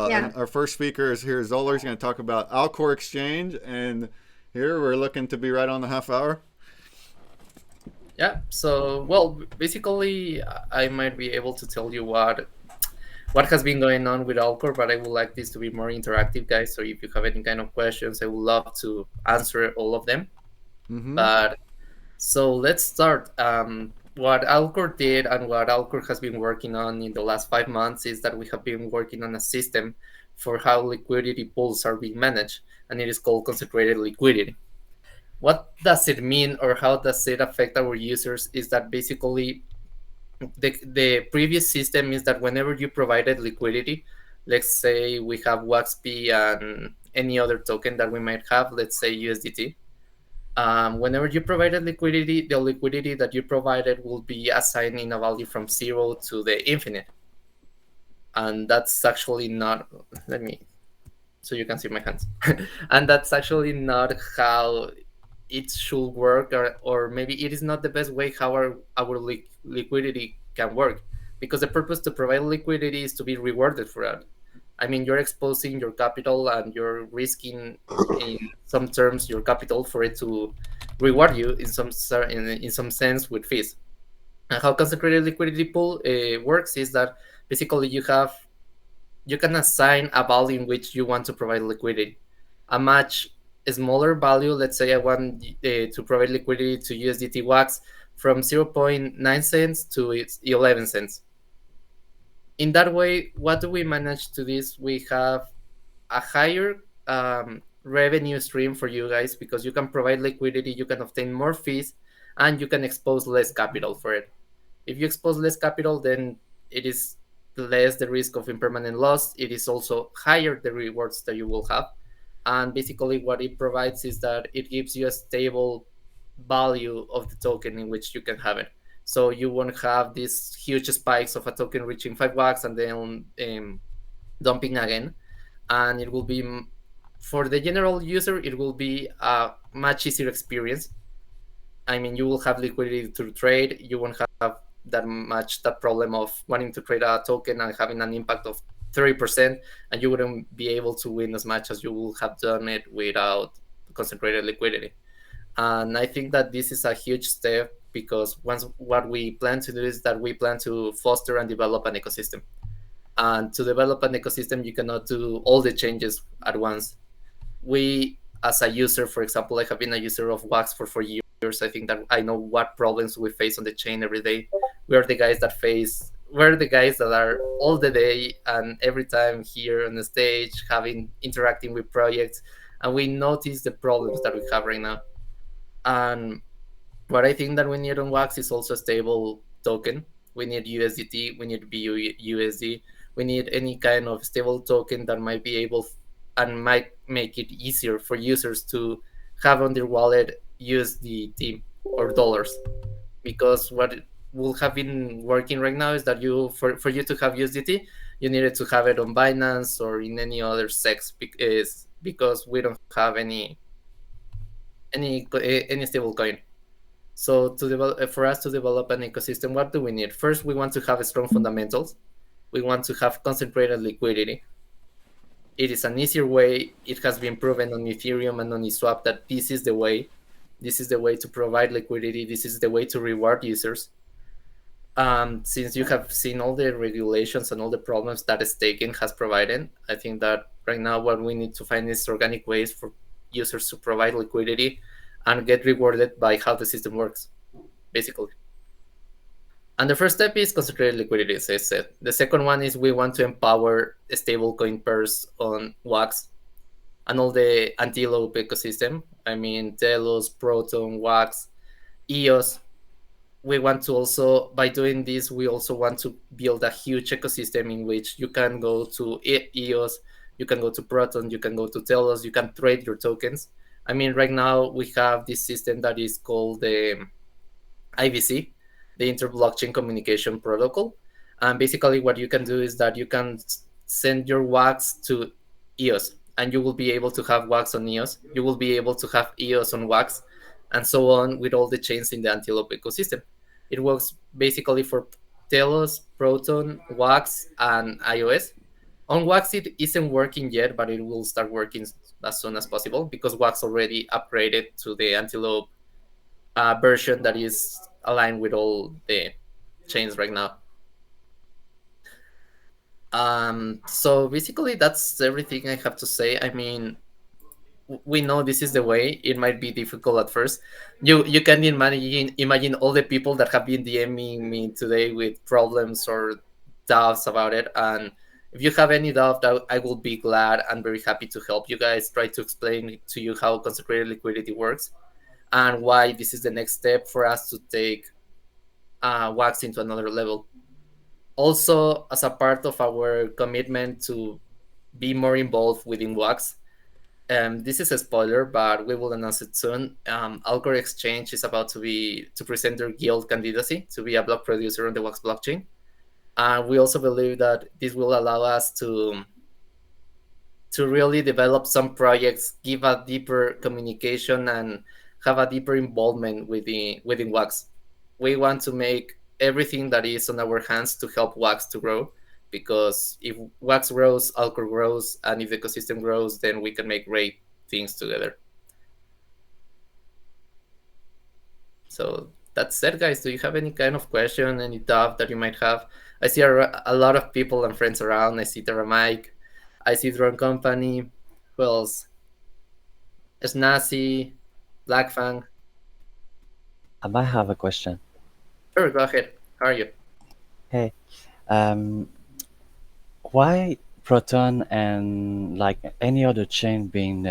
Yeah. And our first speaker is here. Zzullerr is going to talk about Alcor Exchange, and here we're looking to be right on the half hour. Yeah. So, well, basically, I might be able to tell you what has been going on with Alcor, but I would like this to be more interactive, guys. So if you have any kind of questions, I would love to answer all of them. Mm-hmm. But so let's start. What Alcor did and what Alcor has been working on in the last 5 months is that we have been working on a system for how liquidity pools are being managed, and it is called concentrated liquidity. What does it mean, or how does it affect our users? Is that basically the previous system is that whenever you provided liquidity, let's say we have WaxP and any other token that we might have, let's say USDT. Whenever you provided liquidity, the liquidity that you provided will be assigned in a value from 0 to the infinite. And that's actually not, let me, so you can see my hands. And that's actually not how it should work, or maybe it is not the best way how our liquidity can work, because the purpose to provide liquidity is to be rewarded for that. I mean, you're exposing your capital and you're risking, in some terms, your capital for it to reward you in some sense with fees. And how concentrated liquidity pool works is that basically you can assign a value in which you want to provide liquidity. A much smaller value, let's say I want to provide liquidity to USDT WAX from zero point 0.9 cents to 11 cents. In that way, what do we manage to this? We have a higher revenue stream for you guys, because you can provide liquidity, you can obtain more fees, and you can expose less capital for it. If you expose less capital, then it is less the risk of impermanent loss. It is also higher the rewards that you will have. And basically, what it provides is that it gives you a stable value of the token in which you can have it. So you won't have these huge spikes of a token reaching 5 bucks and then dumping again. And it will be, for the general user, it will be a much easier experience. I mean, you will have liquidity to trade. You won't have that problem of wanting to trade a token and having an impact of 30%, and you wouldn't be able to win as much as you will have done it without concentrated liquidity. And I think that this is a huge step, because once what we plan to do is that we plan to foster and develop an ecosystem. And to develop an ecosystem, you cannot do all the changes at once. We, as a user, for example, I have been a user of Wax for 4 years. I think that I know what problems we face on the chain every day. We're the guys that are all the day and every time here on the stage, interacting with projects, and we notice the problems that we have right now. And what I think that we need on Wax is also a stable token. We need USDT, we need BUSD, we need any kind of stable token that might be able and might make it easier for users to have on their wallet USDT or dollars. Because what will have been working right now is that for you to have USDT, you needed to have it on Binance or in any other sex, because we don't have any stable coin. So for us to develop an ecosystem, what do we need? First, we want to have strong fundamentals. We want to have concentrated liquidity. It is an easier way. It has been proven on Ethereum and on eSwap that this is the way. This is the way to provide liquidity. This is the way to reward users. Since you have seen all the regulations and all the problems that staking has provided, I think that right now what we need to find is organic ways for users to provide liquidity and get rewarded by how the system works, basically. And the first step is concentrated liquidity, as I said. The second one is we want to empower stablecoin pairs on Wax and all the antelope ecosystem. I mean, Telos, Proton, Wax, EOS. We want to also, by doing this, we also want to build a huge ecosystem in which you can go to EOS, you can go to Proton, you can go to Telos, you can trade your tokens. I mean, right now we have this system that is called the IBC, the Inter-Blockchain Communication Protocol. And basically what you can do is that you can send your Wax to EOS, and you will be able to have Wax on EOS. You will be able to have EOS on Wax, and so on with all the chains in the Antelope ecosystem. It works basically for Telos, Proton, Wax, and iOS. On Wax, it isn't working yet, but it will start working as soon as possible because Wax already upgraded to the Antelope version that is aligned with all the chains right now. So basically, that's everything I have to say. I mean, we know this is the way. It might be difficult at first. You can imagine all the people that have been DMing me today with problems or doubts about it. And if you have any doubt, I will be glad and very happy to help you guys. Try to explain to you how consecrated liquidity works and why this is the next step for us to take Wax into another level. Also, as a part of our commitment to be more involved within Wax, this is a spoiler, but we will announce it soon. Alcor Exchange is about to present their guild candidacy to be a block producer on the Wax blockchain. And we also believe that this will allow us to really develop some projects, give a deeper communication, and have a deeper involvement within Wax. We want to make everything that is on our hands to help Wax to grow, because if Wax grows, Alcor grows, and if the ecosystem grows, then we can make great things together. So that's it, guys. Do you have any kind of question, any doubt that you might have? I see a lot of people and friends around. I see Terra Mike. I see Drone Company. Who else? Snazi, Blackfang. I might have a question. Sure, go ahead. How are you? Hey, um, why Proton and like any other chain being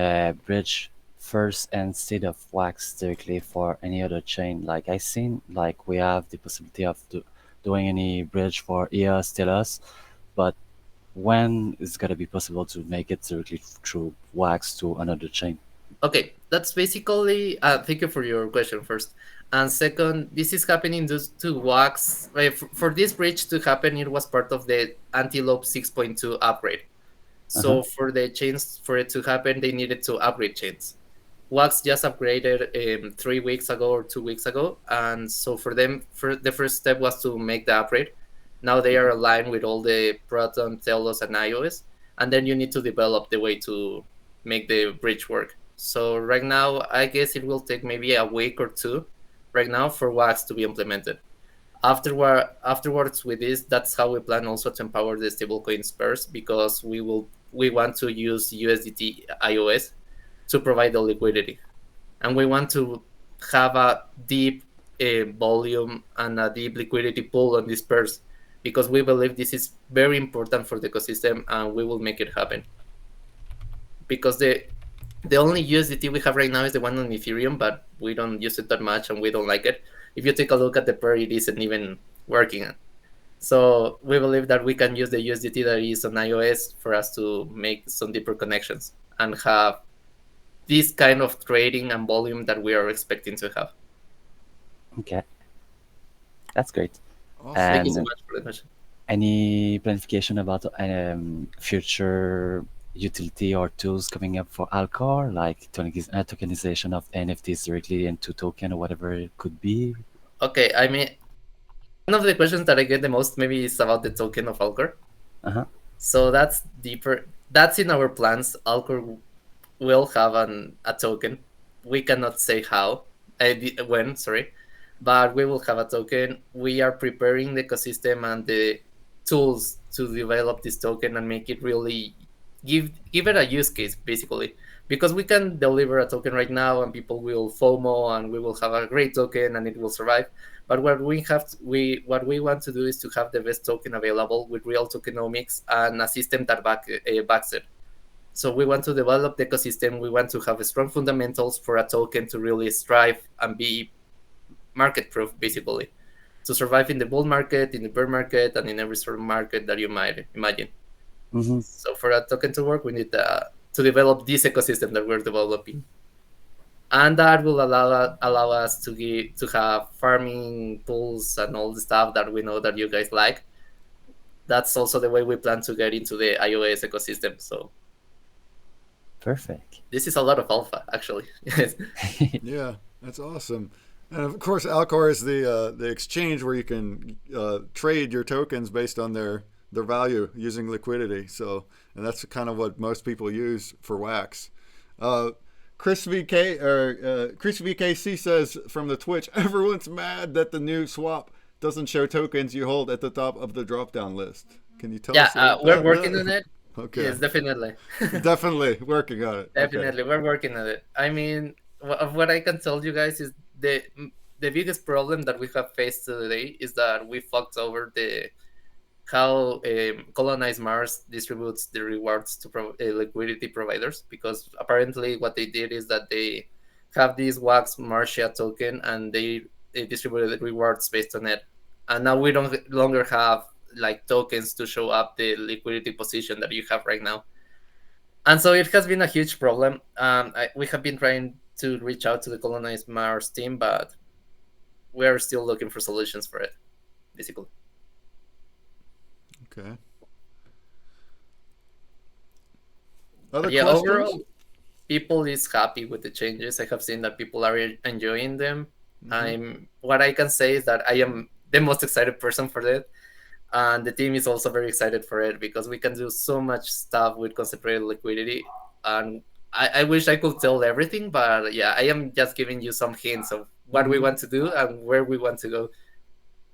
bridge first instead of Wax directly for any other chain? Like I seen like we have the possibility of doing any bridge for EOS, Telos, but when is gonna be possible to make it directly through Wax to another chain? Okay, that's basically. Thank you for your question first. And second, this is happening due to Wax. For this bridge to happen, it was part of the Antelope 6.2 upgrade. So for the chains, for it to happen, they needed to upgrade chains. Wax just upgraded 3 weeks ago or 2 weeks ago, and so for them, the first step was to make the upgrade. Now they are aligned with all the Proton, Telos, and iOS, and then you need to develop the way to make the bridge work. So right now, I guess it will take maybe a week or two right now for Wax to be implemented. Afterwards with this, that's how we plan also to empower the stablecoin pairs, because we want to use USDT iOS to provide the liquidity, and we want to have a deep volume and a deep liquidity pool on these pairs, because we believe this is very important for the ecosystem, and we will make it happen. Because the only USDT we have right now is the one on Ethereum, but we don't use it that much and we don't like it. If you take a look at the pair, it isn't even working. So we believe that we can use the USDT that is on iOS for us to make some deeper connections and have this kind of trading and volume that we are expecting to have. Okay, that's great. Awesome. Thank you so much for the question. Any planification about future utility or tools coming up for Alcor, like tokenization of NFTs directly into token or whatever it could be? Okay, I mean, one of the questions that I get the most maybe is about the token of Alcor. So that's deeper. That's in our plans. Alcor will have a token. We cannot say how, when, sorry, but we will have a token. We are preparing the ecosystem and the tools to develop this token and make it really give it a use case, basically, because we can deliver a token right now and people will FOMO and we will have a great token and it will survive. But what we want to do is to have the best token available with real tokenomics and a system that backs it. So we want to develop the ecosystem. We want to have strong fundamentals for a token to really strive and be market proof, basically, to survive in the bull market, in the bear market, and in every sort of market that you might imagine. So for a token to work, we need to develop this ecosystem that we're developing, and that will allow us to have farming tools and all the stuff that we know that you guys like. That's also the way we plan to get into the iOS ecosystem. So perfect. This is a lot of alpha, actually. Yeah, that's awesome. And of course, Alcor is the exchange where you can trade your tokens based on their their value using liquidity. So, and that's kind of what most people use for wax. Chris VKC says from the Twitch, everyone's mad that the new swap doesn't show tokens you hold at the top of the drop down list. Can you tell us? Yeah, we're working on it. Okay. Yes, definitely. Definitely working on it. Definitely, we're working on it. I mean, what I can tell you guys is the biggest problem that we have faced today is that we fucked over the how colonized Mars distributes the rewards to liquidity providers, because apparently what they did is that they have this wax Martia token and they distributed the rewards based on it, and now we don't longer have like tokens to show up the liquidity position that you have right now. And so it has been a huge problem. We have been trying to reach out to the colonized Mars team, but we're still looking for solutions for it, basically. Okay. Other yeah, questions? overall, people is happy with the changes. I have seen that people are enjoying them. What I can say is that I am the most excited person for that. And the team is also very excited for it because we can do so much stuff with concentrated liquidity. And I wish I could tell everything, but yeah, I am just giving you some hints of what we want to do and where we want to go.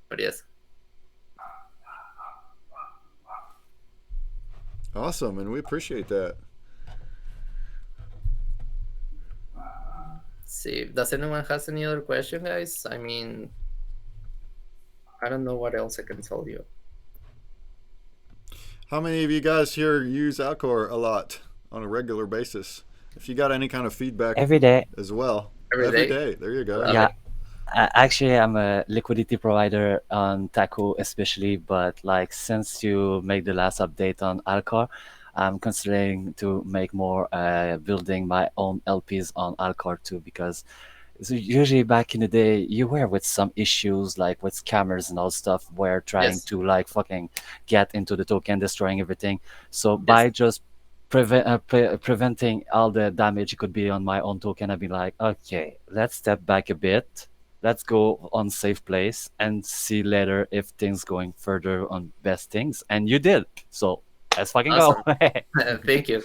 But yes. Awesome, and we appreciate that. Let's see, does anyone has any other question, guys? I mean, I don't know what else I can tell you. How many of you guys here use Alcor a lot on a regular basis? If you got any kind of feedback Every day. as well. Every day. There you go. Yeah. Actually, I'm a liquidity provider on Taco especially, but like since you made the last update on Alcor, I'm considering to make more building my own LPs on Alcor too, because so usually back in the day you were with some issues like with scammers and all stuff where trying Yes. to like fucking get into the token, destroying everything. So by just preventing all the damage it could be on my own token, I'd be like, okay, let's step back a bit. Let's go on safe place and see later if things going further on best things. And you did. So let's fucking Awesome. go. Thank you.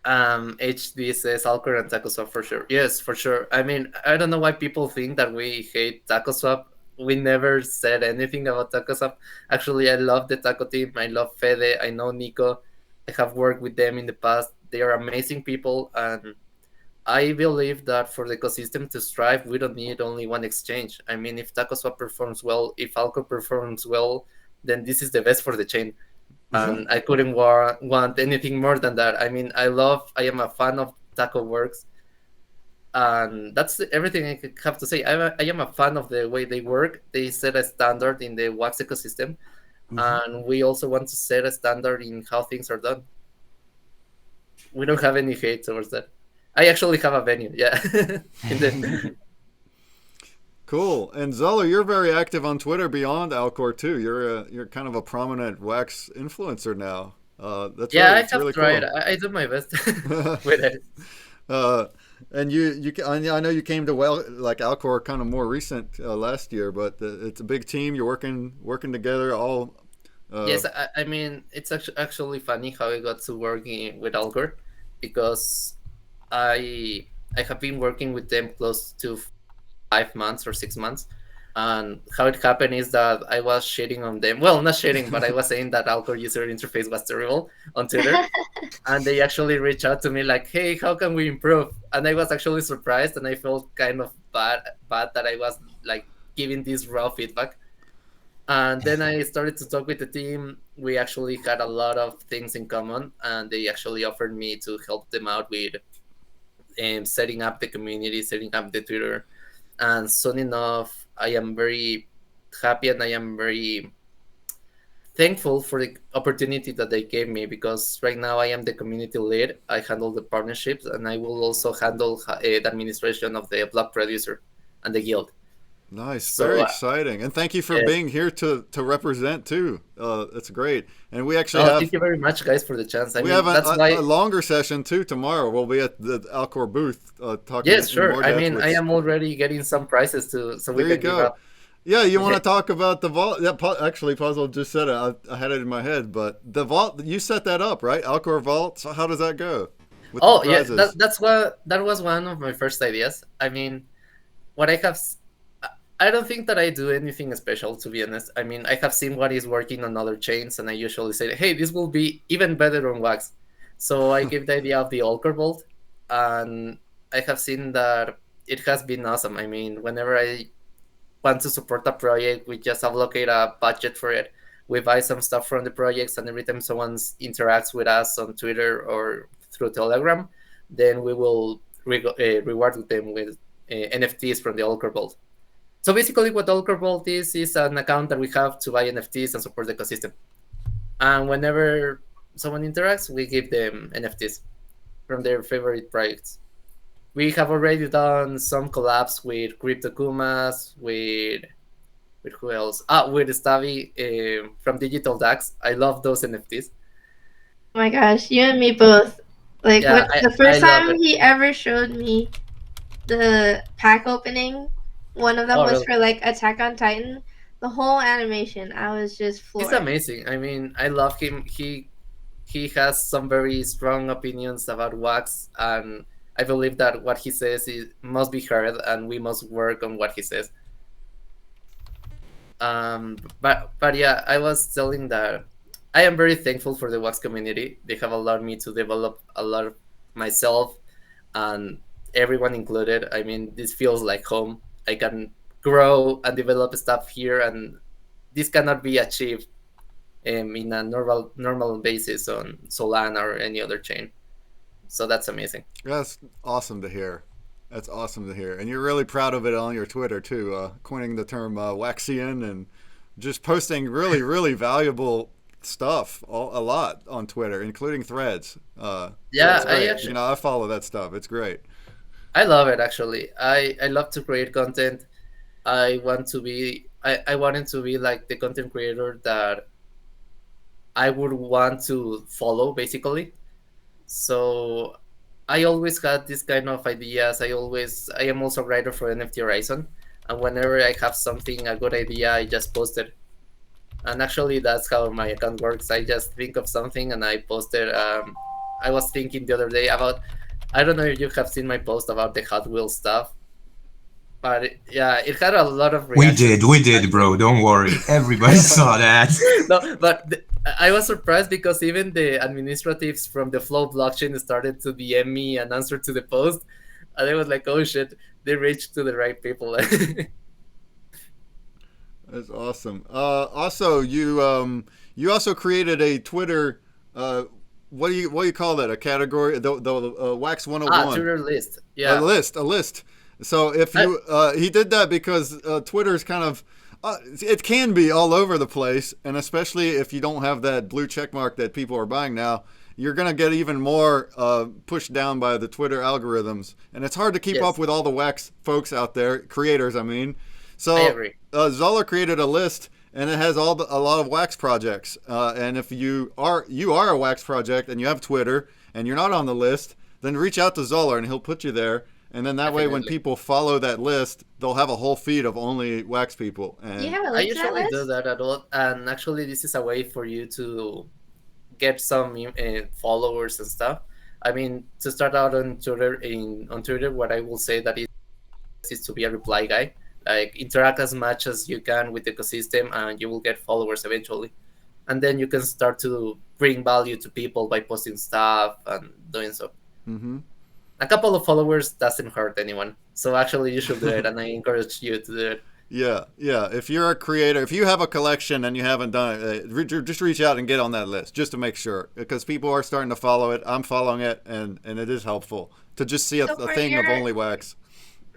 HD says Alcor and Taco Swap for sure. Yes, for sure. I mean, I don't know why people think that we hate Taco Swap. We never said anything about Taco Swap. Actually, I love the Taco team. I love Fede. I know Nico. I have worked with them in the past. They are amazing people, and I believe that for the ecosystem to strive, we don't need only one exchange. I mean, if Taco Swap performs well, if Alcor performs well, then this is the best for the chain. And I couldn't want anything more than that. I mean, I am a fan of Taco Works, and that's everything I have to say. I am a fan of the way they work. They set a standard in the Wax ecosystem, and we also want to set a standard in how things are done. We don't have any hate towards that. I actually have a venue, yeah. Cool. And Zzullerr, you're very active on Twitter beyond Alcor too. You're kind of a prominent Wax influencer now. That's yeah, really, I have really tried. cool. I do my best with it. And I know you came to like Alcor kind of more recent last year, but it's a big team. You're working together all. Yes, I mean it's actually funny how I got to working with Alcor, because I have been working with them close to 5 months or 6 months, and how it happened is that I was shitting on them. Well, not shitting, but I was saying that Alcor user interface was terrible on Twitter, and they actually reached out to me like, "Hey, how can we improve?" And I was actually surprised, and I felt kind of bad that I was like giving this raw feedback. And then I started to talk with the team. We actually had a lot of things in common, and they actually offered me to help them out with setting up the community, setting up the Twitter. And soon enough, I am very happy and I am very thankful for the opportunity that they gave me, because right now I am the community lead. I handle the partnerships, and I will also handle the administration of the block producer and the guild. Nice, So, very exciting, and thank you for yeah. being here to represent too. That's great, and we actually have Thank you very much, guys, for the chance. we have a longer session too tomorrow. We'll be at the Alcor booth talking. Yes, in sure. more I depth mean, with- I am already getting some prizes too, so we There you can give go. up. Yeah, you want to talk about the vault? Yeah, actually, Puzzle just said it. I had it in my head, but the vault, you set that up, right? Alcor Vault. So how does that go with the Oh yeah, prizes? that was one of my first ideas. I mean, what I have, I don't think that I do anything special, to be honest. I mean, I have seen what is working on other chains, and I usually say, hey, this will be even better on Wax. So I gave the idea of the Alcor Vault, and I have seen that it has been awesome. I mean, whenever I want to support a project, we just allocate a budget for it. We buy some stuff from the projects, and every time someone interacts with us on Twitter or through Telegram, then we will reward them with NFTs from the Alcor Vault. So basically, what Alcor Vault is an account that we have to buy NFTs and support the ecosystem. And whenever someone interacts, we give them NFTs from their favorite projects. We have already done some collabs with Crypto Kumas, with who else? With Stavi from Digital Dax. I love those NFTs. Oh my gosh, you and me both. Like Yeah, when the I first love time it. he ever showed me the pack opening, one of them Oh, was really? for like Attack on Titan. The whole animation, I was just He's floored. amazing. I mean, I love him. He has some very strong opinions about wax, and I believe that what he says must be heard, and we must work on what he says. But yeah, I was telling that I am very thankful for the wax community. They have allowed me to develop a lot of myself, and everyone included. I mean, this feels like home. I can grow and develop stuff here, and this cannot be achieved in a normal basis on Solana or any other chain. So that's amazing. That's awesome to hear. That's awesome to hear, and you're really proud of it on your Twitter too, coining the term Waxian and just posting really valuable stuff a lot on Twitter, including threads. Yeah, That's great. You know, I follow that stuff. It's great. I love it actually. I love to create content. I wanted to be like the content creator that I would want to follow basically. So I always had this kind of ideas. I am also a writer for NFT Horizon, and whenever I have something a good idea, I just post it. And actually, that's how my account works. I just think of something and I post it. I was thinking the other day about, I don't know if you have seen my post about the Hot Wheels stuff, but yeah, it had a lot of reactions. We did, bro. Actually. Don't worry. Everybody saw that. No, but I was surprised because even the administratives from the Flow blockchain started to DM me and answer to the post, and I was like, "Oh shit, they reached to the right people." That's awesome. Also, you also created a Twitter. What do you call that? A category? The Wax 101. Twitter list. A Yeah. list. So if you he did that because Twitter's kind of it can be all over the place, and especially if you don't have that blue check mark that people are buying now, you're gonna get even more pushed down by the Twitter algorithms, and it's hard to keep up Yes, with all the wax folks out there, creators. I mean, I so agree. Zzullerr created a list, and it has a lot of wax projects. And if you are a wax project and you have Twitter and you're not on the list, then reach out to Zzullerr and he'll put you there. And then that way, when Definitely. people follow that list, they'll have a whole feed of only wax people. Do you And have a I link to that usually do list? that a lot, and actually, this is a way for you to get some followers and stuff. I mean, to start out on Twitter, what I will say that is to be a reply guy. Like interact as much as you can with the ecosystem, and you will get followers eventually. And then you can start to bring value to people by posting stuff and doing so. mm-hmm. A couple of followers doesn't hurt anyone, so actually you should do it, and I encourage you to do it. Yeah. If you're a creator, if you have a collection and you haven't done it, just reach out and get on that list just to make sure, because people are starting to follow it. I'm following it, and it is helpful to just see So a thing of only wax.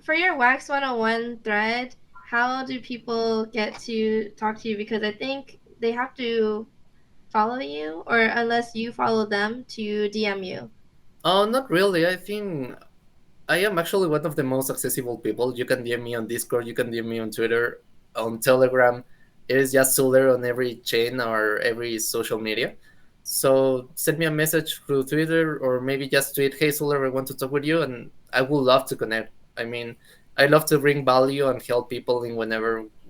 for your Wax 101 thread, how do people get to talk to you? Because I think they have to follow you, or unless you follow them to DM you. Oh, not really. I think I am actually one of the most accessible people. You can DM me on Discord, you can DM me on Twitter, on Telegram. It is just Zzullerr on every chain or every social media. So send me a message through Twitter or maybe just tweet, hey Zzullerr, I want to talk with you, and I would love to connect. I mean, I love to bring value and help people in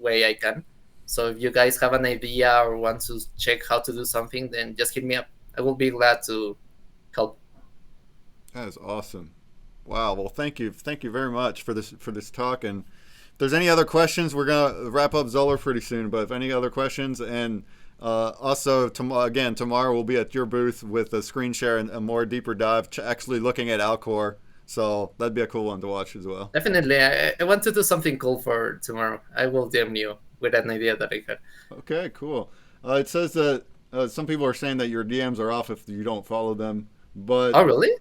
way I can. So if you guys have an idea or want to check how to do something, then just hit me up. I will be glad to help. That is awesome. Wow. Well, thank you very much for this talk. And if there's any other questions, we're gonna wrap up Zzullerr pretty soon. But if any other questions, and also tomorrow we'll be at your booth with a screen share and a more deeper dive, actually looking at Alcor. So that'd be a cool one to watch as well. Definitely, I want to do something cool for tomorrow. I will DM you with an idea that I had. Okay, cool. It says that some people are saying that your DMs are off if you don't follow them. But Oh, really?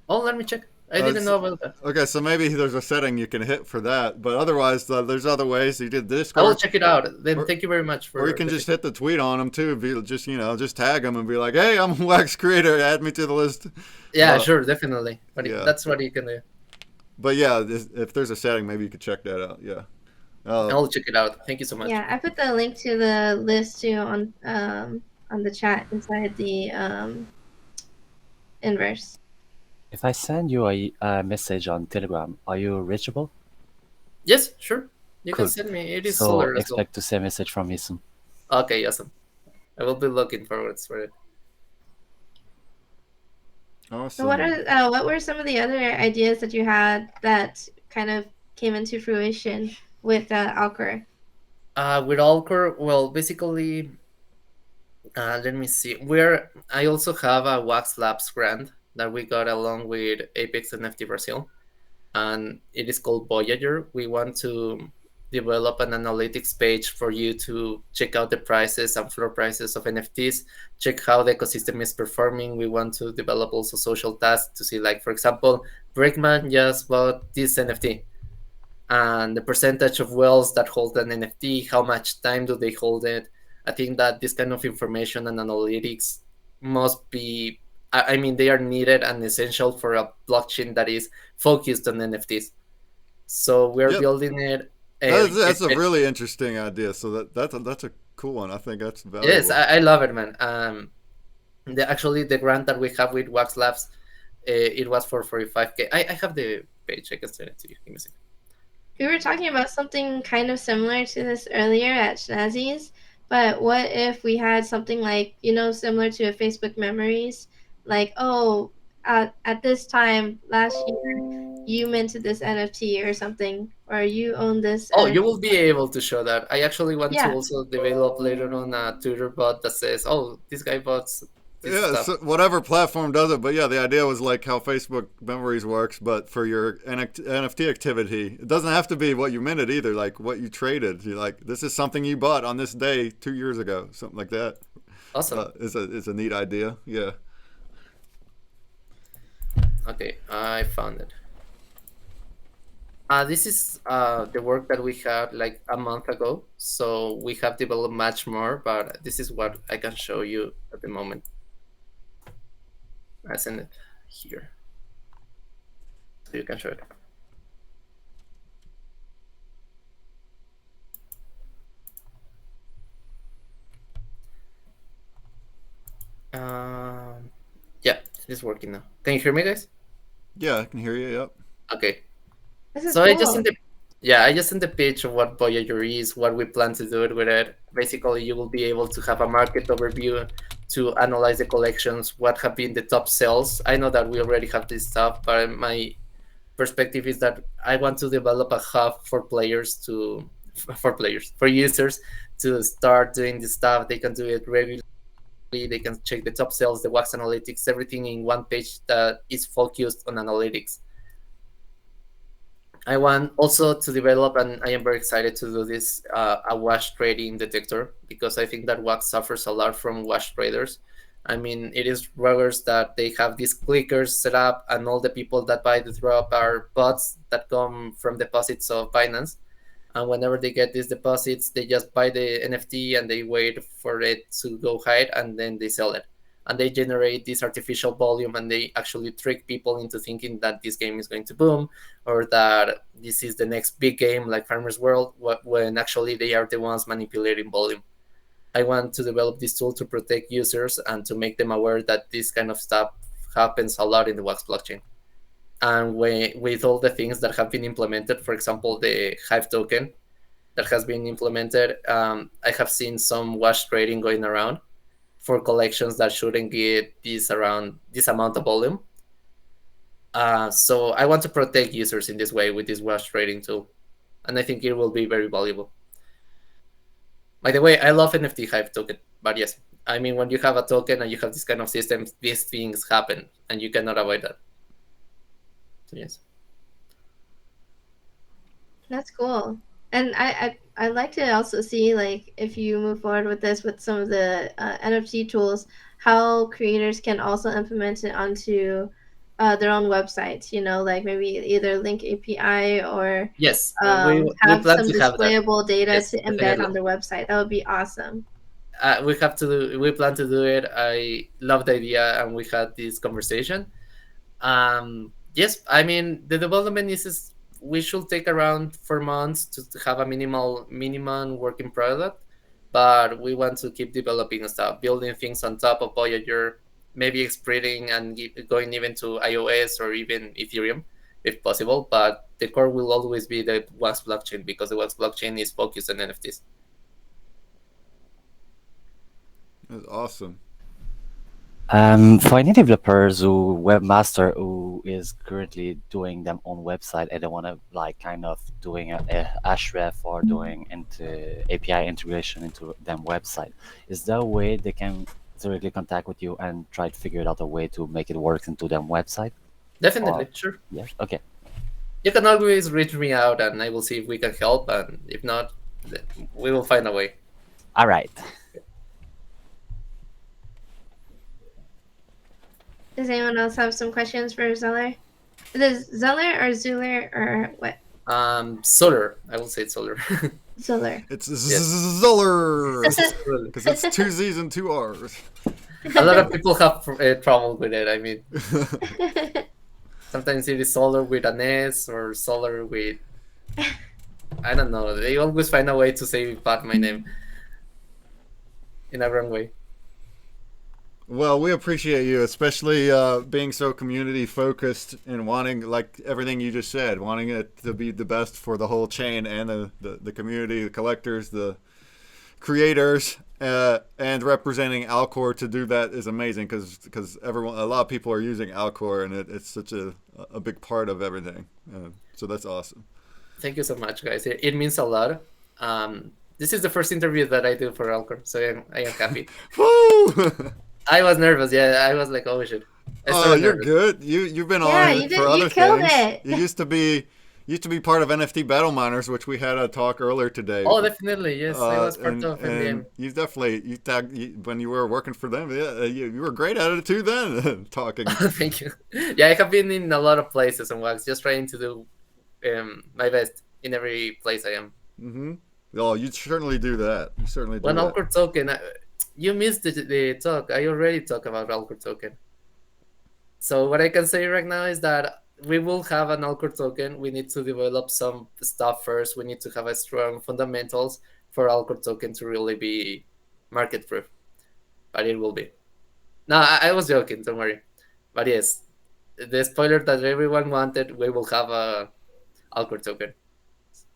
Oh, let me check. I didn't know about that. Okay, so maybe there's a setting you can hit for that, but otherwise, there's other ways. You did I will Discord, check it out. Then thank you very much for. or you can just hit the tweet on them too. Just tag them and be like, "Hey, I'm a wax creator. Add me to the list." Yeah, sure, definitely. But yeah. that's what you can do. But yeah, if there's a setting, maybe you could check that out. Yeah. I'll check it out. Thank you so much. Yeah, I put the link to the list too on the chat inside the inverse. If I send you a message on Telegram, are you reachable? Yes, sure. You Cool. can send me. It is So Zzullerr as well. expect to see a message from me soon. Okay, awesome. I will be looking forward for it. Awesome. So what were some of the other ideas that you had that kind of came into fruition with Alcor? With Alcor, well, basically, let me see. I also have a Wax Labs grant that we got along with Apex NFT Brazil, and it is called Voyager. We want to develop an analytics page for you to check out the prices and floor prices of NFTs, check how the ecosystem is performing. We want to develop also social tasks to see, like, for example, Breakman just bought this NFT, and the percentage of whales that hold an NFT, how much time do they hold it. I think that this kind of information and analytics must be, I mean, they are needed and essential for a blockchain that is focused on NFTs. So we're Yep. building it. That's a really interesting idea. So that's a cool one. I think that's valuable. Yes, I love it, man. Actually, the grant that we have with Wax Labs, it was for 45K. I have the page. I can send it to you. Give me a second. We were talking about something kind of similar to this earlier at Schnazzy's, but what if we had something like, similar to a Facebook Memories, like, oh, at this time last year, you minted this NFT or something, or you own this. Oh, NFT. you will be able to show that. I actually want Yeah. to also develop later on a Twitter bot that says, oh, this guy bought this stuff. So whatever platform does it, but yeah, the idea was like how Facebook Memories works, but for your NFT activity, it doesn't have to be what you minted either, like what you traded. You're like, this is something you bought on this day 2 years ago, something like that. Awesome. It's a neat idea. Yeah. Okay, I found it. This is the work that we had like a month ago. So we have developed much more, but this is what I can show you at the moment. I send it here, so you can show it. Yeah, it is working now. Can you hear me, guys? Yeah, I can hear you. Yep. Okay. This is So cool. I just sent the pitch of what Voyager is, what we plan to do with it. Basically, you will be able to have a market overview to analyze the collections, what have been the top sales. I know that we already have this stuff, but my perspective is that I want to develop a hub for users to start doing this stuff. They can do it regularly. They can check the top sales, the wax analytics, everything in one page that is focused on analytics. I want also to develop, and I am very excited to do this, a wash trading detector, because I think that wax suffers a lot from wash traders. I mean, it is ruggers that they have these clickers set up, and all the people that buy the drop are bots that come from deposits of Binance. And whenever they get these deposits, they just buy the NFT and they wait for it to go high, and then they sell it. And they generate this artificial volume, and they actually trick people into thinking that this game is going to boom, or that this is the next big game like Farmer's World, when actually they are the ones manipulating volume. I want to develop this tool to protect users and to make them aware that this kind of stuff happens a lot in the Wax blockchain. And with all the things that have been implemented, for example, the Hive token, that has been implemented. I have seen some wash trading going around for collections that shouldn't get this amount of volume. So I want to protect users in this way with this wash trading tool, and I think it will be very valuable. By the way, I love NFT hype token, but yes, I mean, when you have a token and you have this kind of systems, these things happen, and you cannot avoid that. So yes. That's cool. And I'd like to also see, like, if you move forward with this with some of the NFT tools, how creators can also implement it onto their own websites. You know, like maybe either link API or Yes, we have plan some to have that. displayable data Yes, to embed definitely. on their website. That would be awesome. We plan to do it. I love the idea, and we had this conversation. Yes, I mean, the development is we should take around 4 months to have a minimum working product, but we want to keep developing stuff, building things on top of Voyager, maybe spreading and going even to iOS or even Ethereum if possible. But the core will always be the Wax blockchain, because the Wax blockchain is focused on NFTs. That's awesome. For any developers who webmaster who is currently doing them on website and they want to like kind of doing a href or doing into API integration into them website, is there a way they can directly contact with you and try to figure out a way to make it work into them website? Definitely, sure. Yes. Okay. You can always reach me out, and I will see if we can help. And if not, we will find a way. All right. Does anyone else have some questions for Zzullerr? Is it Zzullerr or Zzullerr or what? Zzullerr. I will say Zzullerr. Zzullerr. It's Yes. Zzullerr because it's 2 Z's and 2 R's. A lot of people have trouble with it. I mean, sometimes it is Zzullerr with an S or Zzullerr with, I don't know. They always find a way to say bad my name in a wrong way. Well, we appreciate you, especially being so community focused and wanting, like everything you just said, wanting it to be the best for the whole chain and the community, the collectors, the creators, and representing Alcor to do that is amazing because a lot of people are using Alcor and it's such a big part of everything. So that's awesome. Thank you so much, guys. It means a lot. This is the first interview that I do for Alcor, so I am happy. Woo! I was nervous. Yeah, I was like, oh shit. Oh, you're good. You've been on it for other killed things. It. You used to be part of NFT Battle Miners, which we had a talk earlier today. Oh, definitely. Yes, I was part of NDM. You definitely when you were working for them. Yeah, you were great at it too. Then talking. Thank you. Yeah, I have been in a lot of places on Wax, just trying to do my best in every place I am. Mm-hmm. Oh, you certainly do that. You certainly do. One Alcor token. You missed the talk. I already talked about Alcor token. So what I can say right now is that we will have an Alcor token. We need to develop some stuff first. We need to have a strong fundamentals for Alcor token to really be market proof. But it will be. No, I was joking. Don't worry. But yes, the spoiler that everyone wanted, we will have a Alcor token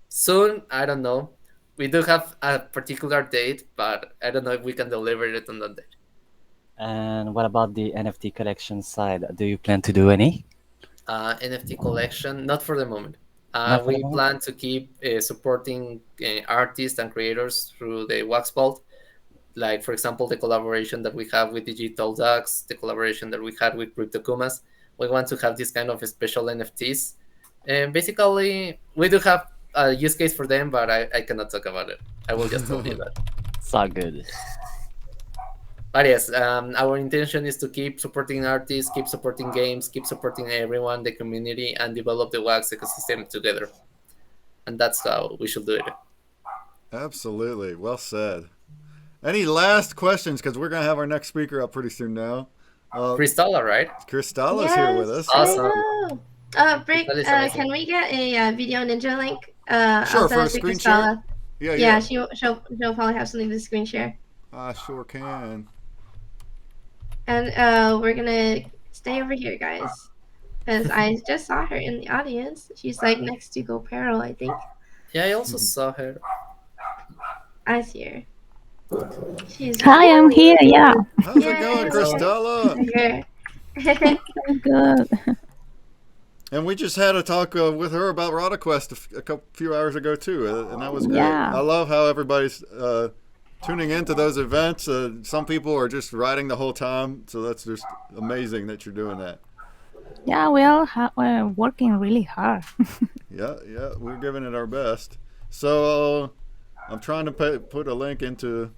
soon. I don't know. We do have a particular date, but I don't know if we can deliver it on that date. And what about the NFT collection side? Do you plan to do any? NFT collection, not for the moment. Not for the We moment? plan to keep supporting artists and creators through the Wax Vault. Like, for example, the collaboration that we have with Digital Ducks, the collaboration that we had with Cryptokumas. We want to have this kind of special NFTs. And basically, we do have a use case for them, but I cannot talk about it. I will just tell you that. It's all good. But yes, our intention is to keep supporting artists, keep supporting games, keep supporting everyone, the community, and develop the Wax ecosystem together. And that's how we should do it. Absolutely. Well said. Any last questions? Because we're going to have our next speaker up pretty soon now. Cristalla, right? Cristalla's here with us. Awesome. Break. Can we get a video ninja link? Sure, for a screen share. Yeah, she'll probably have something to screen share. I sure can. And we're gonna stay over here, guys, because I just saw her in the audience. She's like next to GoPero, I think. Yeah, I also saw her. I see her. She's Hi, I'm here. Yeah, cute. How's it going, Yay. So Cristalla? Here. I'm good. And we just had a talk with her about Rada Quest a couple few hours ago too, and that was great. Yeah, I love how everybody's tuning into those events. Some people are just riding the whole time, so that's just amazing that you're doing that. yeah, we're working really hard. Yeah, yeah, we're giving it our best. So I'm trying to put a link into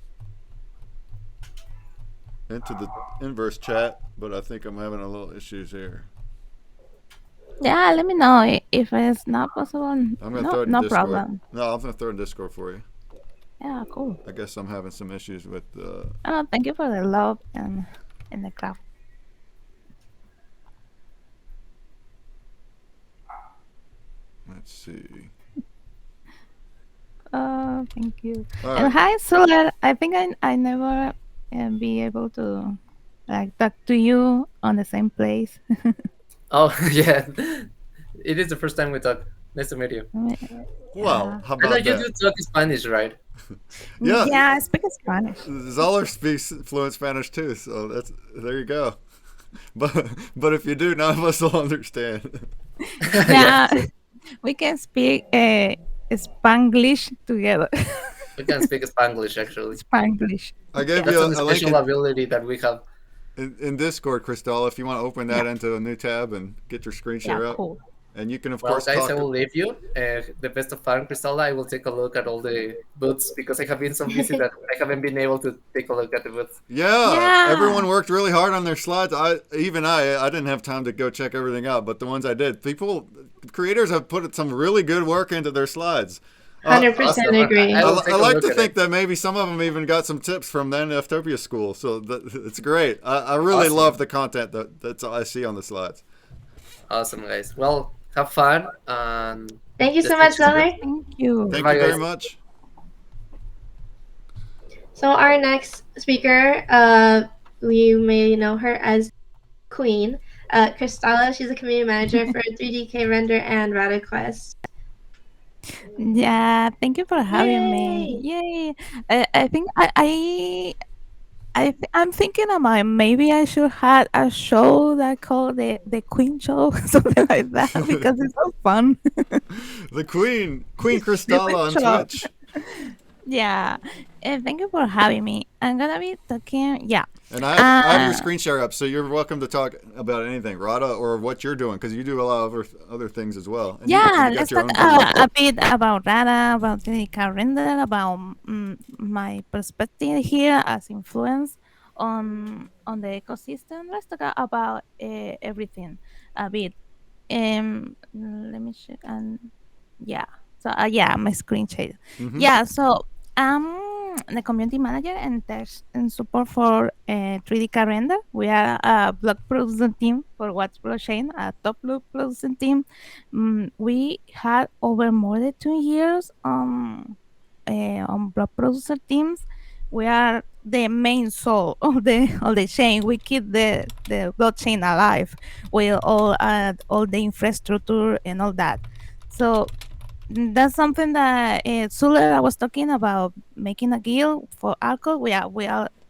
the inverse chat, but I think I'm having a little issues here. Yeah, let me know if it's not possible. I'm gonna No, throw it in no Discord. problem. No, I'm gonna throw it in Discord for you. Yeah, cool. I guess I'm having some issues with. Oh, thank you for the love and the crowd. Let's see. Oh, thank you. All And right. hi, Zzullerr. I think I never be able to like talk to you on the same place. oh yeah, it is the first time we talk. Nice to meet you. Well, Yeah, how I know about you that? do talk Spanish, right? Yeah, yeah, I speak Spanish. Zzullerr speaks fluent Spanish too, so that's there you go. But if you do, none of us will understand. Yeah, we can speak Spanglish together. We can speak Spanglish actually. Spanglish. I gave That's you a a link special ability that we have. in Discord, Cristalla, if you want to open that Yeah, into a new tab and get your screen yeah, share up, cool. and you can of Well, course guys, I talk. will leave you. The best of fun, Cristalla. I will take a look at all the booths because I have been so busy that I haven't been able to take a look at the booths. Yeah, Yeah, everyone worked really hard on their slides. I didn't have time to go check everything out, but the ones I did, creators have put some really good work into their slides. Uh, 100% Awesome. agree. I will I take a like look to at think it. that maybe some of them even got some tips from the NFTOPIA school, so it's great. I really Awesome. love the content that's I see on the slides. Awesome, guys. Well, have fun and Thank you the so much, stage is yours. Zzullerr. thank you. Thank Bye, you very guys. much. So our next speaker, you may know her as Queen. Cristalla, she's a community manager for 3DK Render and Rada Quest. Yeah, thank you for having me. Yay! Yay! I think I'm thinking about maybe I should have a show that called the Queen Show, something like that, because it's so fun. The Queen The Queen Cristalla on Show. Twitch. Yeah. Thank you for having me. I'm gonna be talking. Yeah. And I have your Uh, screen share up, so you're welcome to talk about anything, Rada, or what you're doing, because you do a lot of other things as well. And yeah. you got Let's your talk own group. a bit about Rada, about the calendar, about my perspective here as influence on the ecosystem. Let's talk about everything a bit. Let me check and yeah. So yeah, my screen share. Mm-hmm. Yeah. So I'm the community manager and test and support for 3D Render. We are a blog production team for What's Blockchain, a top blog production team. We had over more than 2 years on blog producer teams. We are the main soul of the chain. We keep the blockchain alive with all the infrastructure and all that. So that's something that Zzullerr I was talking about making a guild for Alcor. We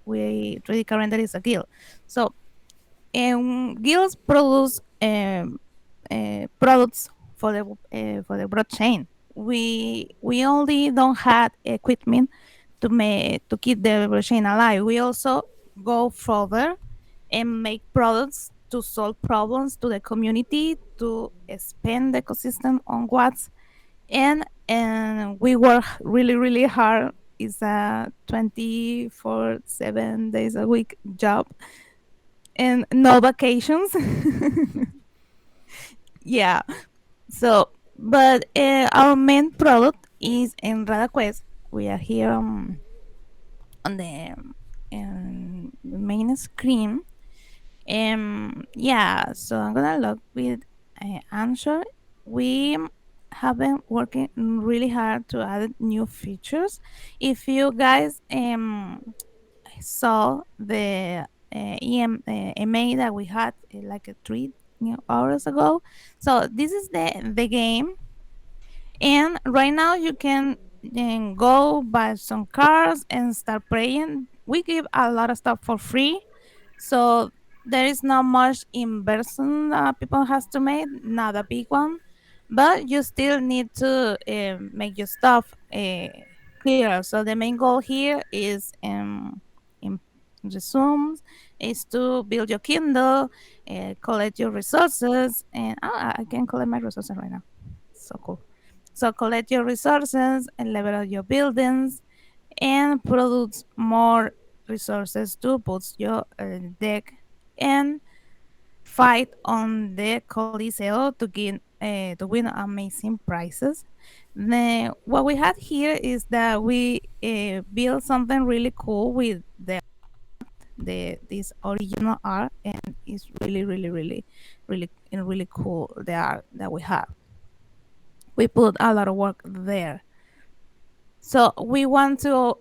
really calendar is a guild. So guilds produce products for the blockchain. We only don't have equipment to keep the blockchain alive. We also go further and make products to solve problems to the community to expand the ecosystem on what's and we work really hard. It's a 24/7 days a week job and no vacations. Yeah. So, but our main product is in Rada Quest. We are here on the main screen. Yeah, so I'm gonna log with answer. We have been working really hard to add new features. If you guys saw the MA that we had like 3 hours ago, so this is the game, and right now you can then go buy some cars and start playing. We give a lot of stuff for free, so there is not much investment people has to make, not a big one, but you still need to make your stuff clearer. So the main goal here is in resumes is to build your Kindle, collect your resources, and I can collect my resources right now. So cool. So collect your resources and level up your buildings and produce more resources to boost your deck and fight on the Coliseo to win amazing prizes. Then what we had here is that we built something really cool with the this original art, and it's really cool the art that we have. We put a lot of work there. So we want to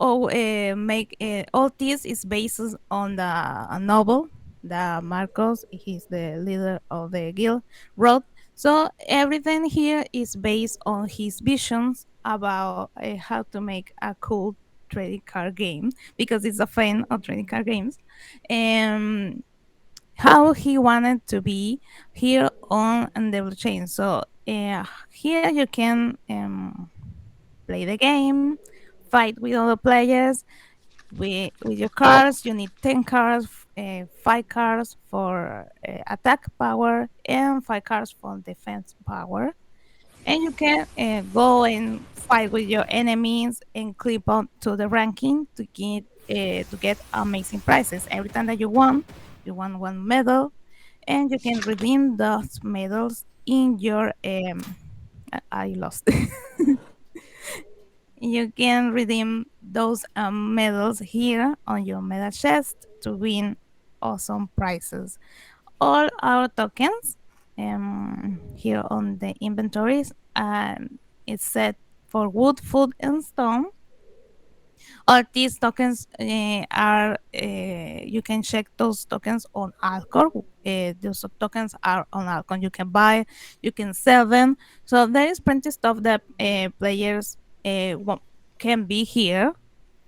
make all this is based on the novel that Marcos, he's the leader of the guild, wrote. So everything here is based on his visions about how to make a cool trading card game, because he's a fan of trading card games, and how he wanted to be here on the blockchain. So here you can play the game, fight with other players. With your cards, you need 10 cards, 5 cards for attack power, and 5 cards for defense power. And you can go and fight with your enemies and clip on to the ranking to get amazing prizes. Every time that you won one medal, and you can redeem those medals in your I lost. You can redeem those medals here on your medal chest to win awesome prizes. All our tokens here on the inventories, it's set for wood, food, and stone. All these tokens are you can check those tokens on Alcor. Those tokens are on Alcor. You can buy, you can sell them. So there is plenty stuff that players can be here.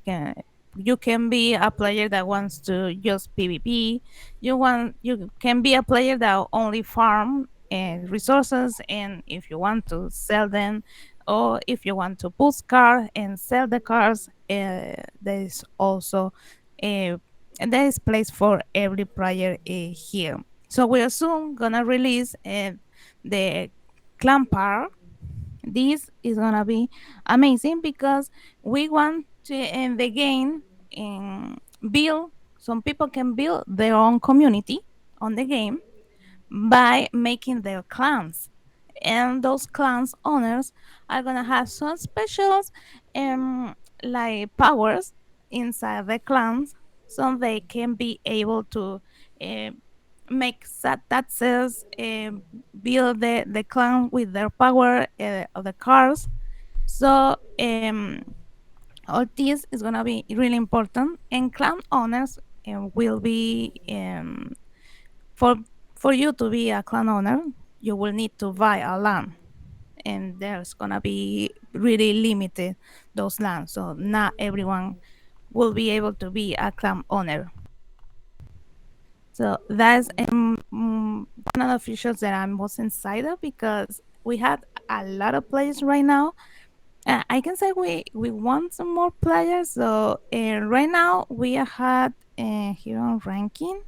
Can, you can be a player that wants to just PvP. You can be a player that only farm resources, and if you want to sell them, or if you want to boost cars and sell the cars, there is also a there is place for every player here. So we are soon gonna release the clan part. This is gonna be amazing because we want to in the game build, some people can build their own community on the game by making their clans, and those clans owners are gonna have some specials like powers inside the clans, so they can be able to uh, make taxes, build the clan with their power of the cars. So all this is gonna be really important, and clan owners will be for you to be a clan owner, you will need to buy a land, and there's gonna be really limited those lands, so not everyone will be able to be a clan owner. So that's one of the features that I'm most excited, because we had a lot of players right now. I can say we want some more players. So right now we had here on ranking.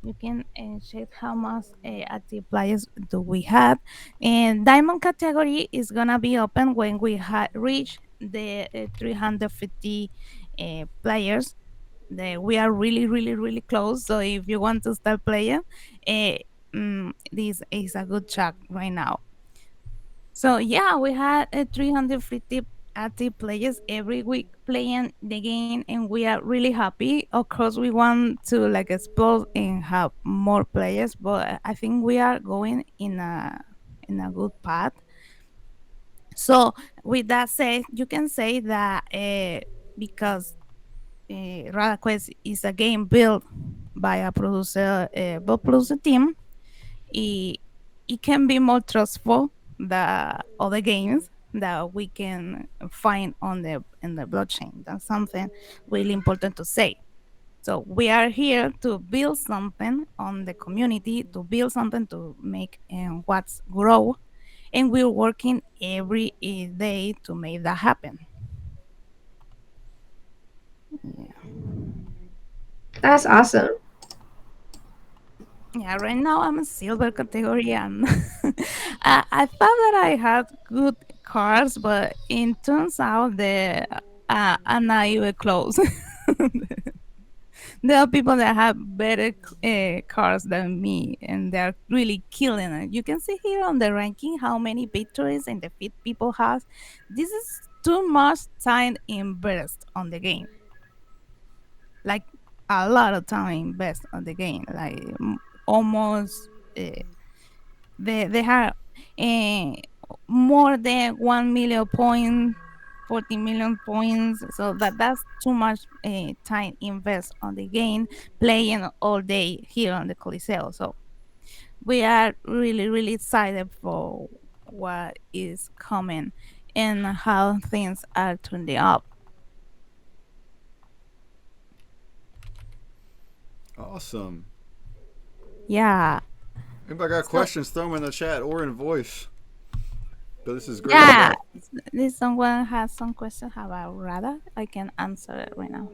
You can check how much active players do we have, and diamond category is gonna be open when we reach the 350 players. We are really close. So if you want to start playing, uh, this is a good track right now. So yeah, we had 350 active players every week playing the game, and we are really happy. Of course, we want to like explode and have more players, but I think we are going in a good path. So with that said, you can say that because Rada is a game built by a producer team, it, it can be more trustful than other games. that we can find on the in the blockchain. That's something really important to say. So we are here to build something on the community, to build something to make what's grow, and we're working every day to make that happen. That's awesome. Yeah, right now I'm a silver category, and I thought that I had good cars, but it turns out that I'm not even close. There are people that have better cars than me, and they're really killing it. You can see here on the ranking how many victories and defeat people have. This is too much time invest on the game, like a lot of time invest on the game, like almost. They have uh, more than 1 million points, 40 million points. So that's too much time invest on the game, playing all day here on the Coliseo. So we are really, really excited for what is coming and how things are turning up. Awesome. Yeah. Anybody got So questions? Throw them in the chat or in voice. But this is great yeah, stuff. if someone has some questions about Rada, I can answer it right now.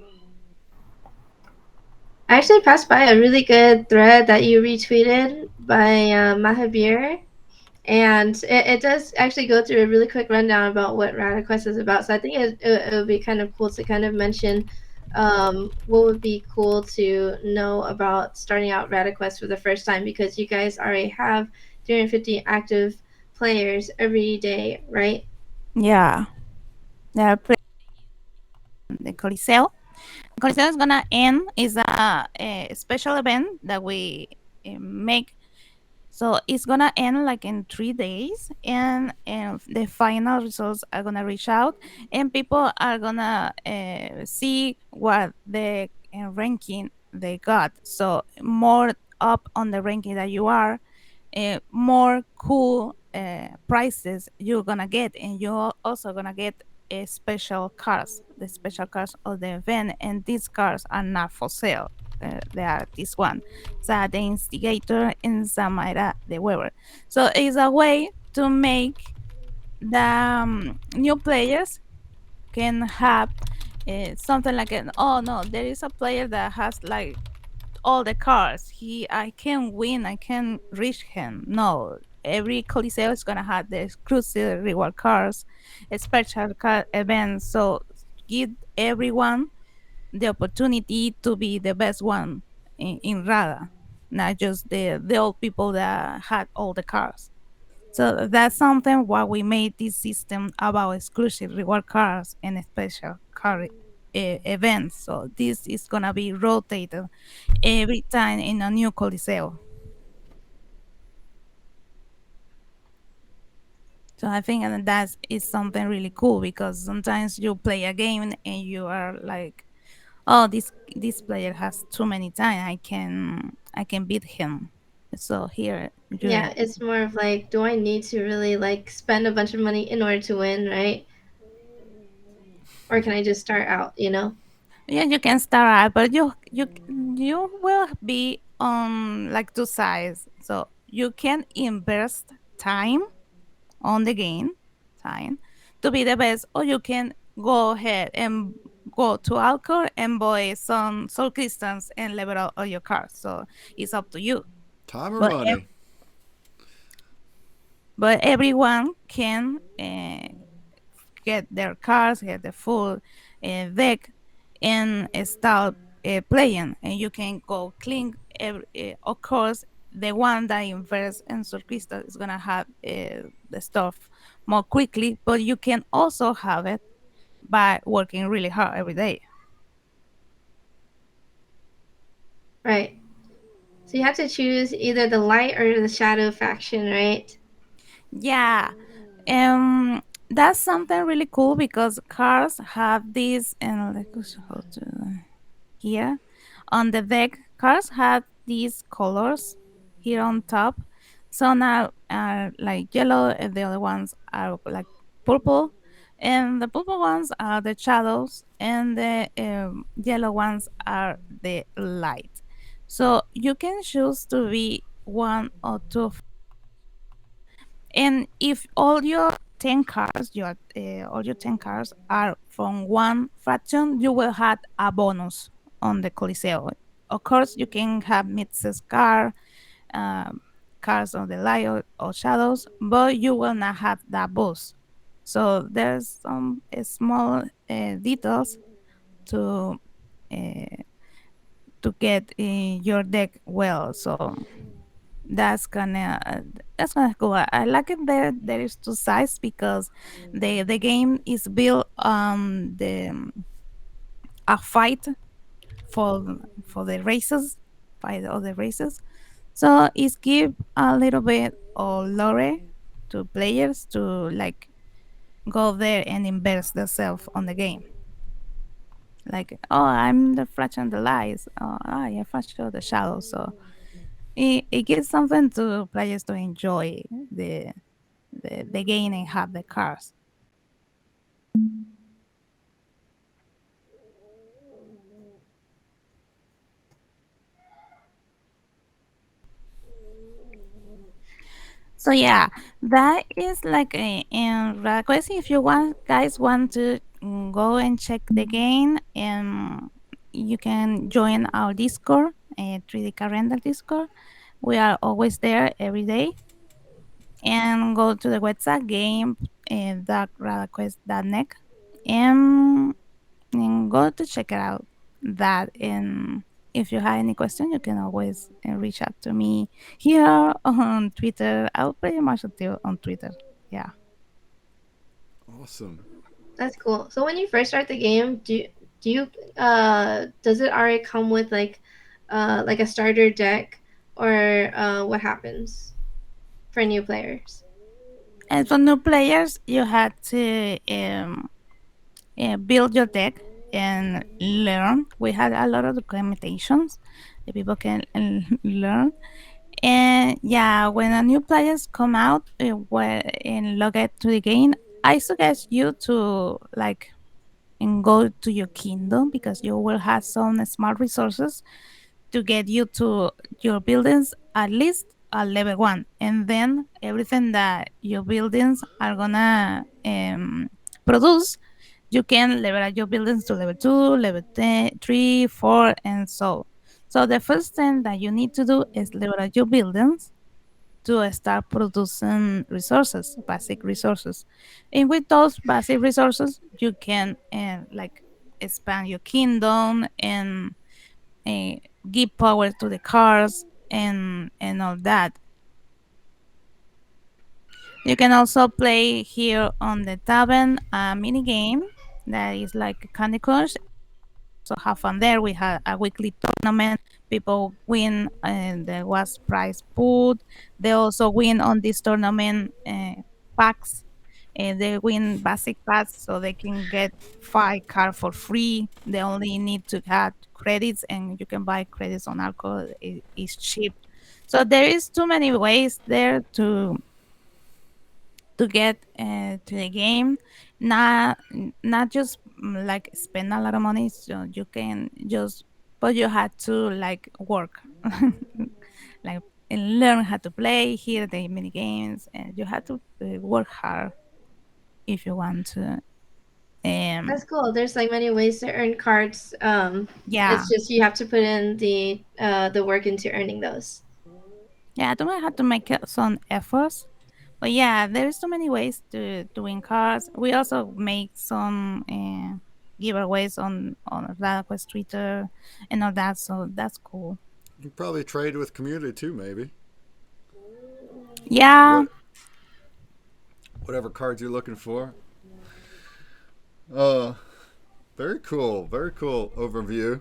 I actually passed by a really good thread that you retweeted by Mahabir, and it does actually go through a really quick rundown about what RadaQuest is about. So I think it would be kind of cool to kind of mention what would be cool to know about starting out RadaQuest for the first time, because you guys already have 350 active players every day, right? Yeah, they're the Coliseo. Coliseo is gonna end is a special event that we make. So it's gonna end like in 3 days, and the final results are gonna reach out, and people are gonna see what the ranking they got. So more up on the ranking that you are, more cool prices you're gonna get, and you're also gonna get special cars, the special cars of the event, and these cars are not for sale. They are this one, so the instigator and Samira the weaver. So it's a way to make the new players can have something like an, oh no, there is a player that has like all the cars. I can win, I can reach him. No, every Coliseo is gonna have the exclusive reward cars, special car events. So give everyone the opportunity to be the best one in Rada, not just the old people that had all the cars. So that's something why we made this system about exclusive reward cards and special car events. So this is gonna be rotated every time in a new Coliseo. So I think that is something really cool, because sometimes you play a game and you are like, oh, this player has too many time. I can beat him. So here Yeah, you it's more of like, do I need to really like spend a bunch of money in order to win, right? Or can I just start out, you know? yeah, you can start out, but you will be on like two sides. So you can invest time on the game, time to be the best, or you can go ahead and go to Alcor and buy some soul crystals and level up all your cards. So it's up to you. Time or But money? everyone can get their cards, get the full deck, and start playing. And you can go clean. Of course, the one that invests in Soul Crystal is gonna have the stuff more quickly, but you can also have it by working really hard every day. Right. So you have to choose either the light or the shadow faction, right? Yeah. That's something really cool, because cars have this, and like how to here on the deck, cars have these colors here on top. Some are like yellow, and the other ones are like purple, and the purple ones are the shadows, and the yellow ones are the light. So you can choose to be one or two. And if all your 10 cars, all your 10 cars are from one faction, you will have a bonus on the Coliseo. Of course, you can have mixes um, cars on the light or shadows, but you will not have that boost. So there's some small details to uh, get your deck well. So that's gonna cool. I like it there. There is two sides because the game is built on the a fight for the races, fight of the races. So it's give a little bit of lore to players to like go there and invest themselves on the game. Like, oh, I'm the fraction of the lights. Oh, I am fraction of the shadows. So it gives something to players to enjoy the the game and have the cars. So yeah, that is like a request. If you want, guys, want to go and check the game, and you can join our Discord, 3D Calendar Discord. We are always there every day. And go to the website game .radaquest.net and go to check it out. That and if you have any question, you can always reach out to me here on Twitter. I'll pretty much active on Twitter. Yeah. Awesome. That's cool. So when you first start the game, do you does it already come with like a starter deck, or what happens for new players? And for new players, you had to build your deck and learn. We had a lot of documentations that people can learn. And yeah, when a new players come out and log it to the game, I suggest you to like and go to your kingdom because you will have some smart resources to get you to your buildings at least at level 1, and then everything that your buildings are gonna produce, you can leverage your buildings to level 2, level 10, 3, 4, and so the first thing that you need to do is leverage your buildings to start producing resources, basic resources. And with those basic resources, you can like expand your kingdom and uh, give power to the cars and all that. You can also play here on the tavern a mini game that is like Candy Crush. So have fun there. We had a weekly tournament. People win, and there was prize pool. They also win on this tournament packs. And they win basic packs, so they can get 5 card for free. They only need to have credits, and you can buy credits on Alcor. It's cheap. So there is too many ways there to get to the game, not just like spend a lot of money, so you can just, but you had to like work like and learn how to play here the mini games, and you have to work hard if you want to That's um cool. There's like many ways to earn cards. yeah, It's just you have to put in the work into earning those. yeah, I don't know how to make some efforts. But yeah, there's so many ways to win cards. We also make some giveaways on RadaQuest Twitter and all that, so that's cool. You can probably trade with community too, maybe. Yeah, What whatever cards you're looking for. Uh, very cool. Very cool overview.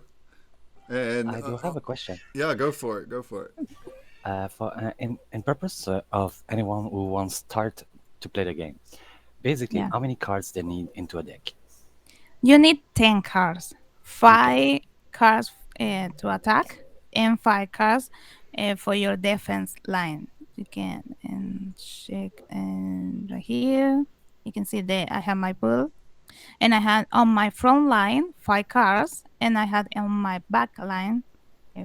And I do have a question. yeah, go for it. Go for it. For in purpose of anyone who wants start to play the game, basically, yeah. how many cards they need into a deck? You need 10 cards, Okay. 5 cards to attack, and 5 cards for your defense line. You can and check and right here. You can see that I have my build, and I had on my front line 5 cars, and I had on my back line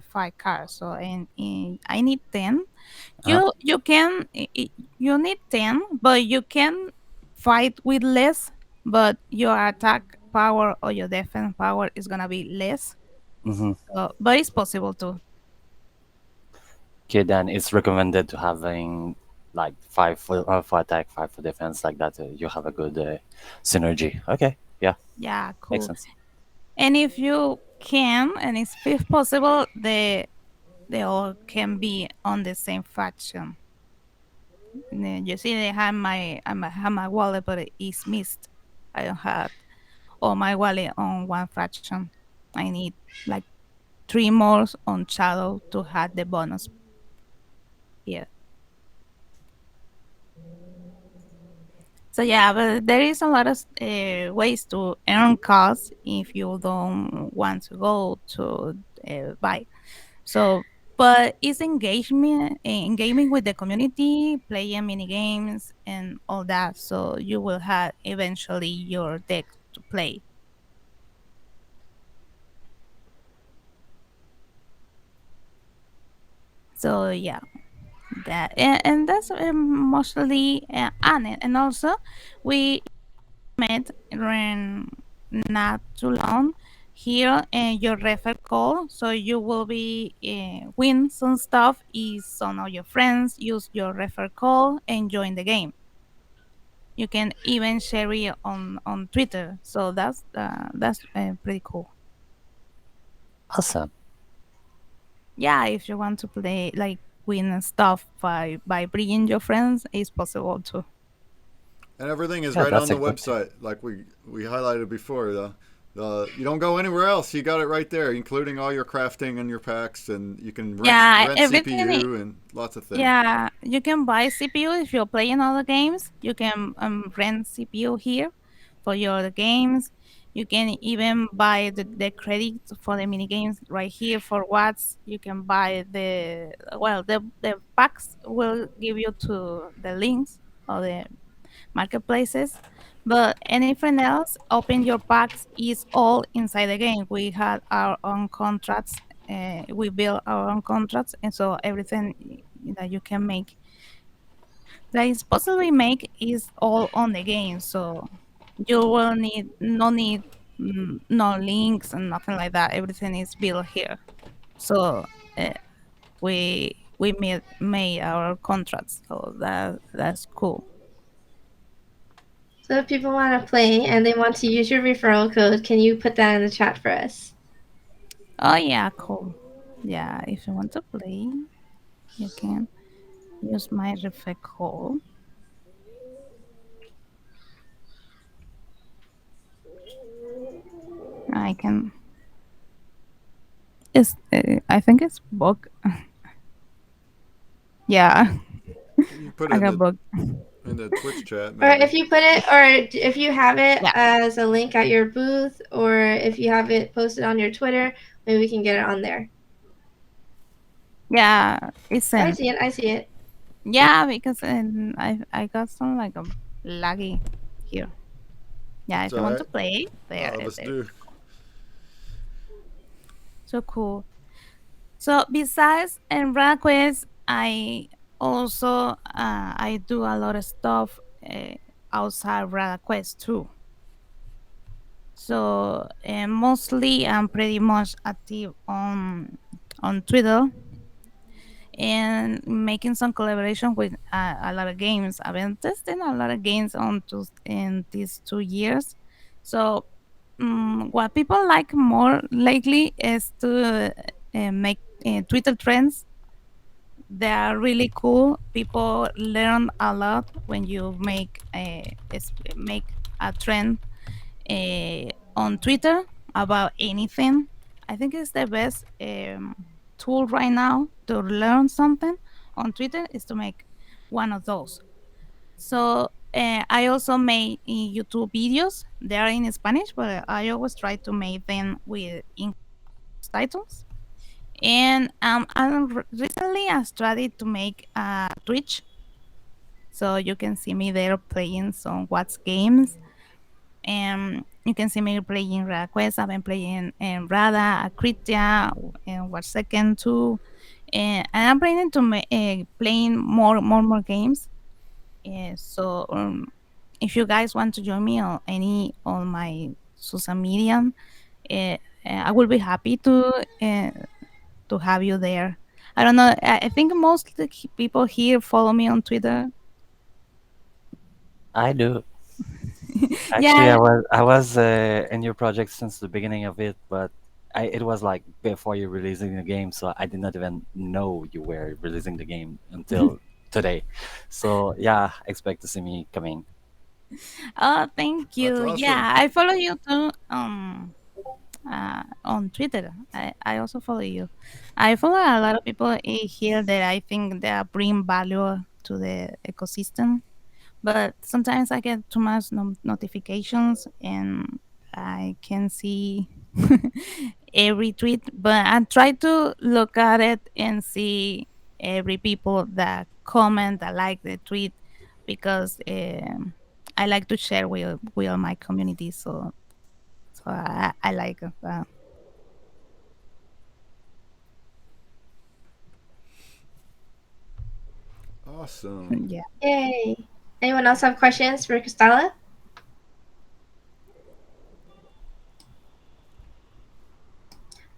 5 cars. So I need 10. Uh, You can you need 10, but you can fight with less, but your attack power or your defense power is gonna be less. mhm. But it's possible too. Okay, then it's recommended to having like for attack, five for defense, like that. You have a good synergy. Okay, yeah, Yeah, makes cool. sense. And if you can, and it's if possible, they all can be on the same faction. You see, I have my wallet, but it is missed. I don't have all my wallet on one faction. I need like 3 more on Shadow to have the bonus here. So yeah, but there is a lot of ways to earn cards if you don't want to go to buy. So, but it's engaging with the community, playing mini games and all that. So you will have eventually your deck to play. So yeah, and that's mostly Anne. And also we met not too long here your refer call, so you will be win some stuff is some of your friends use your refer call and join the game. You can even share it on Twitter, so that's pretty cool. Awesome. Yeah, if you want to play like win stuff by bringing your friends, it's possible too. And everything is Yeah, right that's on a the good. website, like we highlighted before. The you don't go anywhere else. You got it right there, including all your crafting and your packs, and you can Yeah, rent everything. CPU and lots of things. Yeah, you can buy CPU if you're playing other games. You can rent CPU here for your other games. You can even buy the credits for the mini games right here for Watts. You can buy the packs will give you to the links or the marketplaces. But anything else, open your packs is all inside the game. We had our own contracts. We build our own contracts, and so everything that you can make that is possibly make is all on the game. So you will need no need no links and nothing like that. Everything is built here. So uh, we made our contracts. So that's cool. So if people want to play and they want to use your referral code, can you put that in the chat for us? Oh yeah, cool. Yeah, if you want to play, you can use my refer call. I can. It's I think it's book. Yeah, You put I it got book. in the Twitch chat, Or maybe. if you put it, or if you have it Yeah, as a link at your booth, or if you have it posted on your Twitter, maybe we can get it on there. yeah, it's I sent. see it. I see it. Yeah, because I got some like a laggy here. Yeah, It's if you all want right. to play, All there of it us is. do. So cool. So besides and Quest, I also I do a lot of stuff outside Rada Quest too. So mostly I'm pretty much active on Twitter and making some collaboration with a lot of games. I've been testing a lot of games in these 2 years. So what people like more lately is to make Twitter trends. They are really cool. People learn a lot when you make a trend on Twitter about anything. I think it's the best tool right now to learn something on Twitter is to make one of those. So I also made YouTube videos. They are in Spanish, but I always try to make them with English titles. And recently I started to make Twitch. So you can see me there playing some What's games. And you can see me playing Request. I've been playing Rada, Kritia, and What Second too. And I'm planning to playing more games. So if you guys want to join me on any on my social media, I will be happy to have you there. I don't know. I think most of the people here follow me on Twitter. I do. Actually, Yeah. I was in your project since the beginning of it, but it was like before you releasing the game, so I did not even know you were releasing the game until today. So yeah, expect to see me coming. Oh, thank That's you. awesome. Yeah, I follow you too. On Twitter. I also follow you. I follow a lot of people here that I think that bring value to the ecosystem. But sometimes I get too much notifications and I can see every tweet. But I try to look at it and see every people that comment, that like the tweet, because I like to share with my community. So I like Awesome. yeah. Yay. Anyone else have questions for Cristalla?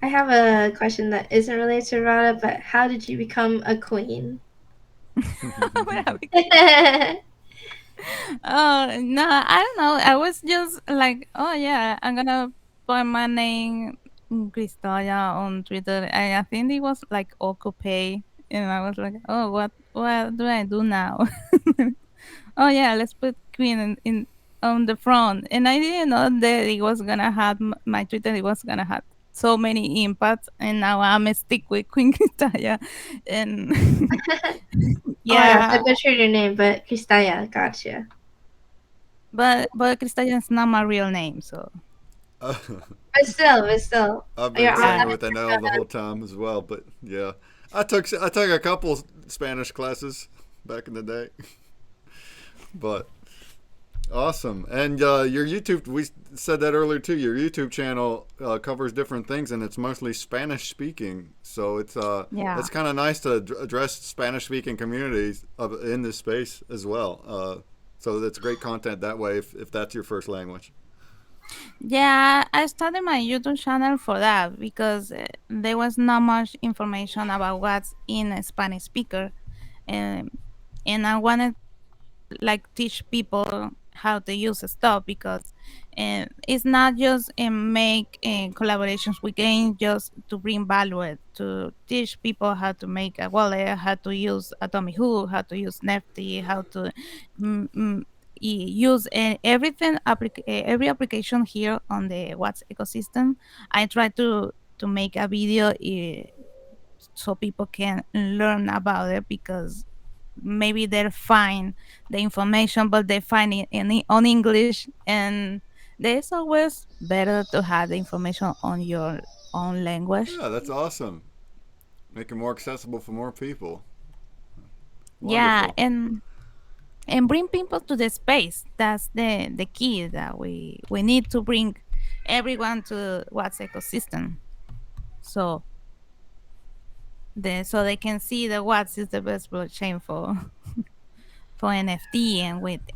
I have a question that isn't related to Rada, but how did you become a queen? Oh no, I don't know. I was just like, oh yeah, I'm gonna put my name Cristalla on Twitter. I think it was like Okopay, and I was like, oh, what do I do now? Oh yeah, let's put Queen in on the front. And I didn't know that it was gonna have my Twitter. It was gonna have so many impacts, and now I'm a stick with Queen Cristalla, and Oh my gosh, I yeah. butchered your name, but Cristalla, gotcha. But Cristalla is not my real name, so But still, I've you're been on saying yeah. it with an L the whole time as well, but yeah, I took a couple Spanish classes back in the day, but awesome. And your YouTube, we said that earlier too. Your YouTube channel covers different things, and it's mostly Spanish speaking. So Yeah. it's kind of nice to address Spanish speaking communities in this space as well. So that's great content that way if that's your first language. Yeah, I started my YouTube channel for that because there was not much information about what's in a Spanish speaker, um, and I wanted like teach people how to use stuff because it's not just make collaborations with games just to bring value to teach people how to make a wallet, how to use atomic hook, how to use nifty, how to mm, mm, use everything every application here on the What's ecosystem. I try to make a video so people can learn about it because maybe they find the information but they find it on English, and there's always better to have the information on your own language. Yeah, that's awesome. Make it more accessible for more people. Yeah, Wonderful. and bring people to the space. That's the key that we need to bring everyone to What's ecosystem, so so they can see that What's is the best blockchain for NFT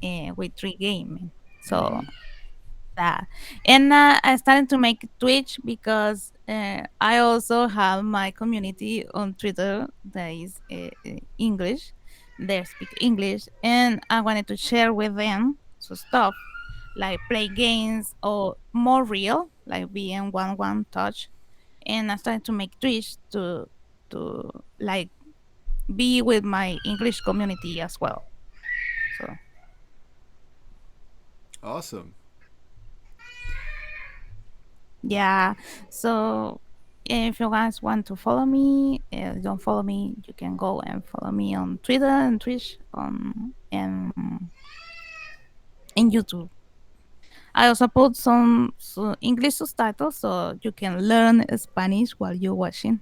and with tree gaming. So that. And I started to make Twitch because I also have my community on Twitter that is English. They speak English, and I wanted to share with them some stuff like play games or more real, like being one touch. And I started to make Twitch to like be with my English community as well. So Awesome. yeah. So if you guys want to follow me, don't follow me, you can go and follow me on Twitter and Twitch and YouTube. I also put some English subtitles so you can learn Spanish while you're watching.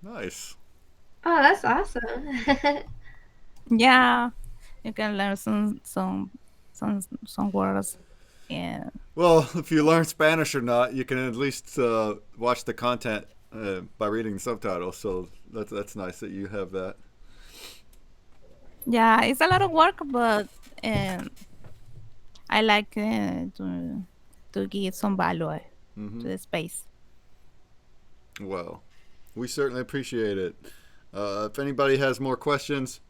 Nice. Oh, that's awesome. Yeah, you can learn some words. Yeah. Well, if you learn Spanish or not, you can at least watch the content by reading the subtitles. So that's nice that you have that. Yeah, it's a lot of work, but um, I like to give some value Mm-hmm. to the space. Well, we certainly appreciate it. If anybody has more questions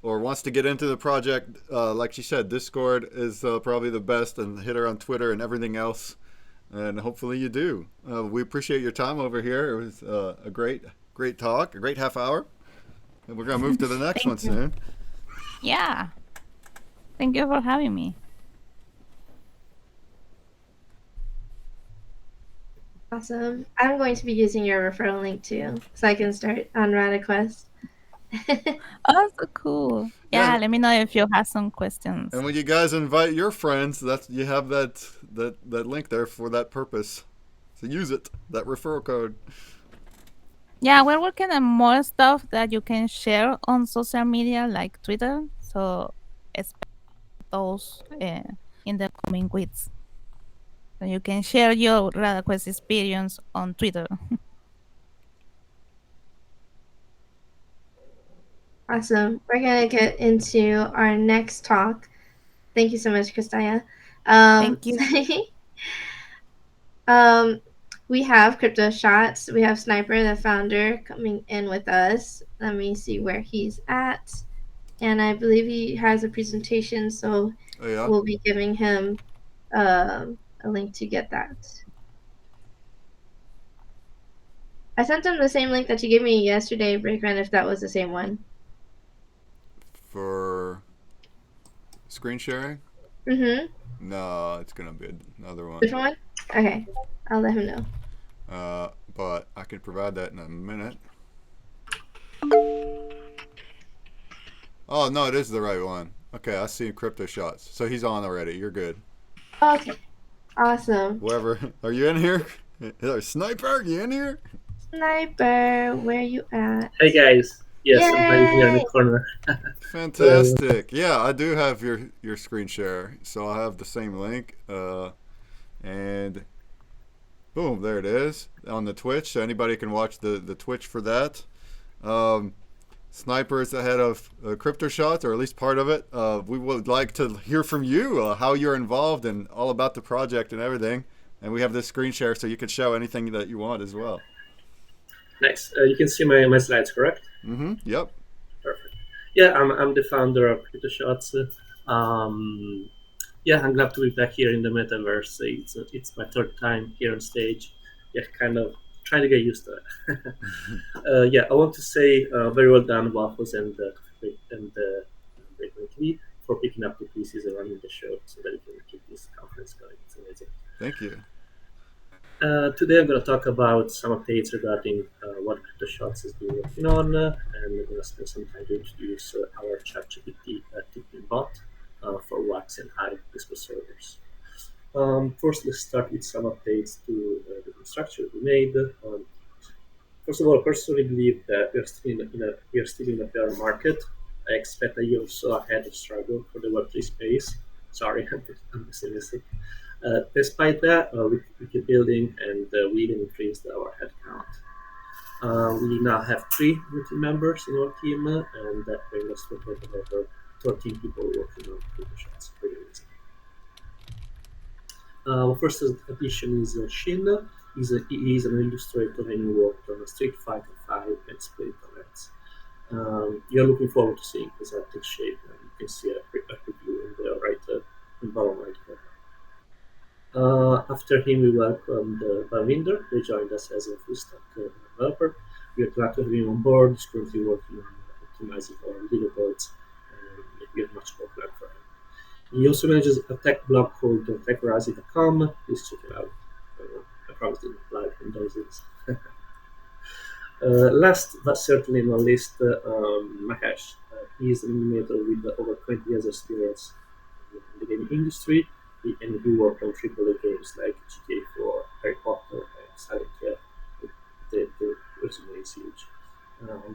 or wants to get into the project, like she said, Discord is probably the best, and hit her on Twitter and everything else. And hopefully you do. We appreciate your time over here. It was a great talk, a great half hour. And we're going to move to the next one Thank you. soon. Yeah. Thank you for having me. Awesome. I'm going to be using your referral link too, so I can start on Rada Quest. Oh, so cool. Yeah. Yeah, let me know if you have some questions. And when you guys invite your friends, that's you have that link there for that purpose. So use it, that referral code. Yeah, we're working on more stuff that you can share on social media like Twitter. So expect those in the coming weeks. So you can share your RadaQuest experience on Twitter. Awesome. We're gonna get into our next talk. Thank you so much, Cristalla. Thank you. We have Crypto Shots. We have Sniper, the founder, coming in with us. Let me see where he's at. And I believe he has a presentation, so Oh, yeah? we'll be giving him a link to get that. I sent him the same link that you gave me yesterday, Breakman, if that was the same one. For screen sharing? Mm-hmm. No, it's going to be another one. Different one? Okay. I'll let him know. But I can provide that in a minute. Oh, no, it is the right one. Okay, I see Crypto Shots. So he's on already. You're good. Okay. Awesome. Whoever. Are you in here? Sniper, you in here? Sniper, where you at? Hey guys. Yes, I'm hiding here in the Yay! corner. Fantastic. Yeah, I do have your screen share. So I have the same link. And boom, there it is on the Twitch. So anybody can watch the Twitch for that. Sniper is the head of Crypto Shots, or at least part of it. We would like to hear from you, how you're involved and all about the project and everything. And we have this screen share, so you can show anything that you want as well. Nice. You can see my slides, correct? Mm-hmm. Yep. Perfect. Yeah, I'm the founder of Crypto Shots. Yeah, I'm glad to be back here in the metaverse. It's my third time here on stage. Yeah, kind of trying to get used to it. Yeah, I want to say very well done, Waffles and Breakman TV, for picking up the pieces and running the show so that we can keep this conference going. It's amazing. Thank you. Today I'm going to talk about some updates regarding what Crypto Shots has been working on, and we're going to spend some time to introduce our ChatGPT tipping bot for Wax and Hive Discord servers. First, let's start with some updates to the infrastructure we made. First of all, I personally believe that we are still in a bear market. I expect a year or so ahead of struggle for the Web3 space. Sorry, I'm pessimistic. Despite that, we keep building, and we even increased our headcount. We now have 3 new team members in our team, and that brings us to a total of over 13 people working on Crypto Shots. Pretty amazing. First addition is Shin. He is an illustrator and he worked on Street Fighter 5 and Splinter Reds. You're looking forward to seeing his take shape, and you can see a preview in the in bottom right corner. After him, we welcomed Barvinder, who joined us as a full stack developer. We are glad to have him on board. He's currently working on optimizing our leaderboards, and we have much more planned for him. He also manages a tech blog called techrazi.com. Please check it out. I promise to plug in those links. Last but certainly not least, Mahesh. He is an animator with over 20 years of experience in the gaming industry, and he worked on AAA games like GTA 4, Harry Potter, and Silent Hill. The resume is huge.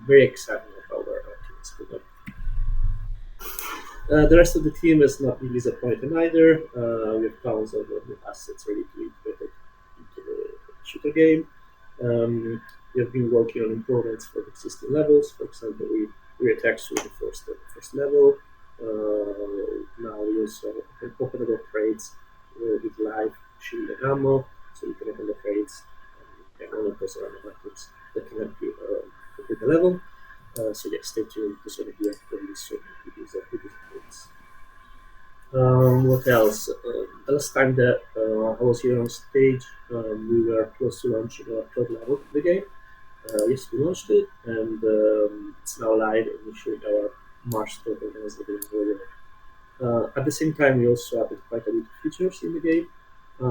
Very exciting about where our team is going. The rest of the team is not really disappointed either. We have tons of new assets ready to integrate into the shooter game. We have been working on improvements for existing levels. For example, we retextured the first level. Now we also have openable crates with live shield and ammo, so you can open the crates and all of those are items that can help you complete the level. So yeah, stay tuned to sort of the really soon with these updates. What else? The last time that I was here on stage, we were close to launching our third level of the game. Yes, we launched it, and it's now live and we're showing our Mars token as the game is going. At the same time, we also added quite a bit of features in the game,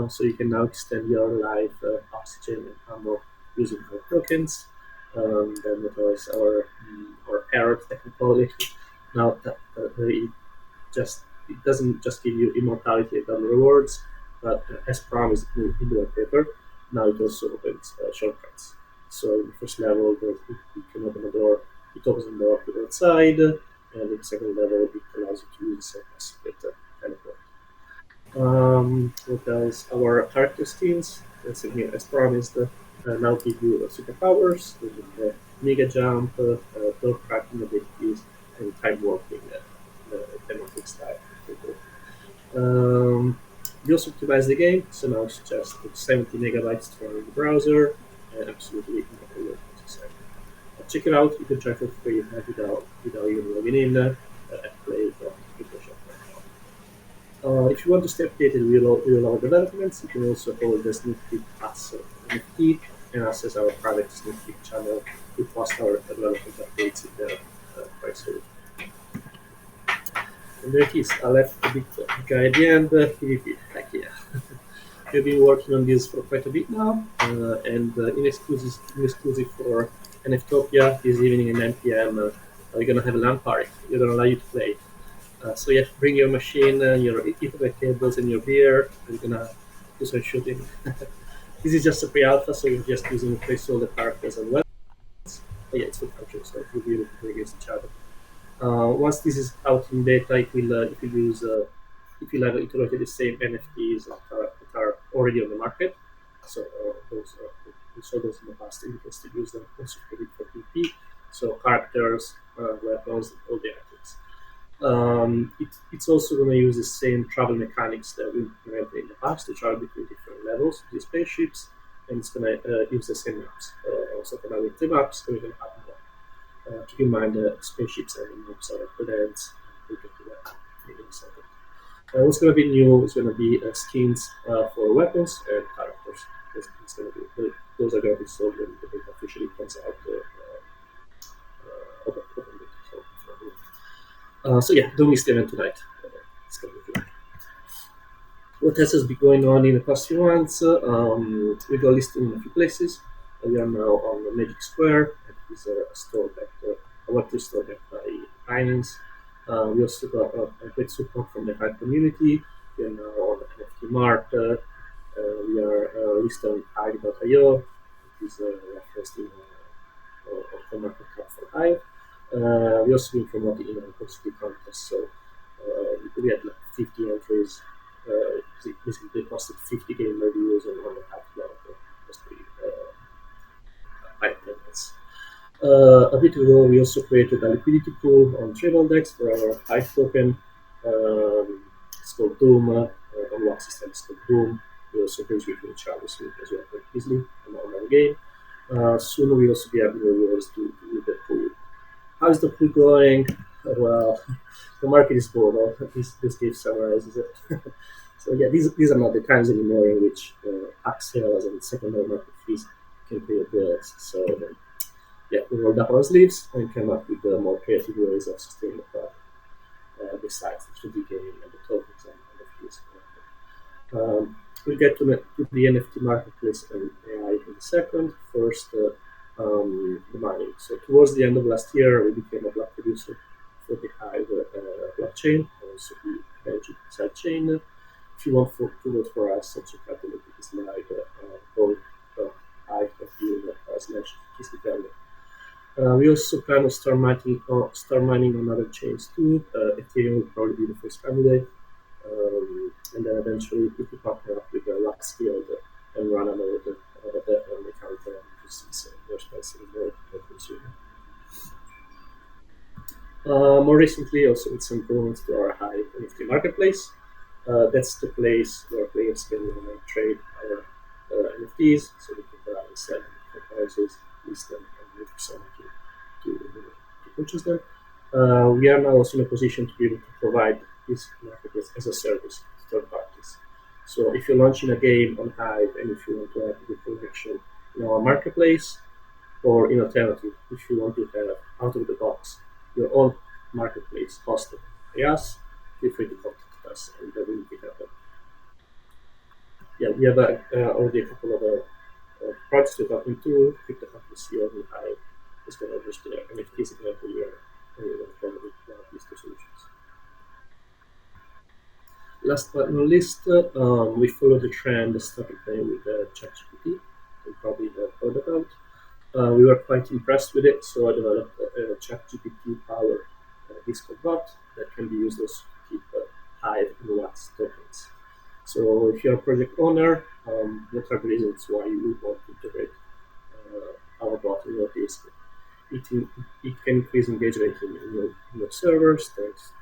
so you can now extend your life, oxygen, and ammo using our tokens. Then what was our parrot technically? Now it it doesn't just give you immortality and other rewards, but as promised in the white paper, now it also opens shortcuts. So in the first level, you can open a door. It opens the door to the outside, and in the second level, it allows you to use a secret teleport. What else? Our character skins, as promised, now give you superpowers, mega jump, door cracking abilities, and time warping, style. Um, we also optimize the game, so now it's just 70 megabytes to run in the browser, and absolutely incredible. Check it out. You can try for free without even logging in and play it on Shop right now. If you want to stay updated with our developments, you can also follow the Sneak Peek Pass NFT and access our private Sneak Peek channel. We post our development updates in there quite soon. And there it is. I left the big guy at the end. Heck yeah. We've been working on this for quite a bit now, and in exclusive for NFTOPIA this evening at 9 p.m. We're gonna have a LAN party. We're gonna allow you to play. So yeah, bring your machine, your Ethernet cables, and your beer. We're gonna do some shooting. This is just a pre-alpha, so we're just using placeholder characters and weapons. But yeah, it's for functional, so we'll be able to play against each other. Once this is out in beta, it will have iterated the same NFTs that are already on the market. So we saw those in the past, and you can still use them also for PvP. So characters, weapons, all the items. It's also going to use the same travel mechanics that we implemented in the past to travel between different levels, these spaceships, and it's going to use the same maps. Also for now with the maps, we're going to add more. Keep in mind the spaceships and maps are events. We'll get to that in a second. What's going to be new is going to be skins for weapons and characters. It's going to be, those are going to be sold when the beta officially comes out. Open beta. So yeah, don't miss the event tonight. It's going to be good. What else has been going on in the past few months? We got listed in a few places. We are now on the Magic Square. It is a store a Web3 store backed by Binance. We also got a great support from the Hive community. We are now on the NFT Mart. We are listed on Hive.io. It is a first in of market cap for Hive. We also been promoting in a positive contest, so we had like 50 entries. Basically, they posted 50 game reviews and on the Hive blog. Was pretty high attendance. A bit ago, we also created a liquidity pool on Tribal Dex for our Hive token. It's called Doom. On one system, it's called Doom. We also bridge between each other so as well quite easily on our game. Soon we also be adding rewards to the pool. How is the pool going? Well, the market is bored. This game summarizes it. So yeah, these are not the times anymore in which tax sales and secondary market fees can pay your bills. So yeah, we rolled up our sleeves and came up with more creative ways of sustaining the product besides the 3D game and the tokens and the fees. We'll get to the NFT marketplace and AI in a second. First, the mining. So towards the end of last year, we became a block producer for the Hive blockchain, also the Magic sidechain. If you want to vote for us, check out the link in the slide, vote.hive.eu/KidsDependent. We also plan on start mining on other chains too. Ethereum will probably be the first candidate, and then eventually we could partner up with Luxfield and run another that on the counter because it's more expensive and more consumer. More recently, also with some improvements to our high NFT marketplace. That's the place where players can trade our NFTs, so they can buy and sell them for prices, list them, and wait for someone to purchase them. We are now also in a position to be able to provide this marketplace as a service to third parties. So if you're launching a game on Hive and if you want to have the connection in our marketplace, or in alternative, if you want to have out of the box your own marketplace hosted by us, feel free to contact us and we will make it happen. Yeah, we have already a couple of projects we're talking to. Crypto companies here in Hive is going to host their NFTs at the end of the year, and we're going to probably one of these two solutions. Last but not least, we follow the trend that started playing with ChatGPT. You probably have heard about. We were quite impressed with it, so I developed a ChatGPT powered Discord bot that can be used also to keep Hive and Wax tokens. So if you're a project owner, what are the reasons why you would want to integrate our bot in your Discord? It can increase engagement in your servers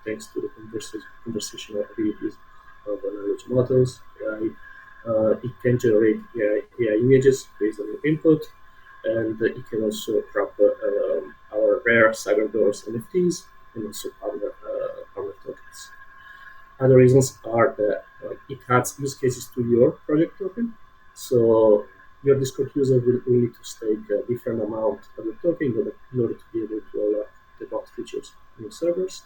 thanks to the conversational abilities of language models. It can generate AI images based on your input, and it can also drop our rare CyberDoors NFTs and also power tokens. Other reasons are that it adds use cases to your project token. So your Discord user will need to stake a different amount of the token in order to be able to unlock the bot features in your servers.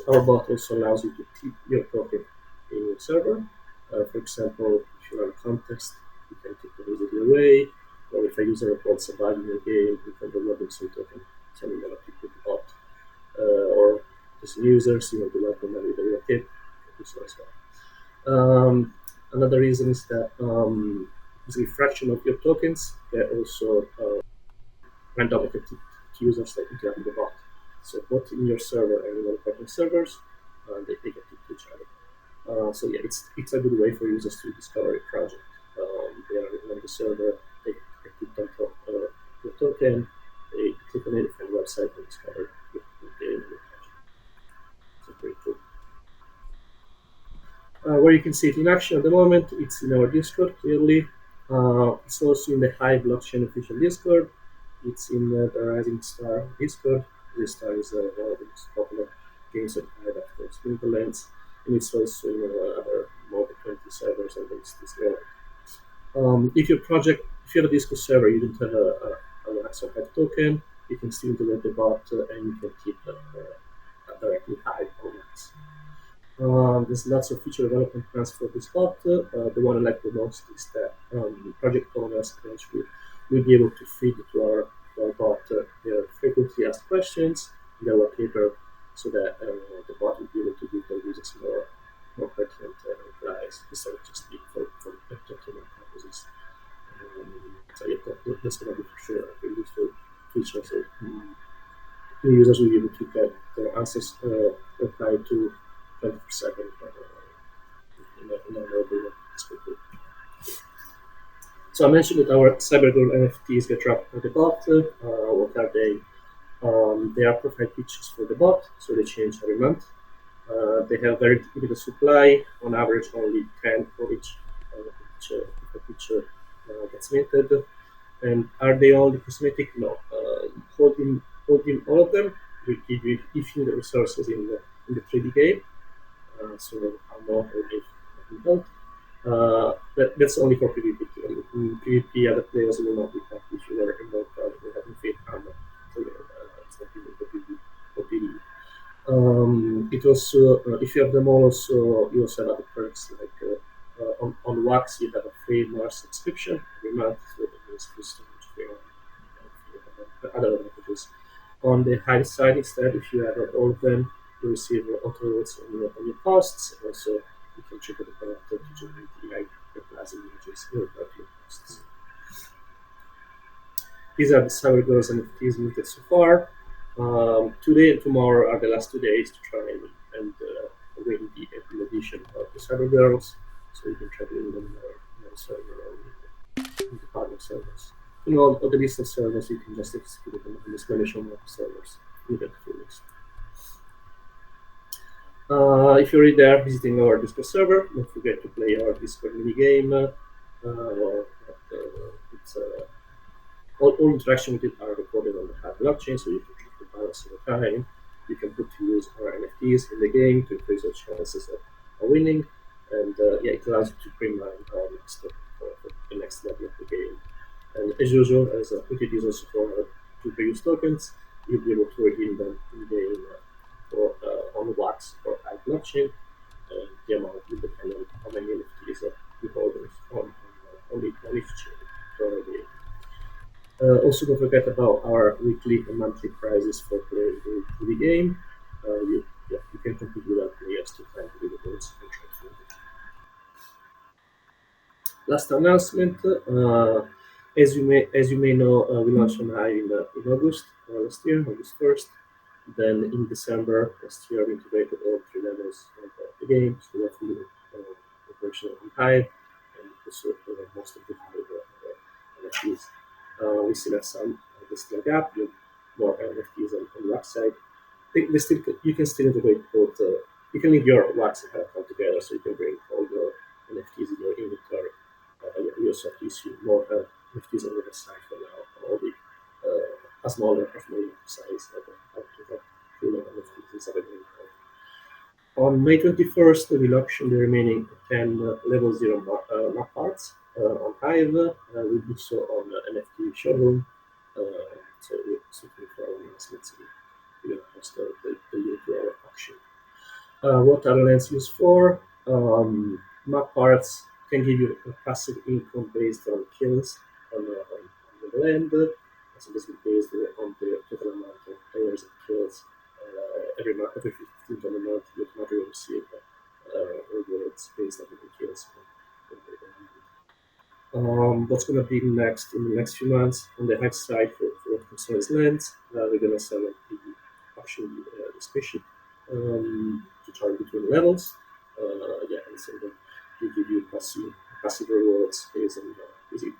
Our bot also allows you to keep your token in your server. For example, if you're on a contest, you can take the visitor away, or if a user reports a bug in your game, you can reward them some token, sending them a tip with the bot. Or just users, you want to welcome them with a tip, do so as well. Another reason is that the fraction of your tokens can also random affected to users that interact with the bot. So both in your server and in your partner servers, they get to each other. So yeah, it's a good way for users to discover a project. They are on the server, they click on your token, they click on a different website and discover your game and your project. So pretty cool. Where you can see it in action at the moment, it's in our Discord clearly. It's also in the Hive blockchain official Discord. It's in the Rising Star Discord. This Star is one of the most popular games that Hive after Sprinklelands, and it's also in other more than 20 servers and links as well. If you have a Discord server, you don't have an actual Hive token, you can still integrate the bot and you can keep directly Hive on Wax. There's lots of feature development plans for this bot. The one I like the most is that project owners eventually will be able to feed to our bot their frequently asked questions in their white paper, so that the bot will be able to give their users more pertinent replies instead of just being for entertainment purposes. So yeah, that's going to be for sure a useful feature. So the users will be able to get their answers replied to 24/7 in a mobile perspective. So I mentioned that our CyberDoor NFTs get dropped by the bot. What are they? They are profile pictures for the bot, so they change every month. They have very limited supply, on average only 10 for each picture gets minted. And are they only cosmetic? No. Holding all of them will give you infinite resources in the 3D game. So how more will be built. That's only for PvP. In PvP, other players will not be happy if you are immortal or having fake armor. So it's not even for PvP. It also, if you have them all, also you also have other perks like on Wax you have a free Mars subscription every month, so that means free storage, free other advantages. On the high side, instead, if you add all of them, you receive auto loads on your costs, and also you can trigger the connector to generate AI replies and images in regard to your costs. these are the Cyber Girls NFTs minted so far. Today and tomorrow are the last 2 days to try and win the April edition of the Cyber Girls. So you can try to win them on the server or in the partner servers. In all of the list of servers, you can just execute them on the explanation of servers. You get the full list. If you're already there visiting our Discord server, don't forget to play our Discord mini game. It's all interaction with it are recorded on the Hive blockchain, so you can check the balance over time. You can put to use our NFTs in the game to increase your chances of winning, and it allows you to pre-mine our next step for the next level of the game. And as usual, as it is also for to previous tokens, you'll be able to redeem them in game for on Wax or Hive blockchain. The amount will depend on how many NFTs you hold on each chain for the game. Also, don't forget about our weekly and monthly prizes for playing the game. You can compete with our players to climb the leaderboards and try to win it. Last announcement: as you may know, we launched on Hive in August last year, August 1st. Then in December last year, we integrated all 3 levels of the game, so we're fully operational on Hive, and also most of the Hive NFTs. We still have some still gap with more NFTs on the website. You can still integrate both. You can leave your Wax account together, so you can bring all your NFTs in your inventory. You also have to issue more NFTs on the site for now. All the a smaller size of NFTs inside the game. On May 21st, we will auction the remaining 10 level 0 map parts on Hive. We do so on NFT showroom. So we're seeking for our investments. We're going to post the link to our auction. What are lands used for? Map parts can give you a passive income based on kills on the land. So this is based on the total amount of players and kills. Every 15th of the month, you automatically receive rewards based on the kills. What's going to be next in the next few months on the Hive side for what concerns lands? We're going to sell the auction the spaceship to try between levels. And so they give you passive rewards based on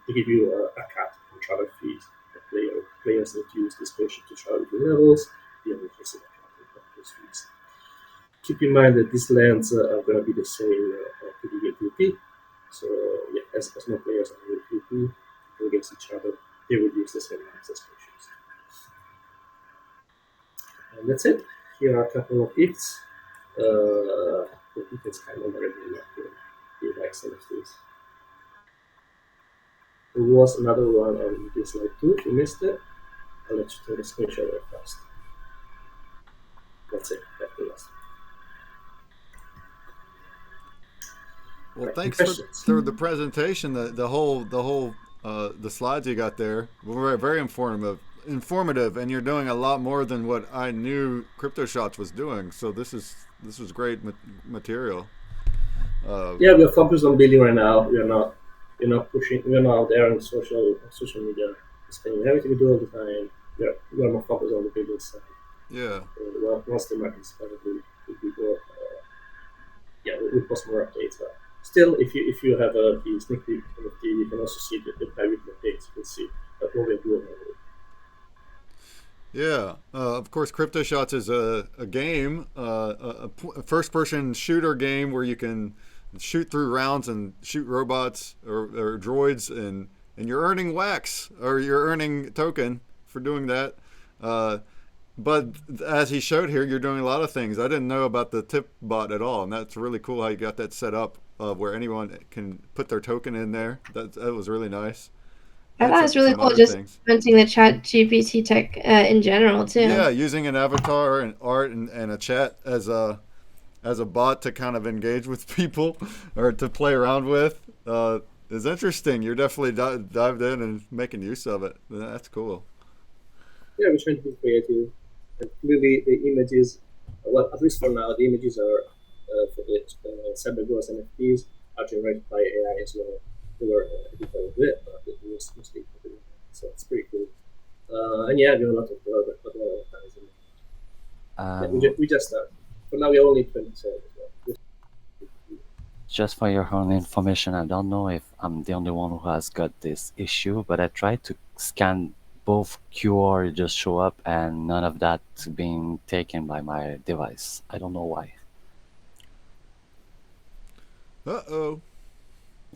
they give you a cut on travel fees. The players that use the spaceship to travel between levels, the other receive a cut of those fees. Keep in mind that these lands are going to be the same PvP and PvP. So as more players are in PvP against each other, they will use the same lands as spaceships. And that's it. Here are a couple of ifs. You can kind of already the likes of these. There was another one on this slide too. If you missed it, I'll let you take a screenshot of it first. That's it. That's the last. Well, thanks for the presentation. The whole the slides you got there were very informative, and you're doing a lot more than what I knew CryptoShots was doing. So this was great material. We're focused on building right now. We're not pushing. We're not out there on social media, spending everything we do all the time. We're more focused on the building side. Yeah. Once the market is started, we'll be more. We'll post more updates. But still, if you have the sneak peek NFT, you can also see the private updates. You can see what we're doing. Yeah, of course, CryptoShots is a game, a first-person shooter game where you can shoot through rounds and shoot robots or droids, and you're earning wax, or you're earning token for doing that. But as he showed here, you're doing a lot of things. I didn't know about the tip bot at all, and that's really cool how you got that set up where anyone can put their token in there. That was really nice. I thought it was really cool just implementing the chat GPT tech in general too. Yeah, using an avatar and art and a chat as a bot to kind of engage with people or to play around with is interesting. You're definitely dived in and making use of it. That's cool. Yeah, we're trying to be creative. And clearly, the images, well, at least for now, the images are for the Cyber Girls NFTs are generated by AI as well. They were edited a bit, but it was mostly. So it's pretty cool. And yeah, we have a lot of other advertising. Yeah, Um, we just started. For now, we only 27 as well. just for your own information, I don't know if I'm the only one who has got this issue, but I tried to scan both QR just show up and none of that being taken by my device. I don't know why. Uh-oh.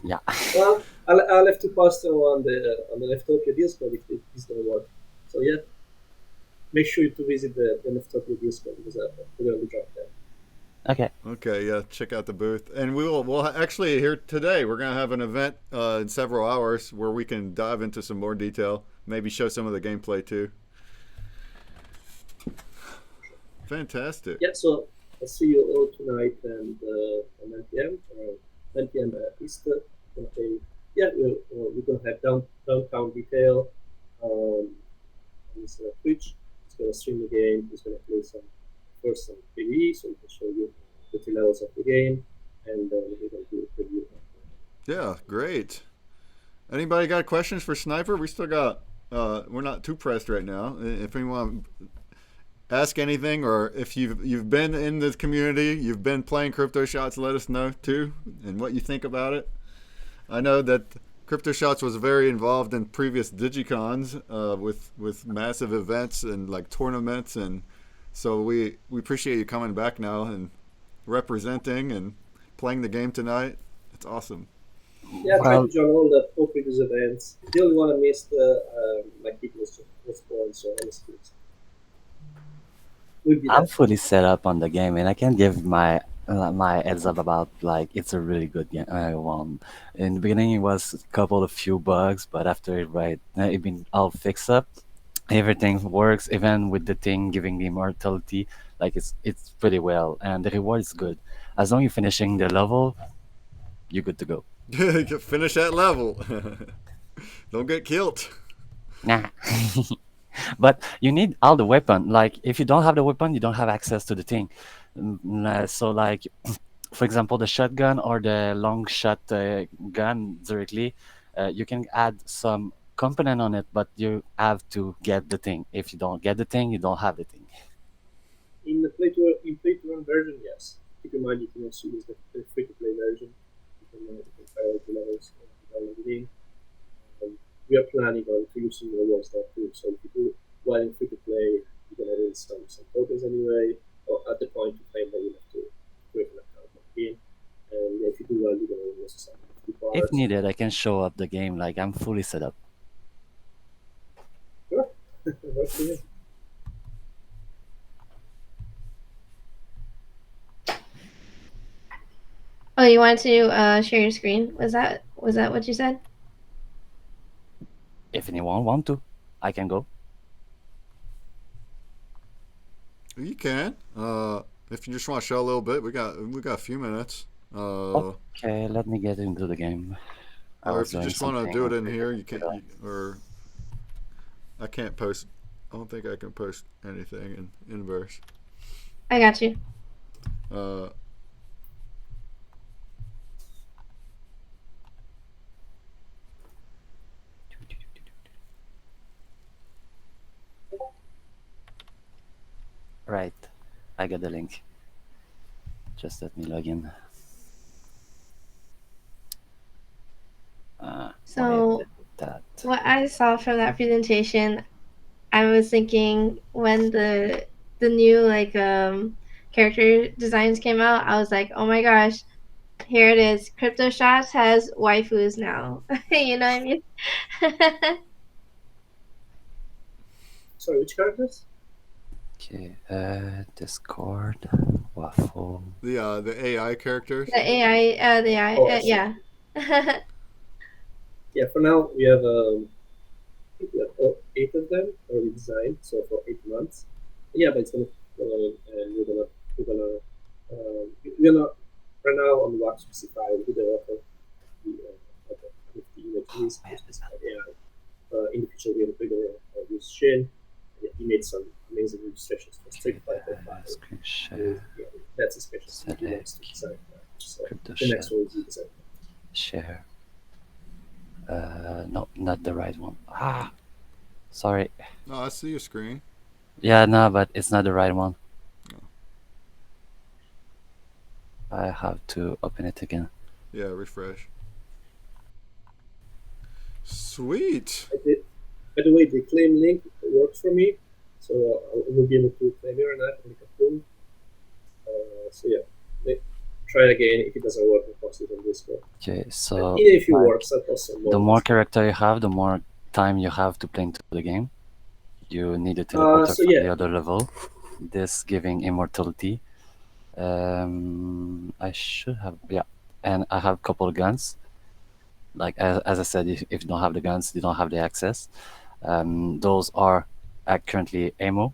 Yeah. Well, I'll have to post them on the NFTOPIA Discord if it's gonna work. So yeah, make sure to visit the NFTOPIA Discord because we're gonna be dropping there. Okay. Okay, yeah, check out the booth. And we'll actually here today we're gonna have an event in several hours where we can dive into some more detail, maybe show some of the gameplay too. Fantastic. Yeah, so I'll see you all tonight and at 9 p.m. 9 p.m. Eastern. Yeah, we're gonna have downtown detail on his Twitch. He's gonna stream the game. He's gonna play some PvE, so we can show you the 3 levels of the game, and we're gonna do a preview. Yeah, great. Anybody got questions for Sniper? We still got. We're not too pressed right now. If anyone ask anything, or if you've been in the community, you've been playing Crypto Shots, let us know too, and what you think about it. I know that Crypto Shots was very involved in previous Digicons with massive events and like tournaments, and so we appreciate you coming back now and representing and playing the game tonight. It's awesome. Yeah, I tried to join all the previous events. The only one I missed, my kid was born, so I was I'm fully set up on the game, and I can give my heads up about like it's a really good game. One in the beginning it was a couple of few bugs, but after it been all fixed up, everything works. Even with the thing giving the immortality, like it's pretty well, and the reward is good. As long as you're finishing the level, you're good to go. Finish that level. Don't get killed. Nah. But you need all the weapon. Like if you don't have the weapon, you don't have access to the thing. So like, for example, the shotgun or the long shot gun directly, you can add some component on it, but you have to get the thing. If you don't get the thing, you don't have the thing. In the play-to-earn version, yes. Keep in mind you can also use the free-to-play version. You can fire the levels download the game. We are planning on introducing rewards there too. So if you do while in free-to-play, you're gonna win some tokens anyway. Or at the point you claim that you have to create an account again. And yeah, if you do well, you're gonna win also some parts. If needed, I can show up the game. Like I'm fully set up. Sure. Works for you. Oh, you wanted to share your screen? Was that what you said? If anyone want to, I can go. You can. If you just want to show a little bit, we got a few minutes. Okay, let me get into the game. Or if you just want to do it in here, you can. Or I can't post. I don't think I can post anything in Inverse. I got you. Right, I got the link. Just let me log in. So what I saw from that presentation, I was thinking when the new like character designs came out, I was like, oh my gosh, here it is. Crypto Shots has waifus now. You know what I mean? Sorry, which characters? Okay, Discord, Waffle. The AI characters. The AI, yeah. Yeah, for now we have 8 of them already designed, so for 8 months. Yeah, but it's gonna and we're gonna right now on Wax specify with the offer the image AI. In the future we're gonna use Shin. Yeah, he made some amazing illustrations for Street Fighter 5. Screen share. Yeah, that's a special thing he wants to design. So the next one is design. Share. No, not the right one. Sorry. No, I see your screen. Yeah, no, but it's not the right one. I have to open it again. Yeah, refresh. Sweet. By the way, the claim link works for me, so I will be able to claim here and that and boom. So yeah, try it again. If it doesn't work, I'll post it on Discord. Okay, so Even if it like, works, I'll post some more. the more character you have, the more time you have to play into the game. You need a teleporter so for yeah. the other level. This giving immortality. I should have, yeah, and I have a couple of guns. Like as I said, if you don't have the guns, you don't have the access. Those are currently ammo.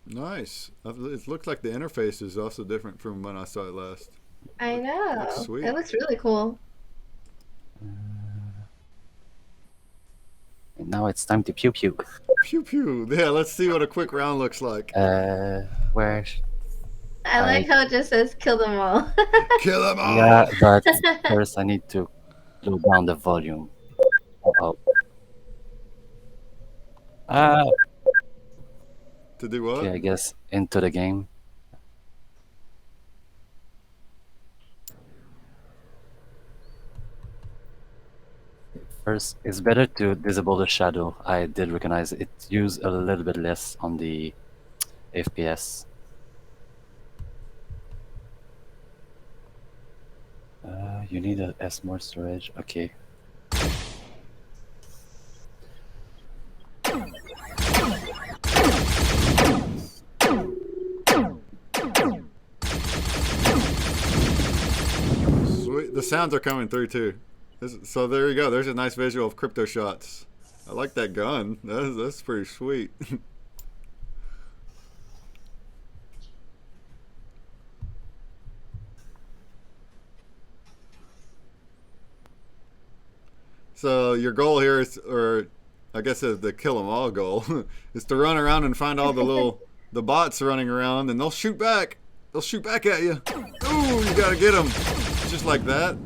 Nice. It looks like the interface is also different from when I saw it last. I know. Looks sweet. It looks really cool. And now it's time to pew pew. Pew pew. Yeah, let's see what a quick round looks like. Where? I like how it just says kill them all. Kill them all. Yeah, but first I need to slow down the volume. Oh. To do what? Okay, I guess into the game. First, it's better to disable the shadow. I did recognize it used a little bit less on the FPS. You need a S more storage. Okay. Sweet. The sounds are coming through too. So there you go. There's a nice visual of crypto shots. I like that gun. That's pretty sweet. So your goal here is, or I guess the kill 'em all goal, is to run around and find all the bots running around, and they'll shoot back. They'll shoot back at you. Ooh, you gotta get them, just like that.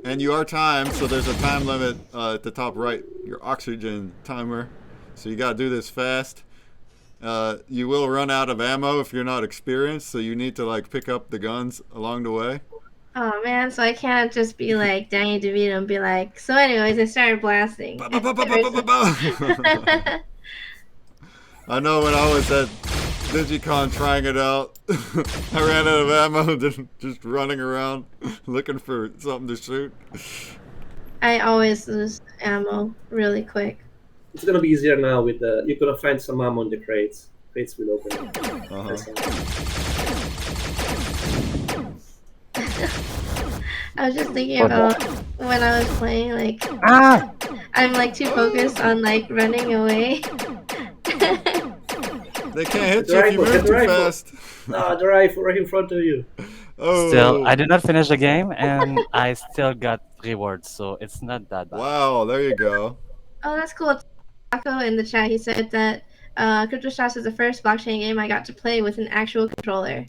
And you are timed, so there's a time limit at the top right, your oxygen timer. So you gotta do this fast. You will run out of ammo if you're not experienced, so you need to like pick up the guns along the way. Oh man, so I can't just be like Danny DeVito and be like, so anyways, I started blasting. I know when I was at Digicon trying it out, I ran out of ammo, just running around looking for something to shoot. I always lose ammo really quick. It's gonna be easier now with the. You're gonna find some ammo in the crates. Crates will open. I was just thinking about when I was playing, like, I'm like too focused on like running away. They can't hit you if you move too fast. No, the rifle right in front of you. Oh. Still, I did not finish the game, and I still got rewards, so it's not that bad. Wow, there you go. Oh, that's cool. Taco in the chat, he said that Crypto Shots is the first blockchain game I got to play with an actual controller.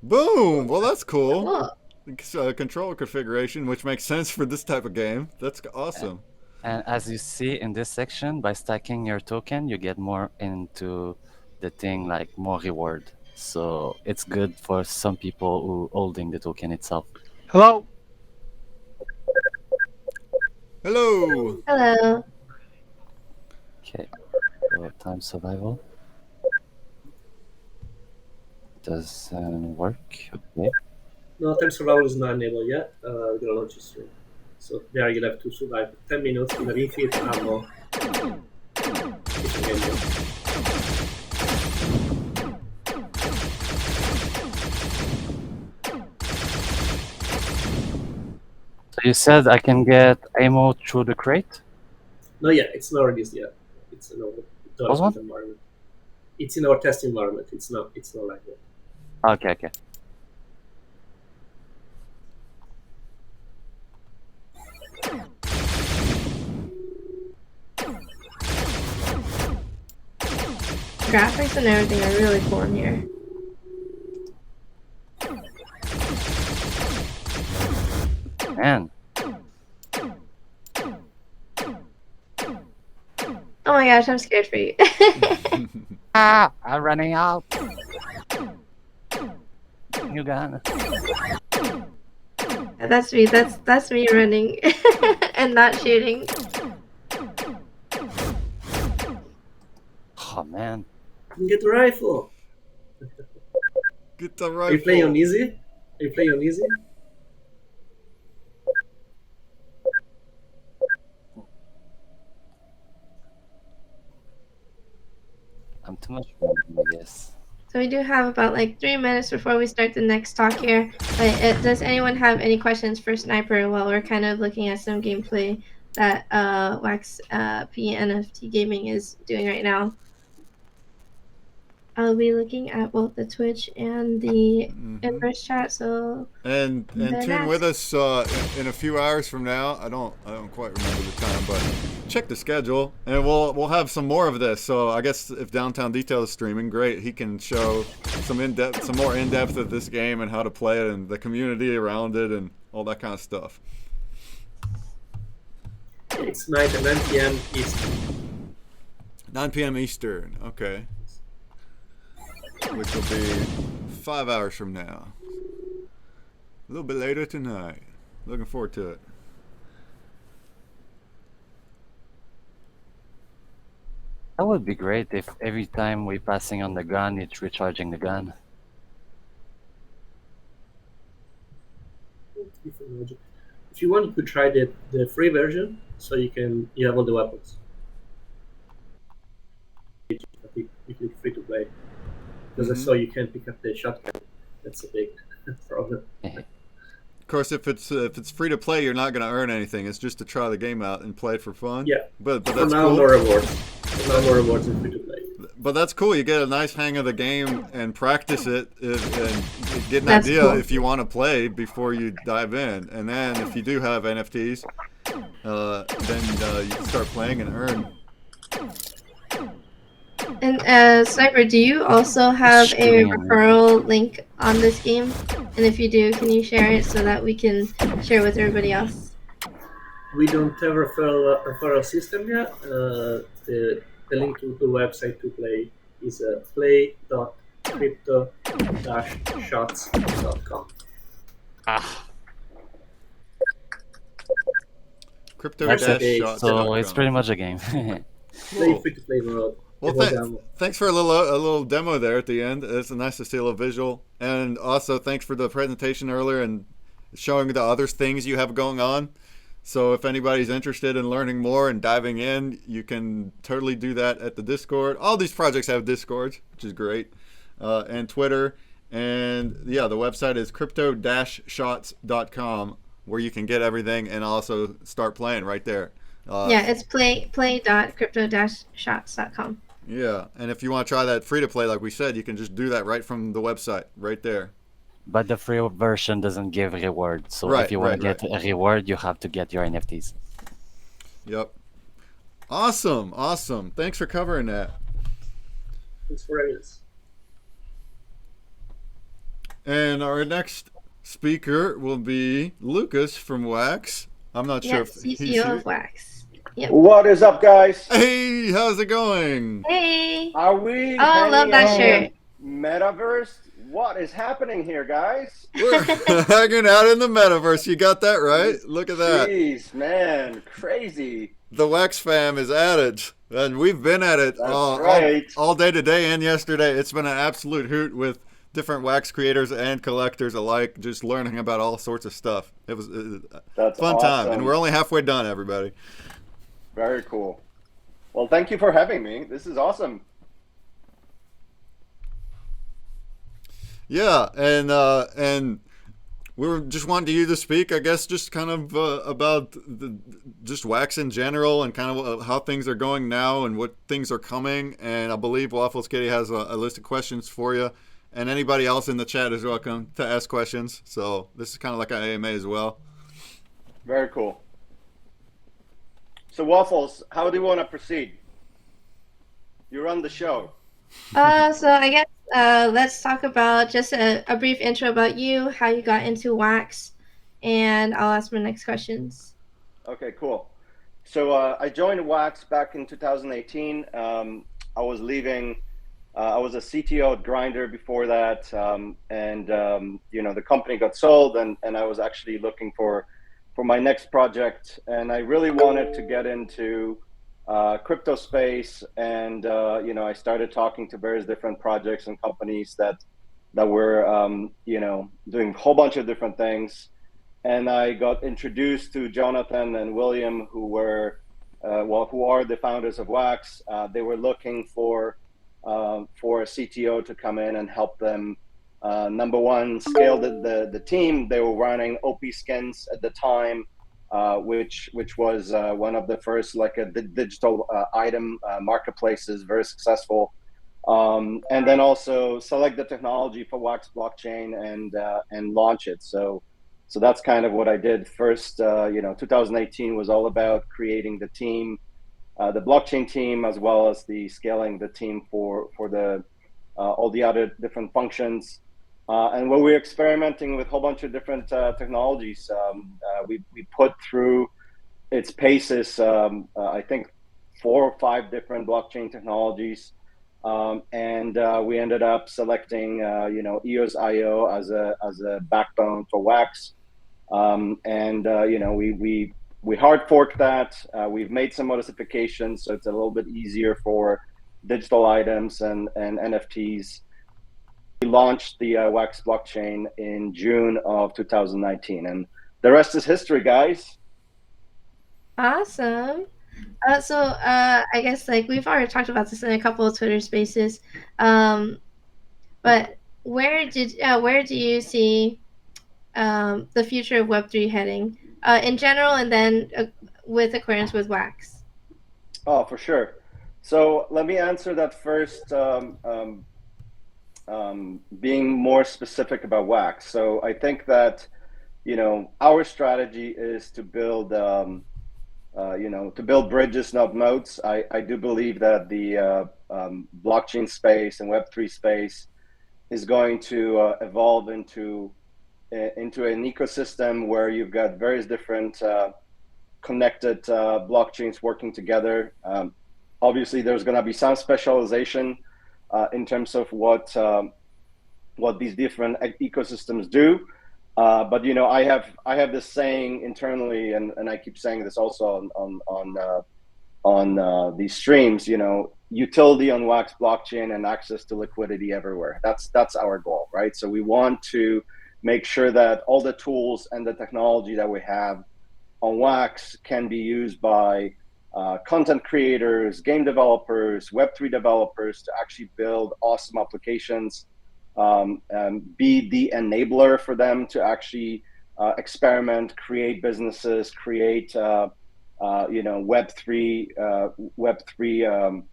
Boom! Well, that's cool. Cool. Controller configuration, which makes sense for this type of game. That's awesome. And as you see in this section, by stacking your token, you get more into the thing, like more reward. So it's good for some people who holding the token itself. Hello. Hello. Hello. Okay. So time survival. Doesn't work. Okay. No, time survival is not enabled yet. We're gonna launch it soon. So there you'll have to survive 10 minutes in an infinite ammo. So you said I can get ammo through the crate? No, yeah, it's not released yet. It's in our development environment. It's in our test environment. It's not like that. Okay, okay. Graphics and everything are really cool in here. Man. Oh my gosh, I'm scared for you. I'm running out. You gun. That's me. That's me running and not shooting. Oh man. Get the rifle. Get the Are you playing on rifle. easy? Are you playing on easy? I'm too much running, I guess. So we do have about like 3 minutes before we start the next talk here. But does anyone have any questions for Sniper while we're kind of looking at some gameplay that Wax P NFT Gaming is doing right now? I'll be looking at both the Twitch and the inverse chat. So And then tune with ask. us in a few hours from now. I don't quite remember the time, but check the schedule, and we'll have some more of this. So I guess if Downtown Detail is streaming, great. He can show some more in depth of this game and how to play it, and the community around it, and all that kind of stuff. It's tonight at 9 p.m. Eastern. 9 p.m. Eastern. Okay. Which will be 5 hours from now. A little bit later tonight. Looking forward to it. That would be great if every time we're passing on the gun, it's recharging the gun. If you want, you could try the free version, so you have all the weapons. You could free to play. Because I saw you can't pick up the shotgun. That's a big problem. Of course, if it's free to play, you're not going to earn anything. It's just to try the game out and play it for fun. Yeah. But For that's now, cool. no rewards. For now, no rewards in free to play. But that's cool. You get a nice hang of the game and practice it, and get an That's idea cool. if you want to play before you dive in. And then if you do have NFTs, then you can start playing and earn. And Sniper, do you also have a Streaming. referral link on this game? And if you do, can you share it so that we can share with everybody else? We don't have a referral system yet. The link to the website to play is play.crypto-shots.com. Crypto-shots.com. So it's pretty much a game. Play Cool. free to play mode. Well, thanks for a little demo there at the end. It's nice to see a little visual, and also thanks for the presentation earlier and showing the other things you have going on. So if anybody's interested in learning more and diving in, you can totally do that at the Discord. All these projects have Discords, which is great, and Twitter, and yeah, the website is crypto-shots.com, where you can get everything and also start playing right there. Yeah, it's play.crypto-shots.com. Yeah, and if you want to try that free to play, like we said, you can just do that right from the website, right there. But the free version doesn't give reward. So Right, if you want to right, get a reward, you have to get your NFTs. Yep. Awesome. Thanks for covering that. Thanks for having us. And our next speaker will be Lukas from Wax. I'm not sure if he's CCO here. of Wax. Yep. What is up, guys? Hey, how's it going? Hey! Are we Oh, I love that shirt. Metaverse? What is happening here, guys? We're hanging out in the metaverse. You got that right? Look at that. Jeez, man, crazy. The Wax fam is at it. And we've been at it That's right. all day today and yesterday. It's been an absolute hoot with different wax creators and collectors alike, just learning about all sorts of stuff. It was a That's fun time. awesome. And we're only halfway done, everybody. Very cool. Well, thank you for having me. This is awesome. Yeah, and we were just wanting you to speak, I guess, just kind of about just wax in general and kind of how things are going now and what things are coming. And I believe Waffles Kitty has a list of questions for you. And anybody else in the chat is welcome to ask questions. So this is kind of like an AMA as well. Very cool. So, Waffles, how do you want to proceed? You run the show. So I guess let's talk about just a brief intro about you, how you got into wax, and I'll ask my next questions. Okay, cool. So I joined Wax back in 2018. I was leaving. I was a CTO at Grinder before that, and the company got sold, and I was actually looking for my next project, and I really wanted to get into crypto space, and I started talking to various different projects and companies that were doing a whole bunch of different things. And I got introduced to Jonathan and William, who are the founders of Wax. They were looking for a CTO to come in and help them. Number one, scale the team. They were running OP Skins at the time, which was one of the first digital item marketplaces, very successful. And then also select the technology for Wax blockchain and launch it. So that's kind of what I did first. 2018 was all about creating the team, the blockchain team, as well as the scaling the team for the all the other different functions. And when we're experimenting with a whole bunch of different technologies, we put through its paces, I think 4 or 5 different blockchain technologies. And we ended up selecting, EOS.io as a backbone for Wax. We hard forked that. We've made some modifications, so it's a little bit easier for digital items and NFTs. We launched the Wax blockchain in June of 2019, and the rest is history, guys. Awesome. I guess we've already talked about this in a couple of Twitter Spaces, but where do you see the future of Web3 heading in general, and then with accordance with Wax? Oh, for sure. So let me answer that first, being more specific about Wax. So I think that our strategy is to build bridges, not moats. I do believe that the blockchain space and Web3 space is going to evolve into an ecosystem where you've got various different connected blockchains working together. Obviously, there's going to be some specialization in terms of what these different ecosystems do. But I have this saying internally, and I keep saying this also on these streams. Utility on Wax blockchain and access to liquidity everywhere. That's our goal, right? So we want to make sure that all the tools and the technology that we have on Wax can be used by content creators, game developers, Web3 developers to actually build awesome applications, be the enabler for them to actually experiment, create businesses, create Web3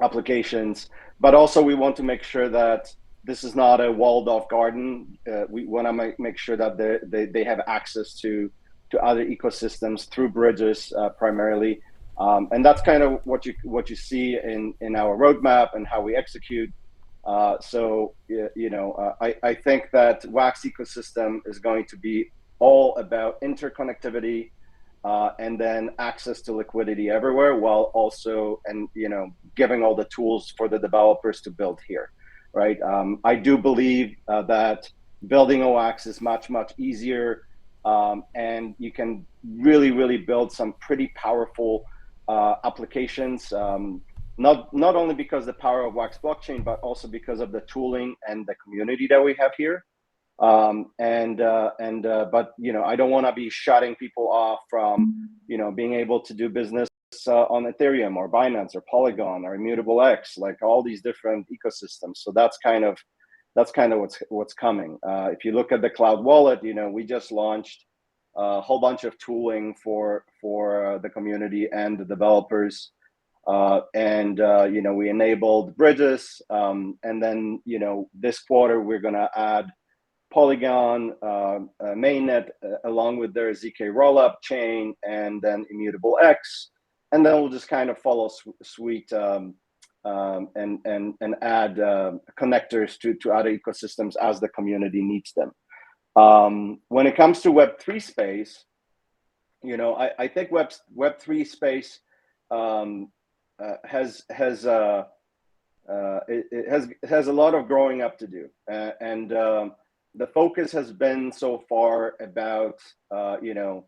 applications. But also we want to make sure that this is not a walled off garden. We want to make sure that they have access to other ecosystems through bridges primarily. And that's kind of what you see in our roadmap and how we execute. I think that Wax ecosystem is going to be all about interconnectivity and then access to liquidity everywhere, while also giving all the tools for the developers to build here, right? I do believe that building a Wax is much easier, and you can really build some pretty powerful applications. Not only because the power of Wax blockchain, but also because of the tooling and the community that we have here. But I don't want to be shutting people off from being able to do business on Ethereum or Binance or Polygon or Immutable X, like all these different ecosystems. So that's kind of what's coming. If you look at the cloud wallet, we just launched a whole bunch of tooling for the community and the developers. We enabled bridges, and then this quarter we're gonna add Polygon mainnet along with their ZK rollup chain, and then Immutable X, and then we'll just kind of follow suite and add connectors to other ecosystems as the community needs them. When it comes to Web3 space, you know, I think Web3 space has it has a lot of growing up to do, and the focus has been so far about you know,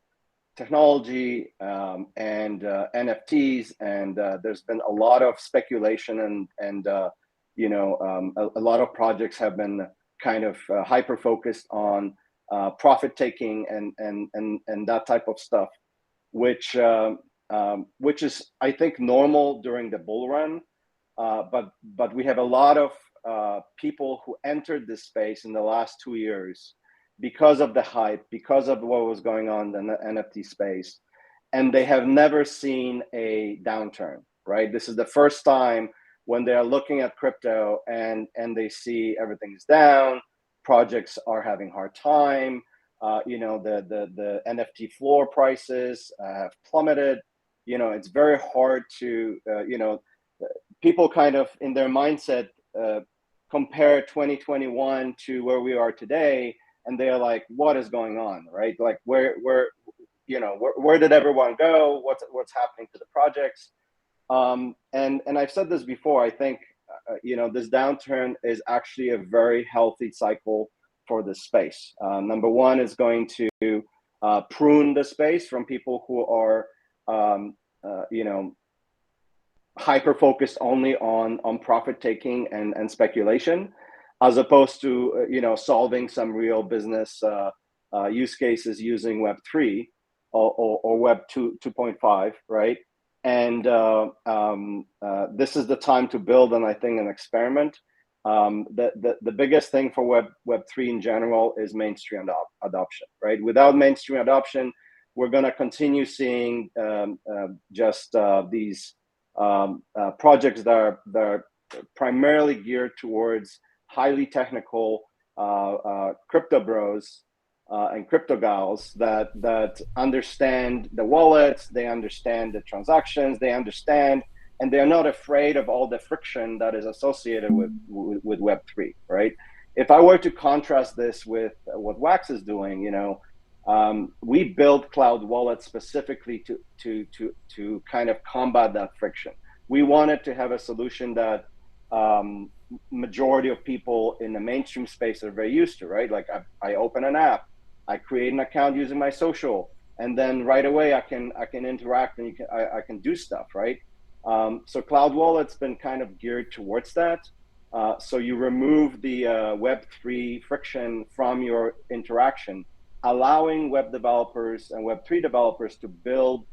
technology and NFTs, and there's been a lot of speculation and you know, a lot of projects have been kind of hyper focused on profit taking and that type of stuff, which is, I think, normal during the bull run. But we have a lot of people who entered this space in the last 2 years because of the hype, because of what was going on in the NFT space, and they have never seen a downturn, right? This is the first time when they are looking at crypto and they see everything's down, projects are having hard time, you know, the NFT floor prices have plummeted. You know, it's very hard to, you know, people kind of in their mindset compare 2021 to where we are today, and they're like, what is going on, right? Like where you know, where did everyone go? What's happening to the projects? And I've said this before, I think you know, this downturn is actually a very healthy cycle for this space. Number one is going to prune the space from people who are you know, hyper focused only on profit taking and speculation, as opposed to you know, solving some real business use cases using Web3 or Web 2.5, right? And this is the time to build, and I think an experiment. The biggest thing for Web3 in general is mainstream adoption, right? Without mainstream adoption, we're going to continue seeing just these projects that are primarily geared towards highly technical crypto bros and crypto gals that understand the wallets, they understand the transactions, they understand, and they're not afraid of all the friction that is associated with Web3, right? If I were to contrast this with what Wax is doing, you know, we built Cloud Wallet specifically to kind of combat that friction. We wanted to have a solution that majority of people in the mainstream space are very used to, right? Like I open an app, I create an account using my social, and then right away I can interact and I can do stuff, right? So Cloud Wallet's been kind of geared towards that. So you remove the Web3 friction from your interaction, allowing web developers and Web3 developers to build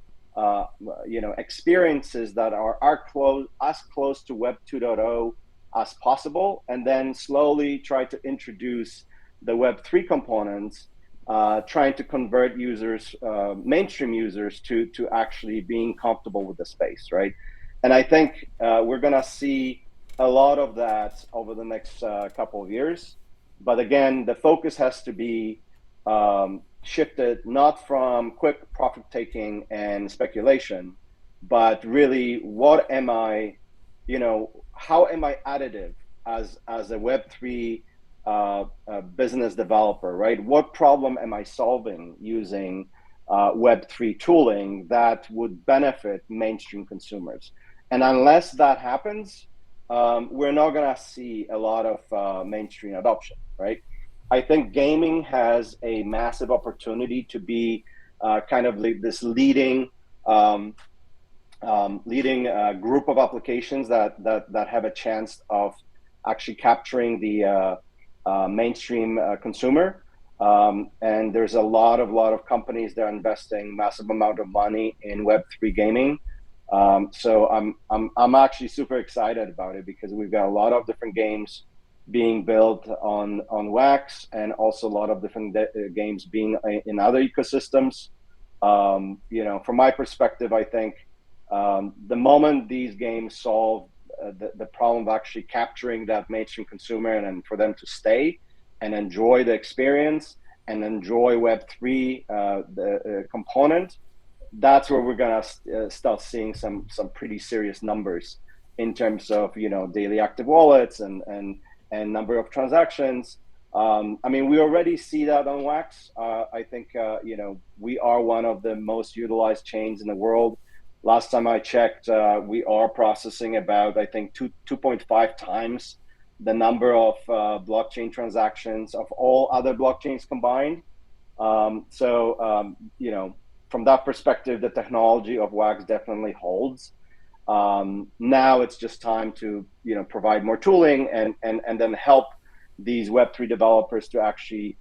you know, experiences that are as close to Web 2.0 as possible, and then slowly try to introduce the Web3 components, trying to convert users, mainstream users, to actually being comfortable with the space, right? And I think we're gonna see a lot of that over the next couple of years. But again, the focus has to be shifted not from quick profit taking and speculation, but really, what am I, you know, how am I additive as a Web3 business developer, right? What problem am I solving using Web3 tooling that would benefit mainstream consumers? And unless that happens, we're not gonna see a lot of mainstream adoption, right? I think gaming has a massive opportunity to be kind of this leading group of applications that have a chance of actually capturing the mainstream consumer. And there's a lot of companies that are investing massive amount of money in Web3 gaming. So I'm actually super excited about it, because we've got a lot of different games being built on Wax, and also a lot of different games being in other ecosystems. You know, from my perspective, I think the moment these games solve the problem of actually capturing that mainstream consumer, and for them to stay and enjoy the experience and enjoy Web3 the component, that's where we're gonna start seeing some pretty serious numbers in terms of, you know, daily active wallets and number of transactions. I mean, we already see that on Wax. I think we are one of the most utilized chains in the world. Last time I checked, we are processing about, I think, 2.5 times the number of blockchain transactions of all other blockchains combined. From that perspective, the technology of Wax definitely holds. Now it's just time to provide more tooling and then help these Web3 developers to actually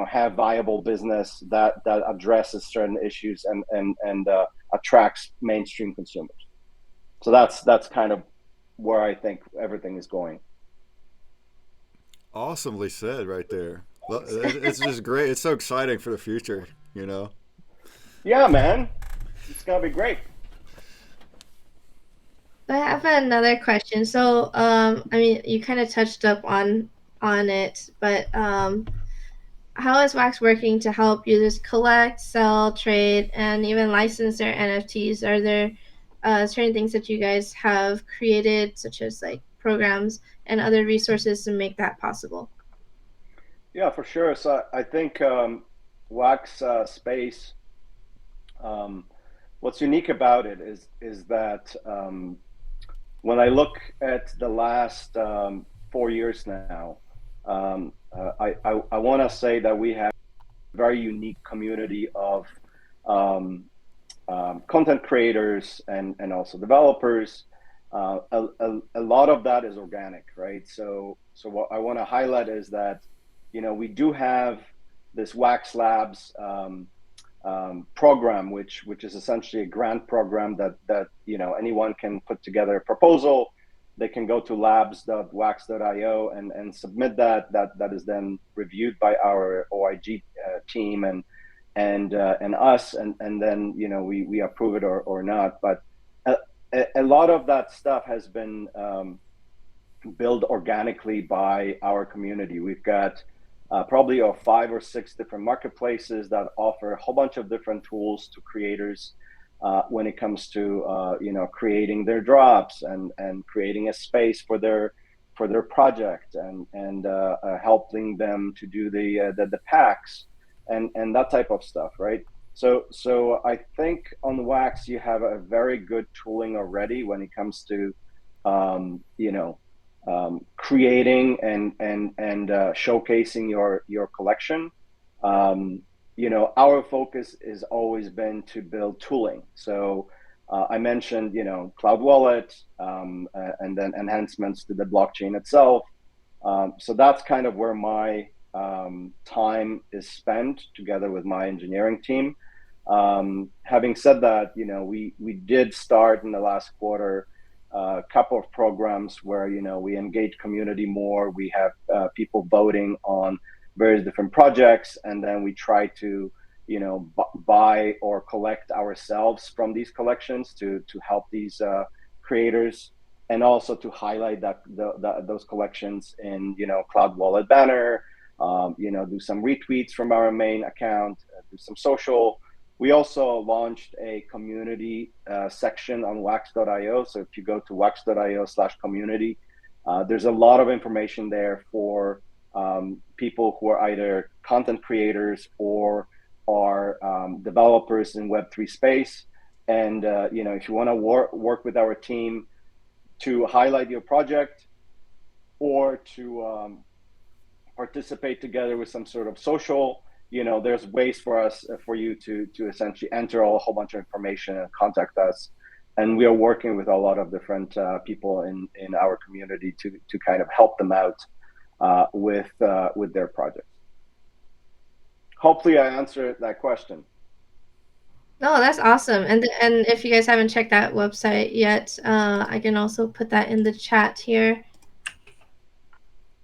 have viable business that addresses certain issues and attracts mainstream consumers. So that's kind of where I think everything is going. Awesomely said, right there. It's just great. It's so exciting for the future. Yeah, man, it's gonna be great. I have another question. So, I mean, you kind of touched up on it, but how is Wax working to help users collect, sell, trade, and even license their NFTs? Are there certain things that you guys have created, such as like programs and other resources to make that possible? Yeah, for sure. So I think Wax Space. What's unique about it is that when I look at the last 4 years now, I want to say that we have a very unique community of content creators and also developers. A lot of that is organic, right? So what I want to highlight is that we do have this Wax Labs program, which is essentially a grant program that anyone can put together a proposal. They can go to labs.wax.io and submit that is then reviewed by our OIG team and us, and then we approve it or not. But a lot of that stuff has been built organically by our community. We've got probably 5 or 6 different marketplaces that offer a whole bunch of different tools to creators when it comes to creating their drops and creating a space for their project and helping them to do the packs and that type of stuff, right? So I think on Wax you have a very good tooling already when it comes to creating and showcasing your collection. Our focus has always been to build tooling. So I mentioned Cloud Wallet and then enhancements to the blockchain itself. So that's kind of where my time is spent together with my engineering team. Having said that, we did start in the last quarter a couple of programs where we engage community more. We have people voting on various different projects, and then we try to buy or collect ourselves from these collections to help these creators, and also to highlight those collections in Cloud Wallet banner, do some retweets from our main account, do some social. We also launched a community section on wax.io. So if you go to wax.io/community, there's a lot of information there for people who are either content creators or are developers in Web3 space. And if you want to work with our team to highlight your project or to participate together with some sort of social, there's ways for you to essentially enter a whole bunch of information and contact us. And we are working with a lot of different people in our community to kind of help them out with their projects. Hopefully I answered that question. No, that's awesome. And if you guys haven't checked that website yet, I can also put that in the chat here.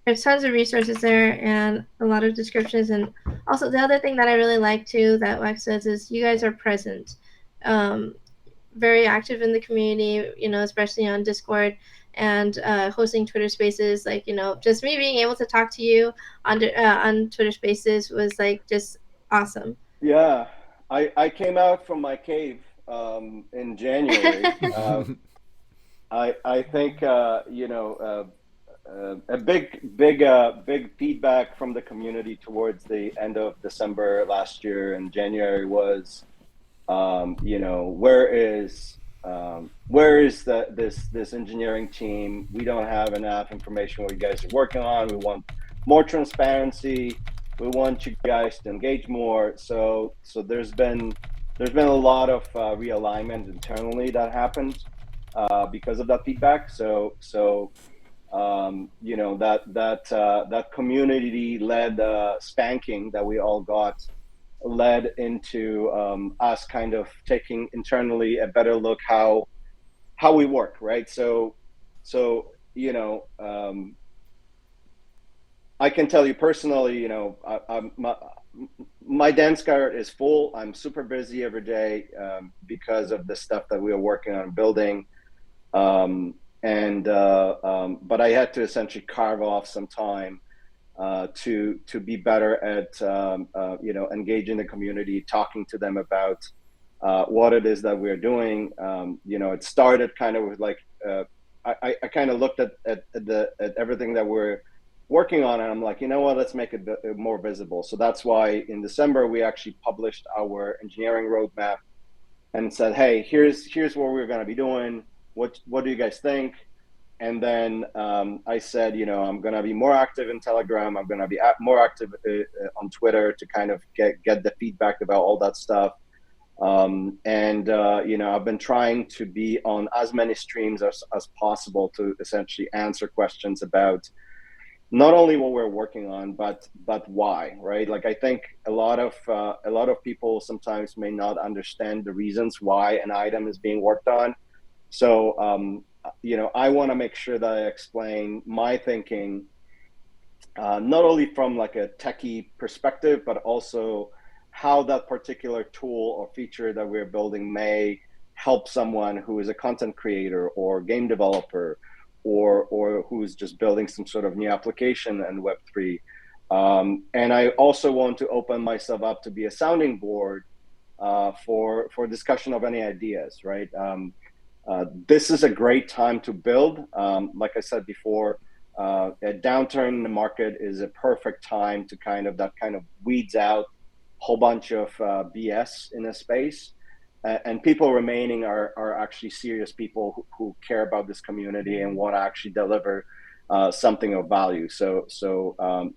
There's tons of resources there and a lot of descriptions. And also the other thing that I really like too that Wax says is you guys are present, very active in the community, especially on Discord and hosting Twitter Spaces. Like, just me being able to talk to you on Twitter Spaces was like just awesome. Yeah, I came out from my cave in January. I think a big feedback from the community towards the end of December last year and January was, you know, where is this engineering team? We don't have enough information what you guys are working on. We want more transparency. We want you guys to engage more. So there's been a lot of realignment internally that happened because of that feedback. So you know, that community-led spanking that we all got led into us kind of taking internally a better look how we work, right? So you know, I can tell you personally, you know, my dance card is full. I'm super busy every day because of the stuff that we are working on building. But I had to essentially carve off some time to be better at you know, engaging the community, talking to them about what it is that we're doing. You know, it started kind of with like I kind of looked at everything that we're working on, and I'm like, you know what, let's make it more visible. So that's why in December we actually published our engineering roadmap and said, hey, here's what we're going to be doing. What do you guys think? And then I said, you know, I'm going to be more active in Telegram. I'm going to be more active on Twitter to kind of get the feedback about all that stuff. You know, I've been trying to be on as many streams as possible to essentially answer questions about not only what we're working on, but why, right? Like, I think a lot of people sometimes may not understand the reasons why an item is being worked on. So, you know, I want to make sure that I explain my thinking, not only from like a techie perspective, but also how that particular tool or feature that we're building may help someone who is a content creator or game developer, or who's just building some sort of new application in Web3. And I also want to open myself up to be a sounding board for discussion of any ideas, right? This is a great time to build. Like I said before, a downturn in the market is a perfect time to kind of weeds out a whole bunch of BS in a space. And people remaining are actually serious people who care about this community and want to actually deliver something of value. So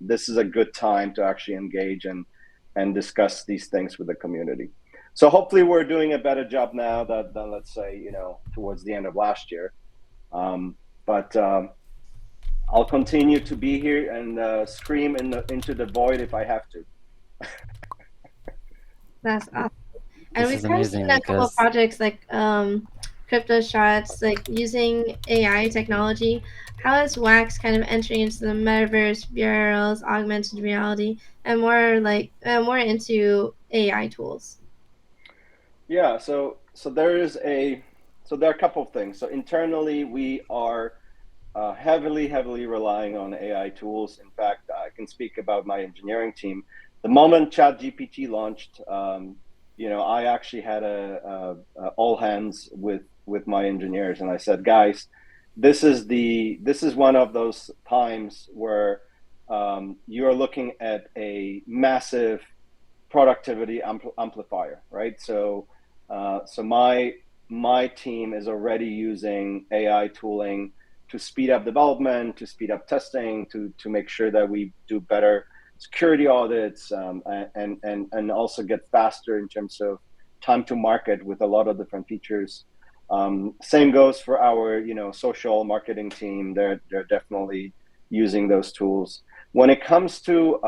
this is a good time to actually engage and discuss these things with the community. So hopefully we're doing a better job now than let's say, you know, towards the end of last year. But I'll continue to be here and scream into the void if I have to. That's awesome. And This we've is kind of amazing seen a couple of because projects like crypto shots, like using AI technology. How is Wax kind of entering into the metaverse, VRLs, augmented reality, and more into AI tools? Yeah, so there are a couple of things. So internally, we are heavily relying on AI tools. In fact, I can speak about my engineering team. The moment ChatGPT launched, you know, I actually had a all hands with my engineers, and I said, guys, this is one of those times where you're looking at a massive productivity amplifier, right? So my team is already using AI tooling to speed up development, to speed up testing, to make sure that we do better security audits, and also get faster in terms of time to market with a lot of different features. Same goes for our, you know, social marketing team. They're definitely using those tools. When it comes to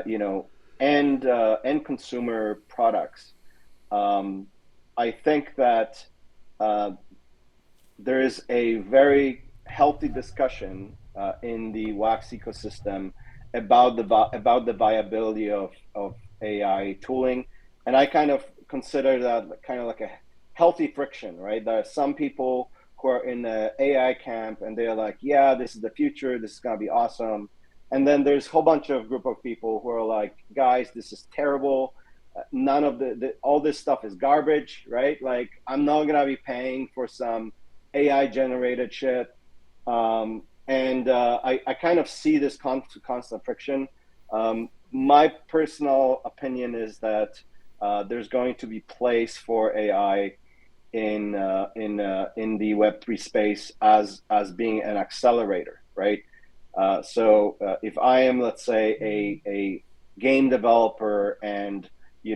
you know, end consumer products, I think that there is a very healthy discussion in the Wax ecosystem about the viability of AI tooling, and I kind of consider that kind of like a healthy friction, right? There are some people who are in the AI camp and they're like, yeah, this is the future, this is gonna be awesome. And then there's a whole bunch of group of people who are like, guys, this is terrible. None of all this stuff is garbage, right? Like, I'm not gonna be paying for some AI generated shit. and I kind of see this constant friction. My personal opinion is that there's going to be place for AI in the Web3 space as being an accelerator, right? So if I am, let's say, a game developer, and I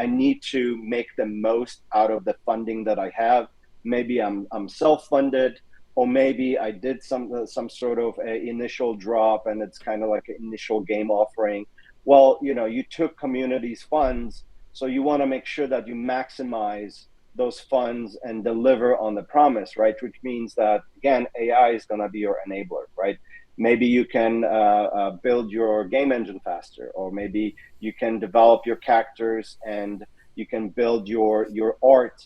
need to make the most out of the funding that I have. Maybe I'm self-funded, or maybe I did some sort of a initial drop, and it's kind of like an initial game offering. Well, you took community's funds, so you want to make sure that you maximize those funds and deliver on the promise, right? Which means that, again, AI is going to be your enabler, right? Maybe you can build your game engine faster, or maybe you can develop your characters and you can build your art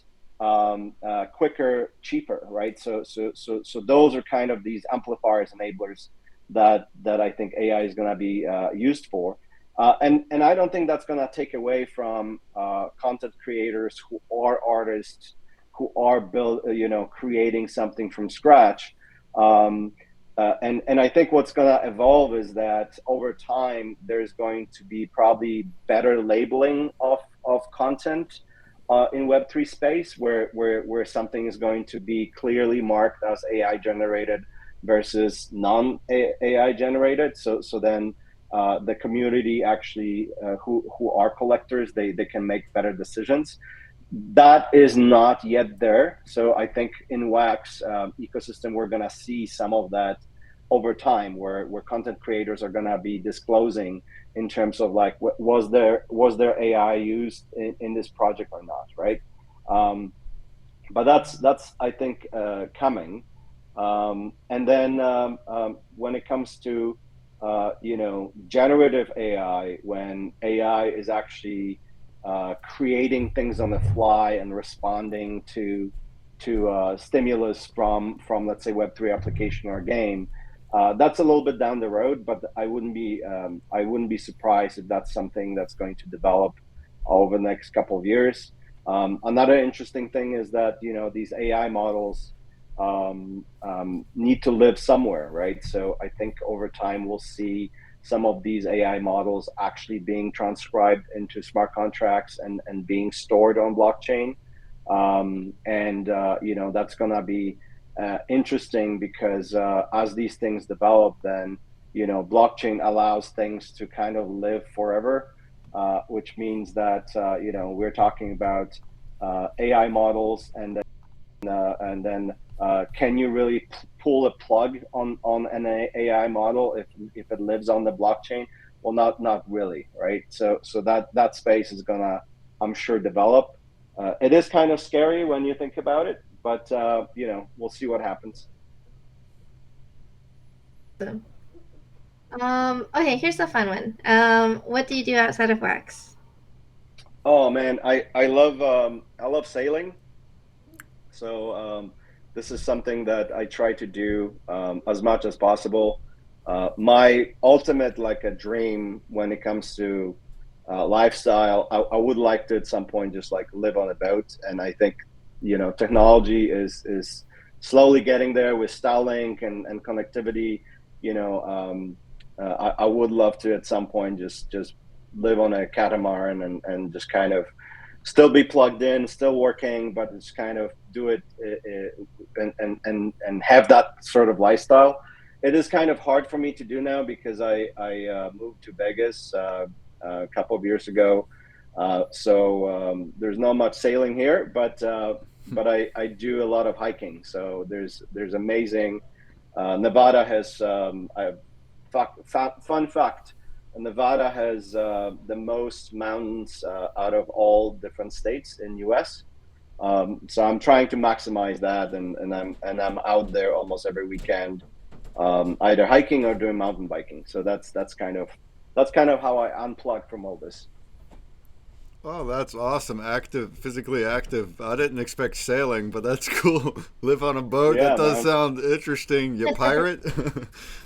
quicker, cheaper, right? So those are kind of these amplifiers, enablers that I think AI is going to be used for. And I don't think that's going to take away from content creators who are artists, who are creating something from scratch. And I think what's going to evolve is that over time, there's going to be probably better labeling of content in Web3 space, where something is going to be clearly marked as AI generated versus non-AI generated. So then the community actually who are collectors, they can make better decisions. That is not yet there. So I think in Wax ecosystem, we're going to see some of that over time, where content creators are going to be disclosing in terms of like, was there AI used in this project or not, right? But that's I think coming. And then when it comes to generative AI, when AI is actually creating things on the fly and responding to stimulus from let's say Web3 application or game, that's a little bit down the road, but I wouldn't be surprised if that's something that's going to develop over the next couple of years. Another interesting thing is that these AI models need to live somewhere, right? So I think over time we'll see some of these AI models actually being transcribed into smart contracts and being stored on blockchain. That's gonna be interesting, because as these things develop, then blockchain allows things to kind of live forever, which means that we're talking about AI models, and then can you really pull a plug on an AI model if it lives on the blockchain? Well, not really, right? So that space is gonna, I'm sure, develop. It is kind of scary when you think about it, but we'll see what happens. Okay, here's a fun one. What do you do outside of Wax? Oh man, I love sailing. So this is something that I try to do as much as possible. My ultimate a dream when it comes to lifestyle, I would like to at some point just live on a boat, and I think technology is slowly getting there with Starlink and connectivity. I would love to at some point just live on a catamaran and just kind of still be plugged in, still working, but just kind of do it and have that sort of lifestyle. It is kind of hard for me to do now because I moved to Vegas a couple of years ago, so there's not much sailing here, but I do a lot of hiking. So there's amazing. Nevada has fun fact. Nevada has the most mountains out of all different states in US. So I'm trying to maximize that, and I'm out there almost every weekend, either hiking or doing mountain biking. So that's kind of how I unplug from all this. Oh, that's awesome. Physically active. I didn't expect sailing, but that's cool. Live on a boat. Yeah, that does man. sound interesting. You pirate?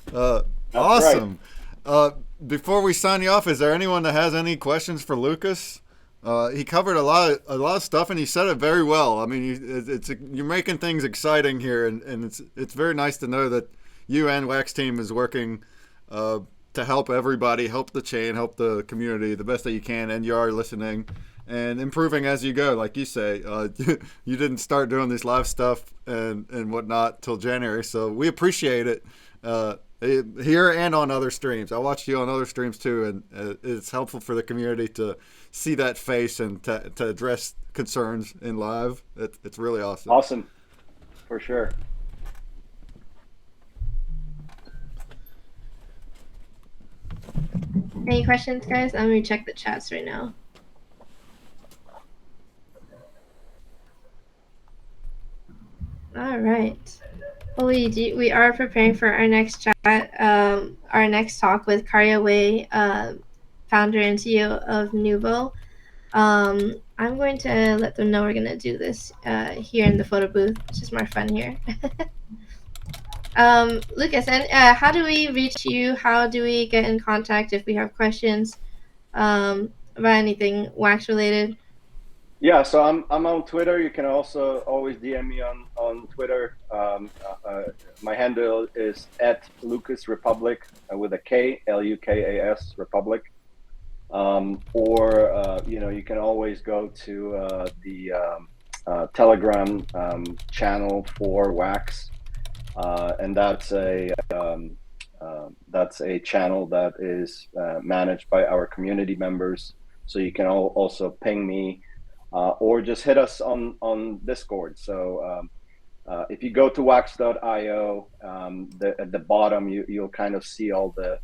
That's awesome. Right. Before we sign you off, is there anyone that has any questions for Lukas? He covered a lot of stuff, and he said it very well. I mean, you're making things exciting here, and it's very nice to know that you and Wax Team is working to help everybody, help the chain, help the community the best that you can, and you are listening and improving as you go. Like you say, you didn't start doing this live stuff and whatnot till January, so we appreciate it. Here and on other streams. I watched you on other streams too, and it's helpful for the community to see that face and to address concerns in live. It's really awesome. Awesome, for sure. Any questions, guys? I'm gonna check the chats right now. All right. Well, we are preparing for our next chat, our next talk with Caria Wey, founder and CEO of NUVO. I'm going to let them know we're going to do this here in the photo booth. It's just more fun here. Lukas, and how do we reach you? How do we get in contact if we have questions about anything wax related? Yeah, so I'm on Twitter. You can also always DM me on Twitter. My handle is @LukasRepublic with a K, Lukas Republic. Or you can always go to the Telegram channel for Wax, and that's a channel that is managed by our community members. So you can also ping me. Or just hit us on Discord. So if you go to wax.io, at the bottom, you'll kind of see all the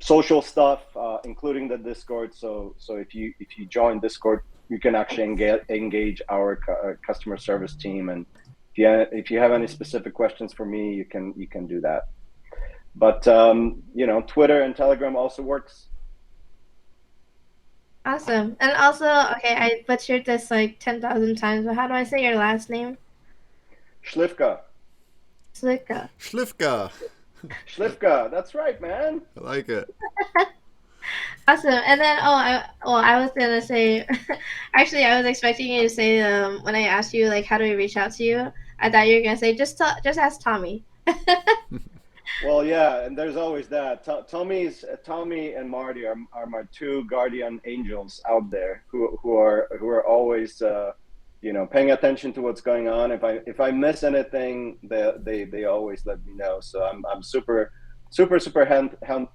social stuff, including the Discord. So if you join Discord, you can actually engage our customer service team. And if you have any specific questions for me, you can do that. But Twitter and Telegram also works. Awesome. And also, okay, I butchered this like 10,000 times, but how do I say your last name? Sliwka. Sliwka. Sliwka. That's right, man. I like it. Awesome. And then, I was gonna say, actually, I was expecting you to say, when I asked you like, how do we reach out to you? I thought you were gonna say, just ask Tommy. Well, yeah, and there's always that. Tommy and Marty are my two guardian angels out there who are always paying attention to what's going on. If I miss anything, they always let me know. So I'm super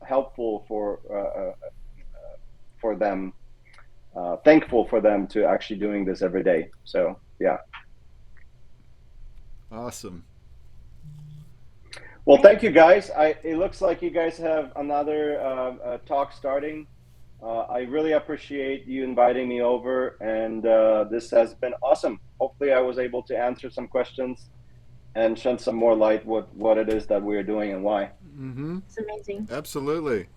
helpful for them. Thankful for them to actually doing this every day. So yeah. Awesome. Well, thank you, guys. It looks like you guys have another talk starting. I really appreciate you inviting me over, and this has been awesome. Hopefully, I was able to answer some questions and shed some more light what it is that we're doing and why. Mm-hmm. It's amazing. Absolutely.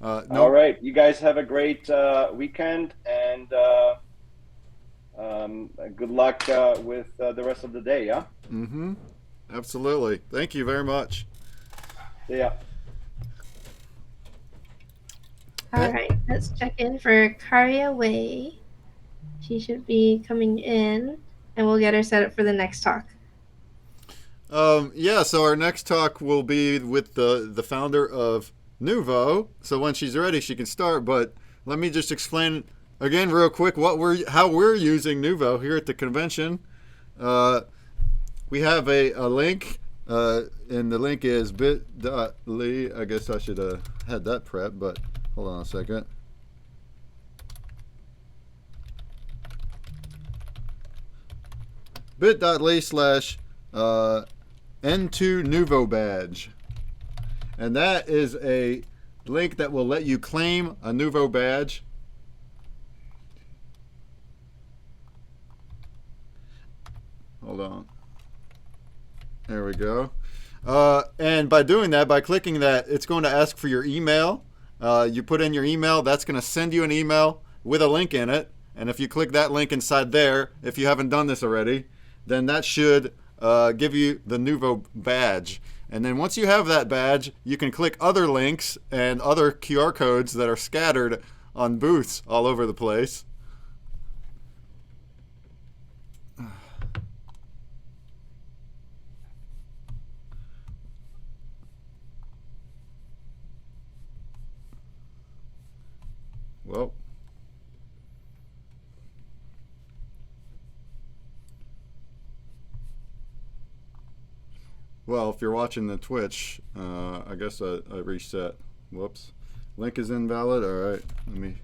All right. You guys have a great weekend, and good luck with the rest of the day, yeah? Mm-hmm. Absolutely. Thank you very much. Yeah. All right, let's check in for Caria Wey. She should be coming in, and we'll get her set up for the next talk. So our next talk will be with the founder of NUVO. So when she's ready, she can start. But let me just explain again real quick how we're using NUVO here at the convention. We have a link, and the link is bit.ly. I guess I should have had that prepped, but hold on a second. bit.ly/N2NUVO badge. And that is a link that will let you claim a NUVO badge. Hold on. There we go. And by doing that, by clicking that, it's going to ask for your email. You put in your email, that's going to send you an email with a link in it. And if you click that link inside there, if you haven't done this already, then that should give you the NUVO badge. And then once you have that badge, you can click other links and other QR codes that are scattered on booths all over the place. Well, if you're watching the Twitch, I guess I reset. Whoops. Link is invalid. All right. Let me.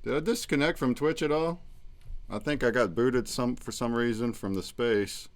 Did I disconnect from Twitch at all? I think I got booted for some reason from the space.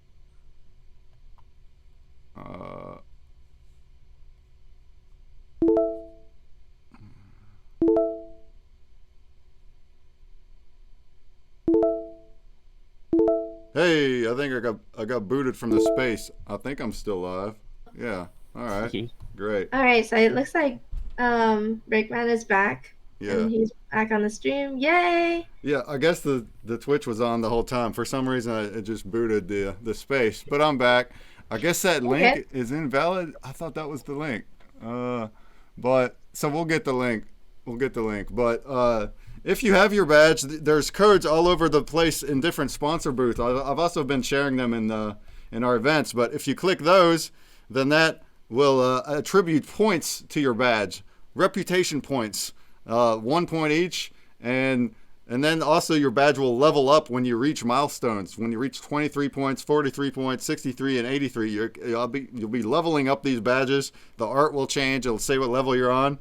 Hey, I think I got booted from the space. I think I'm still live. Yeah. All right. Great. All right, so it looks like Breakman is back. Yeah. And he's back on the stream. Yay! Yeah, I guess the Twitch was on the whole time. For some reason, it just booted the space. But I'm back. I guess that link is invalid. I thought that was the link. But so we'll get the link. We'll get the link. But if you have your badge, there's codes all over the place in different sponsor booths. I've also been sharing them in our events. But if you click those, then that will attribute points to your badge, reputation points. 1 point each, and then also your badge will level up when you reach milestones. When you reach 23 points, 43 points, 63, and 83, you'll be leveling up these badges. The art will change. It'll say what level you're on.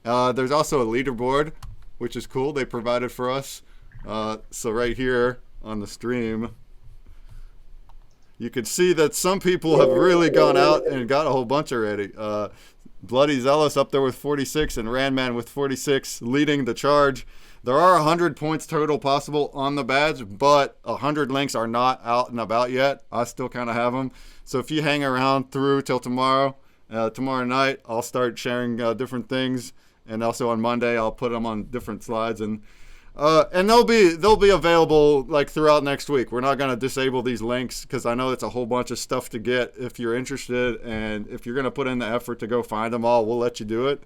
There's also a leaderboard, which is cool. They provided for us. So right here on the stream, you can see that some people have really gone out and got a whole bunch already. Bloody Zealous up there with 46 and Randman with 46 leading the charge. There are 100 points total possible on the badge, but 100 links are not out and about yet. I still kind of have them. So if you hang around through till tomorrow night, I'll start sharing different things. And also on Monday, I'll put them on different slides. And they'll be available like throughout next week. We're not going to disable these links because I know it's a whole bunch of stuff to get if you're interested, and if you're going to put in the effort to go find them all, we'll let you do it.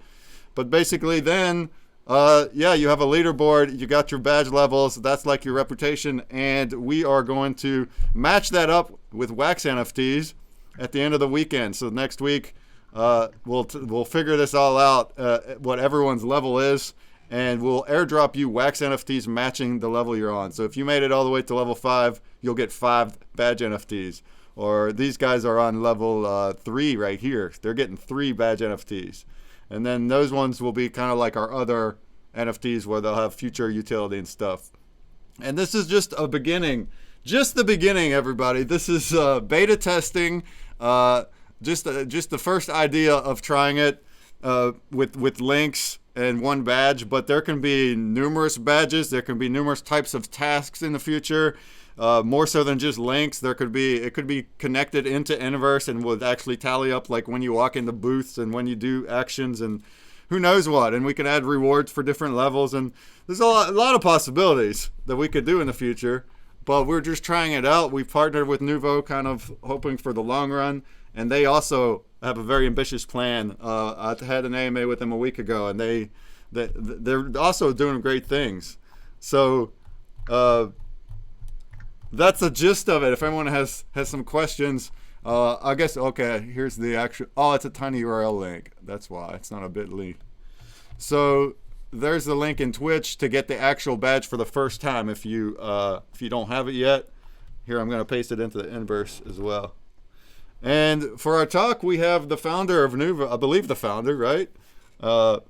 But basically then, you have a leaderboard, you got your badge levels, that's like your reputation, and we are going to match that up with Wax NFTs at the end of the weekend. So next week, we'll figure this all out, what everyone's level is. And we'll airdrop you Wax NFTs matching the level you're on. So if you made it all the way to level 5, you'll get 5 badge NFTs. Or these guys are on level 3 right here. They're getting 3 badge NFTs. And then those ones will be kind of like our other NFTs where they'll have future utility and stuff. And this is just a beginning. Just the beginning, everybody. This is beta testing. Just the first idea of trying it with links and one badge, but there can be numerous badges. There can be numerous types of tasks in the future, more so than just links. It could be connected into Inverse and would actually tally up like when you walk into booths and when you do actions and who knows what. And we can add rewards for different levels, and there's a lot of possibilities that we could do in the future. But we're just trying it out. We've partnered with NUVO, kind of hoping for the long run, and they also have a very ambitious plan. I had an AMA with them a week ago, and they're also doing great things. So that's the gist of it. If anyone has some questions, I guess, okay, here's the actual, it's a tiny URL link. That's why, it's not a bit.ly. So there's the link in Twitch to get the actual badge for the first time if you don't have it yet. Here, I'm gonna paste it into the inverse as well. And for our talk, we have the founder of NUVO, I believe the founder, right? Yep,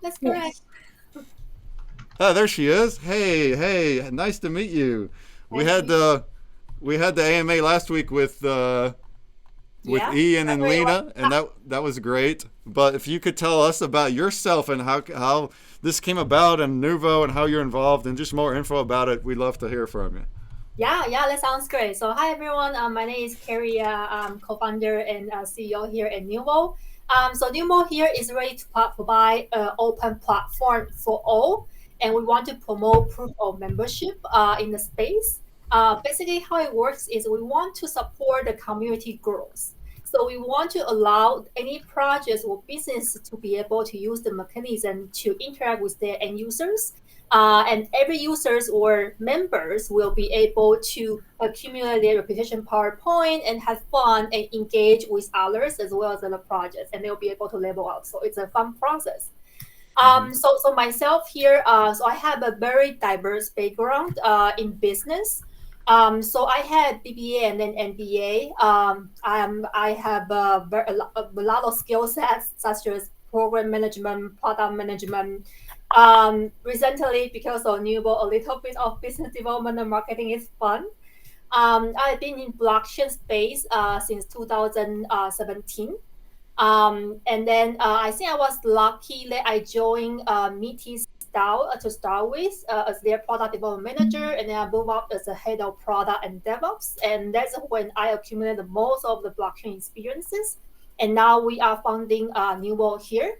that's correct. There she is. Hey, nice to meet you. We had the AMA last week with Ian and Lena, and that was great. But if you could tell us about yourself and how this came about and NUVO and how you're involved and just more info about it, we'd love to hear from you. Yeah, that sounds great. So, hi everyone. My name is Caria, co-founder and CEO here at NUVO. So, NUVO here is ready to provide an open platform for all, and we want to promote proof of membership in the space. Basically, how it works is we want to support the community growth. So, we want to allow any projects or business to be able to use the mechanism to interact with their end users. And every users or members will be able to accumulate their reputation PowerPoint and have fun and engage with others as well as other projects, and they'll be able to level up. So it's a fun process. So myself here, so I have a very diverse background in business. So I had BBA and then MBA. I have a lot of skill sets such as program management, product management. Recently, because of NUVO, a little bit of business development and marketing is fun. I've been in blockchain space since 2017. And then I think I was lucky that I joined Meaty Style to start with as their product development manager, and then I moved up as a head of product and DevOps. And that's when I accumulated most of the blockchain experiences. And now we are founding NUVO here.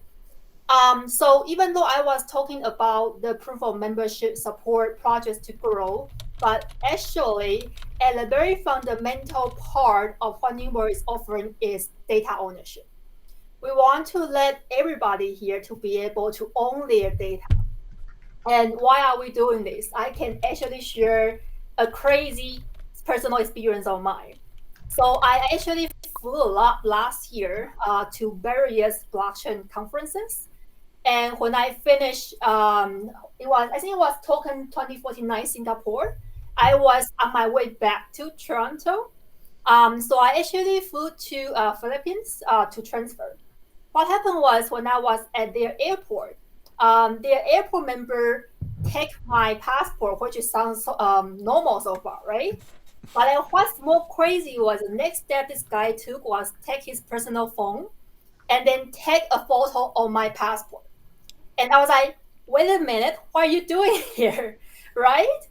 So even though I was talking about the proof of membership support projects to grow, but actually at the very fundamental part of what NUVO is offering is data ownership. We want to let everybody here to be able to own their data. And why are we doing this? I can actually share a crazy personal experience of mine. So I actually flew a lot last year to various blockchain conferences. And when I finished, I think it was Token 2049 Singapore. I was on my way back to Toronto. So I actually flew to Philippines to transfer. What happened was when I was at their airport member take my passport, which sounds normal so far, right? But then what's more crazy was the next step this guy took was take his personal phone and then take a photo of my passport. And I was like, wait a minute, what are you doing here, right?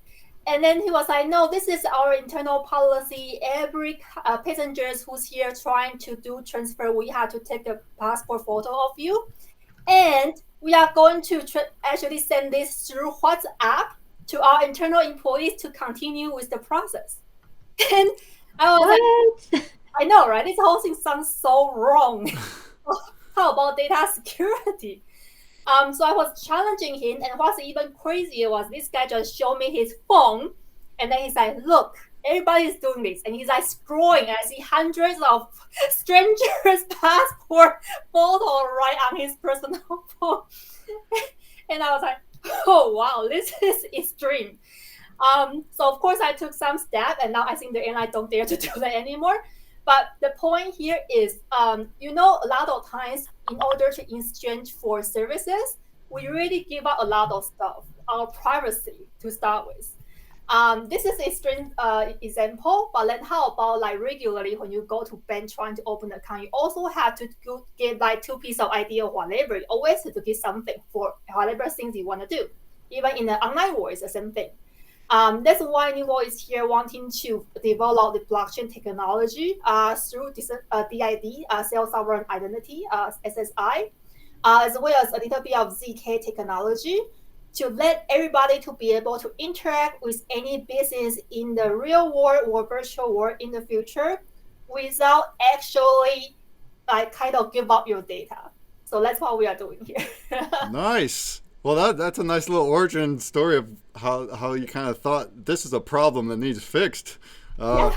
And then he was like, no, this is our internal policy. Every passengers who's here trying to do transfer, we have to take a passport photo of you. And we are going to actually send this through WhatsApp to our internal employees to continue with the process. And I was like, I know, right? This whole thing sounds so wrong. How about data security? So I was challenging him, and what's even crazier was this guy just showed me his phone, and then he's like, look, everybody's doing this. And he's like scrolling, and I see hundreds of strangers' passport photo right on his personal phone. And I was like, oh, wow, this is extreme. So of course I took some steps, and now I think the airline don't dare to do that anymore. But the point here is, a lot of times in order to exchange for services, we really give up a lot of stuff, our privacy to start with. This is a extreme example, but then how about like regularly when you go to bank trying to open an account, you also have to get like 2 pieces of ID or whatever. You always have to get something for whatever things you want to do. Even in the online world, it's the same thing. That's why NUVO is here wanting to develop the blockchain technology through this, DID, Self-Sovereign Identity, SSI, as well as a little bit of ZK technology to let everybody to be able to interact with any business in the real world or virtual world in the future without actually kind of give up your data. So that's what we are doing here. Nice. Well, that's a nice little origin story of how you kind of thought this is a problem that needs fixed. So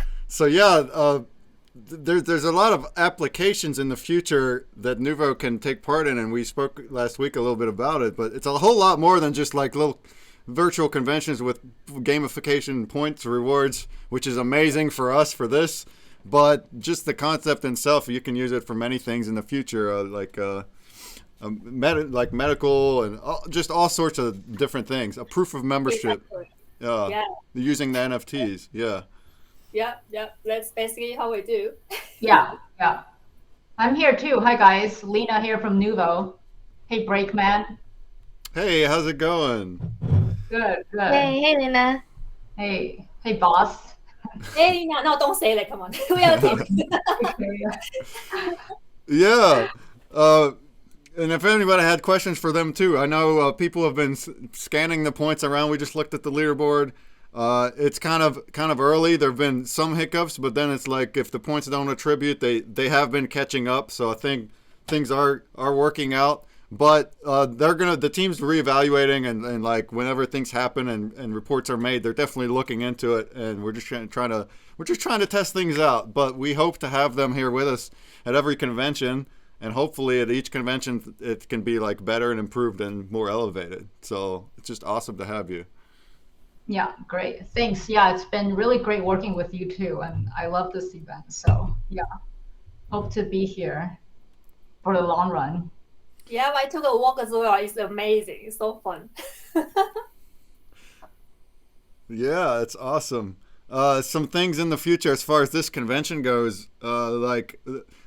there's a lot of applications in the future that NUVO can take part in, and we spoke last week a little bit about it. But it's a whole lot more than just like little virtual conventions with gamification points, rewards, which is amazing for us for this. But just the concept itself, you can use it for many things in the future, like medical and just all sorts of different things. A proof of membership. Exactly. Using the NFTs. Yeah. That's basically how we do. Yeah. I'm here too. Hi guys, Lena here from NUVO. Hey Breakman. Hey, how's it going? Good. Hey Lena. Hey. Hey, boss. Hey, no, don't say that. Come on, we are a team. Yeah. And if anybody had questions for them too, I know people have been scanning the points around. We just looked at the leaderboard. It's kind of early. There've been some hiccups, but then it's like if the points don't attribute, they have been catching up. So I think things are working out. But the team's reevaluating and like whenever things happen and reports are made, they're definitely looking into it. And we're just trying to test things out. But we hope to have them here with us at every convention. And hopefully at each convention, it can be like better and improved and more elevated. So it's just awesome to have you. Yeah, great. Thanks. Yeah, it's been really great working with you too. And I love this event. So yeah, hope to be here for the long run. Yeah, I took a walk as well. It's amazing. It's so fun. Yeah, it's awesome. Some things in the future as far as this convention goes, like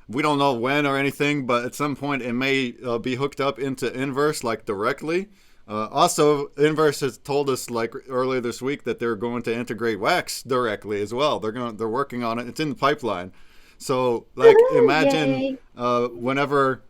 we don't know when or anything, but at some point it may be hooked up into Inverse like directly. Also, Inverse has told us like earlier this week that they're going to integrate Wax directly as well. They're working on it. It's in the pipeline. So like imagine whenever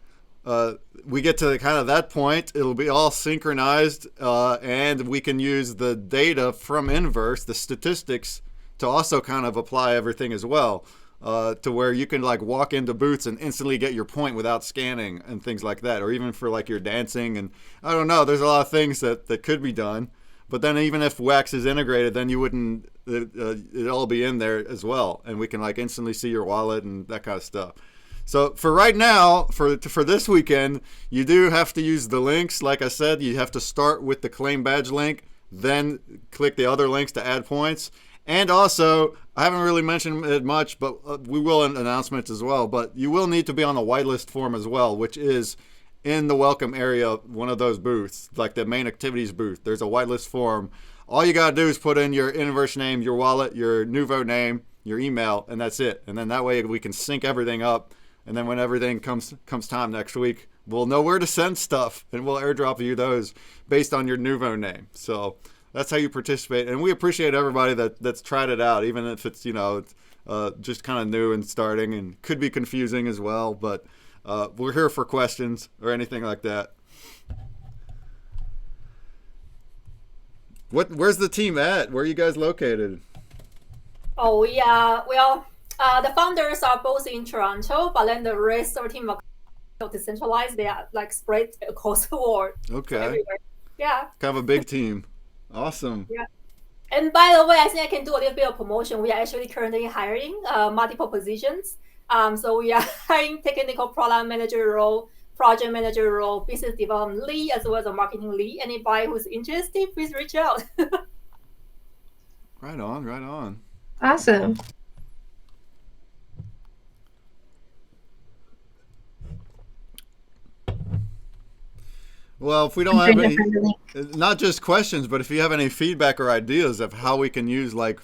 we get to kind of that point, it'll be all synchronized, and we can use the data from Inverse, the statistics, to also kind of apply everything as well, to where you can like walk into booths and instantly get your point without scanning and things like that, or even for like your dancing. And I don't know, there's a lot of things that could be done. But then even if Wax is integrated, then you wouldn't, it'd all be in there as well. And we can like instantly see your wallet and that kind of stuff. So for right now, for this weekend, you do have to use the links. Like I said, you have to start with the claim badge link, then click the other links to add points. And also, I haven't really mentioned it much, but we will in announcements as well. But you will need to be on the whitelist form as well, which is in the welcome area, one of those booths, like the main activities booth. There's a whitelist form. All you got to do is put in your Inverse name, your wallet, your NUVO name, your email, and that's it. And then that way we can sync everything up. And then when everything comes time next week, we'll know where to send stuff, and we'll airdrop you those based on your NUVO name. So that's how you participate. And we appreciate everybody that's tried it out, even if it's, just kind of new and starting and could be confusing as well. But we're here for questions or anything like that. Where's the team at? Where are you guys located? Oh, yeah. Well, the founders are both in Toronto, but then the rest of the team are decentralized. They are like spread across the world. Okay. Everywhere. Yeah. Kind of a big team. Awesome. Yeah. And by the way, I think I can do a little bit of promotion. We are actually currently hiring multiple positions. So we are hiring technical product manager role, project manager role, business development lead, as well as a marketing lead. Anybody who's interested, please reach out. Right on, right on. Awesome. Well, if we don't have any, not just questions, but if you have any feedback or ideas of how we can use like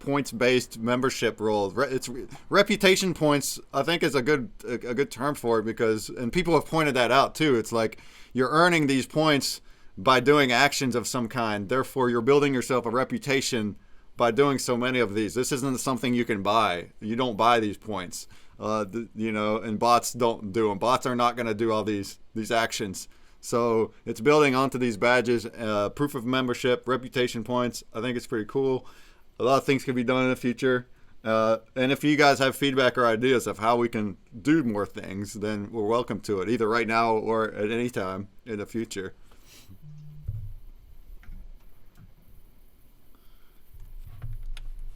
points-based membership roles, it's reputation points. I think is a good term for it because, and people have pointed that out too. It's like you're earning these points by doing actions of some kind. Therefore, you're building yourself a reputation by doing so many of these. This isn't something you can buy. You don't buy these points. And bots don't do them. Bots are not going to do all these actions. So it's building onto these badges, proof of membership, reputation points. I think it's pretty cool. A lot of things can be done in the future. And if you guys have feedback or ideas of how we can do more things, then we're welcome to it, either right now or at any time in the future.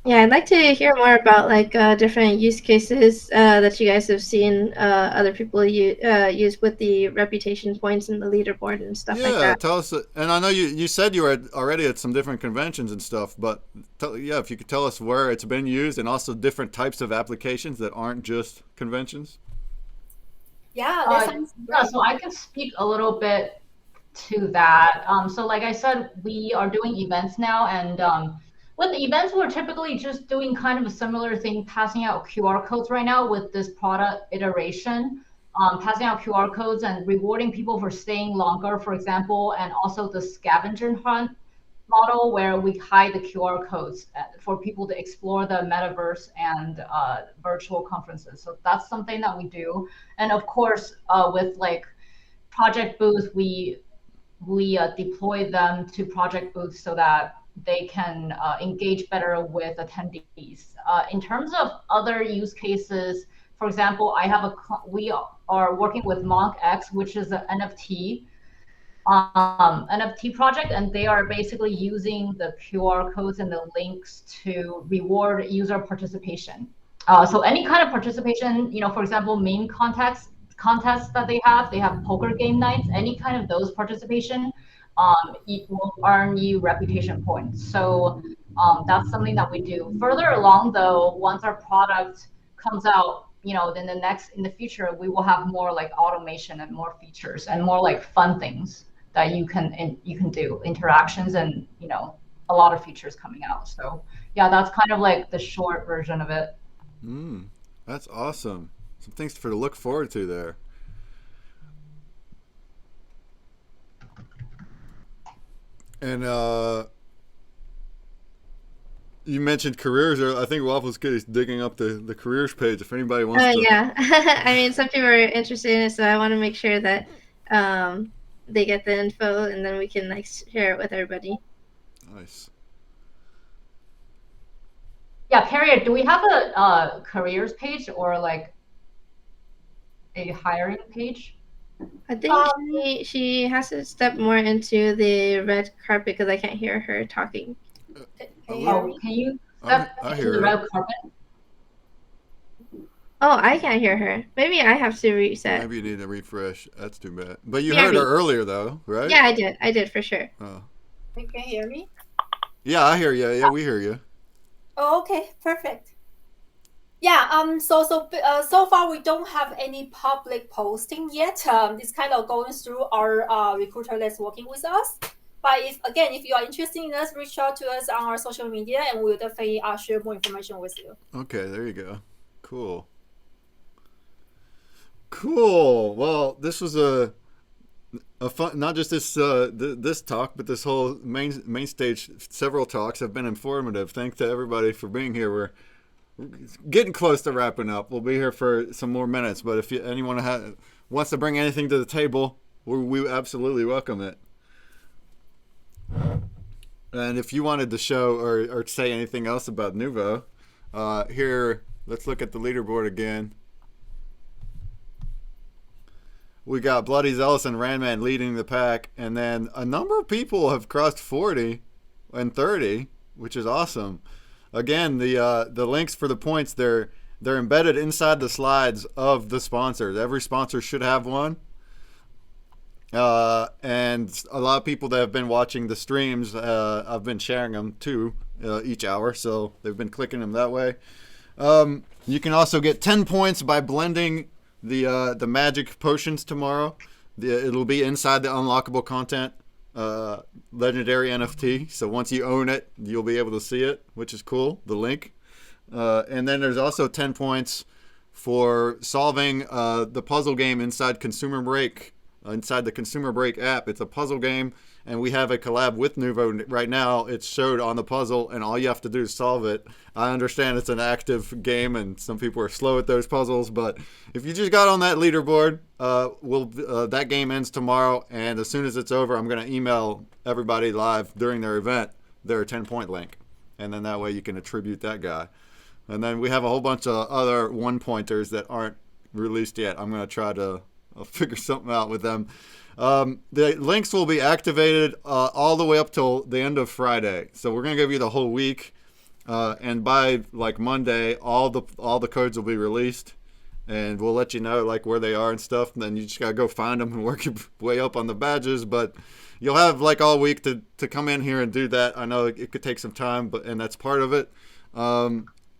Yeah, I'd like to hear more about like different use cases that you guys have seen other people use with the reputation points and the leaderboard and stuff like that. Yeah, tell us. And I know you said you were already at some different conventions and stuff, but if you could tell us where it's been used and also different types of applications that aren't just conventions. Yeah, so I can speak a little bit to that. So like I said, we are doing events now, and with the events, we're typically just doing kind of a similar thing, passing out QR codes right now with this product iteration, passing out QR codes and rewarding people for staying longer, for example, and also the scavenger hunt model where we hide the QR codes for people to explore the metaverse and virtual conferences. So that's something that we do. And of course, with like project booths, we deploy them to project booths so that they can engage better with attendees. In terms of other use cases, for example, we are working with Monk X, which is an NFT project, and they are basically using the QR codes and the links to reward user participation. So any kind of participation, for example, meme contests that they have poker game nights, any kind of those participation, it will earn you reputation points. So that's something that we do. Further along, though, once our product comes out, then in the future, we will have more like automation and more features and more like fun things that you can do, interactions and a lot of features coming out. So yeah, that's kind of like the short version of it. That's awesome. Some things to look forward to there. And you mentioned careers. I think Waffles Kid is digging up the careers page. If anybody wants to. Yeah. I mean, some people are interested in it, so I want to make sure that they get the info, and then we can like share it with everybody. Nice. Yeah, Caria, do we have a careers page or like a hiring page? I think she has to step more into the red carpet because I can't hear her talking. Can you step into the red carpet? Oh, I can't hear her. Maybe I have to reset. Maybe you need to refresh. That's too bad. But you heard her earlier, though, right? Yeah, I did. I did for sure. Oh. You can hear me? Yeah, I hear you. Yeah, we hear you. Oh, okay, perfect. Yeah. So far we don't have any public posting yet. It's kind of going through our recruiter that's working with us. But if you are interested in us, reach out to us on our social media, and we'll definitely share more information with you. Okay, there you go. Cool. Well, this was a fun, not just this talk, but this whole main stage. Several talks have been informative. Thanks to everybody for being here. We're getting close to wrapping up. We'll be here for some more minutes, but if anyone wants to bring anything to the table, we absolutely welcome it. And if you wanted to show or say anything else about NUVO, here, let's look at the leaderboard again. We got Bloody Zealous and Ranman leading the pack, and then a number of people have crossed 40 and 30, which is awesome. Again, the links for the points, they're embedded inside the slides of the sponsors. Every sponsor should have one. And a lot of people that have been watching the streams, I've been sharing them too, each hour, so they've been clicking them that way. You can also get 10 points by blending the magic potions tomorrow. It'll be inside the unlockable content legendary NFT. So once you own it, you'll be able to see it, which is cool, the link. And then there's also 10 points for solving the puzzle game inside Consumer Break, inside the Consumer Break app. It's a puzzle game, and we have a collab with NUVO right now. It's showed on the puzzle, and all you have to do is solve it. I understand it's an active game, and some people are slow at those puzzles, but if you just got on that leaderboard, that game ends tomorrow, and as soon as it's over, I'm going to email everybody live during their event their 10-point link, and then that way you can attribute that guy. And then we have a whole bunch of other one-pointers that aren't released yet. I'm going to try to figure something out with them. The links will be activated all the way up till the end of Friday. So we're going to give you the whole week. And by like Monday, all the codes will be released. And we'll let you know like where they are and stuff. And then you just got to go find them and work your way up on the badges. But you'll have like all week to come in here and do that. I know it could take some time, and that's part of it.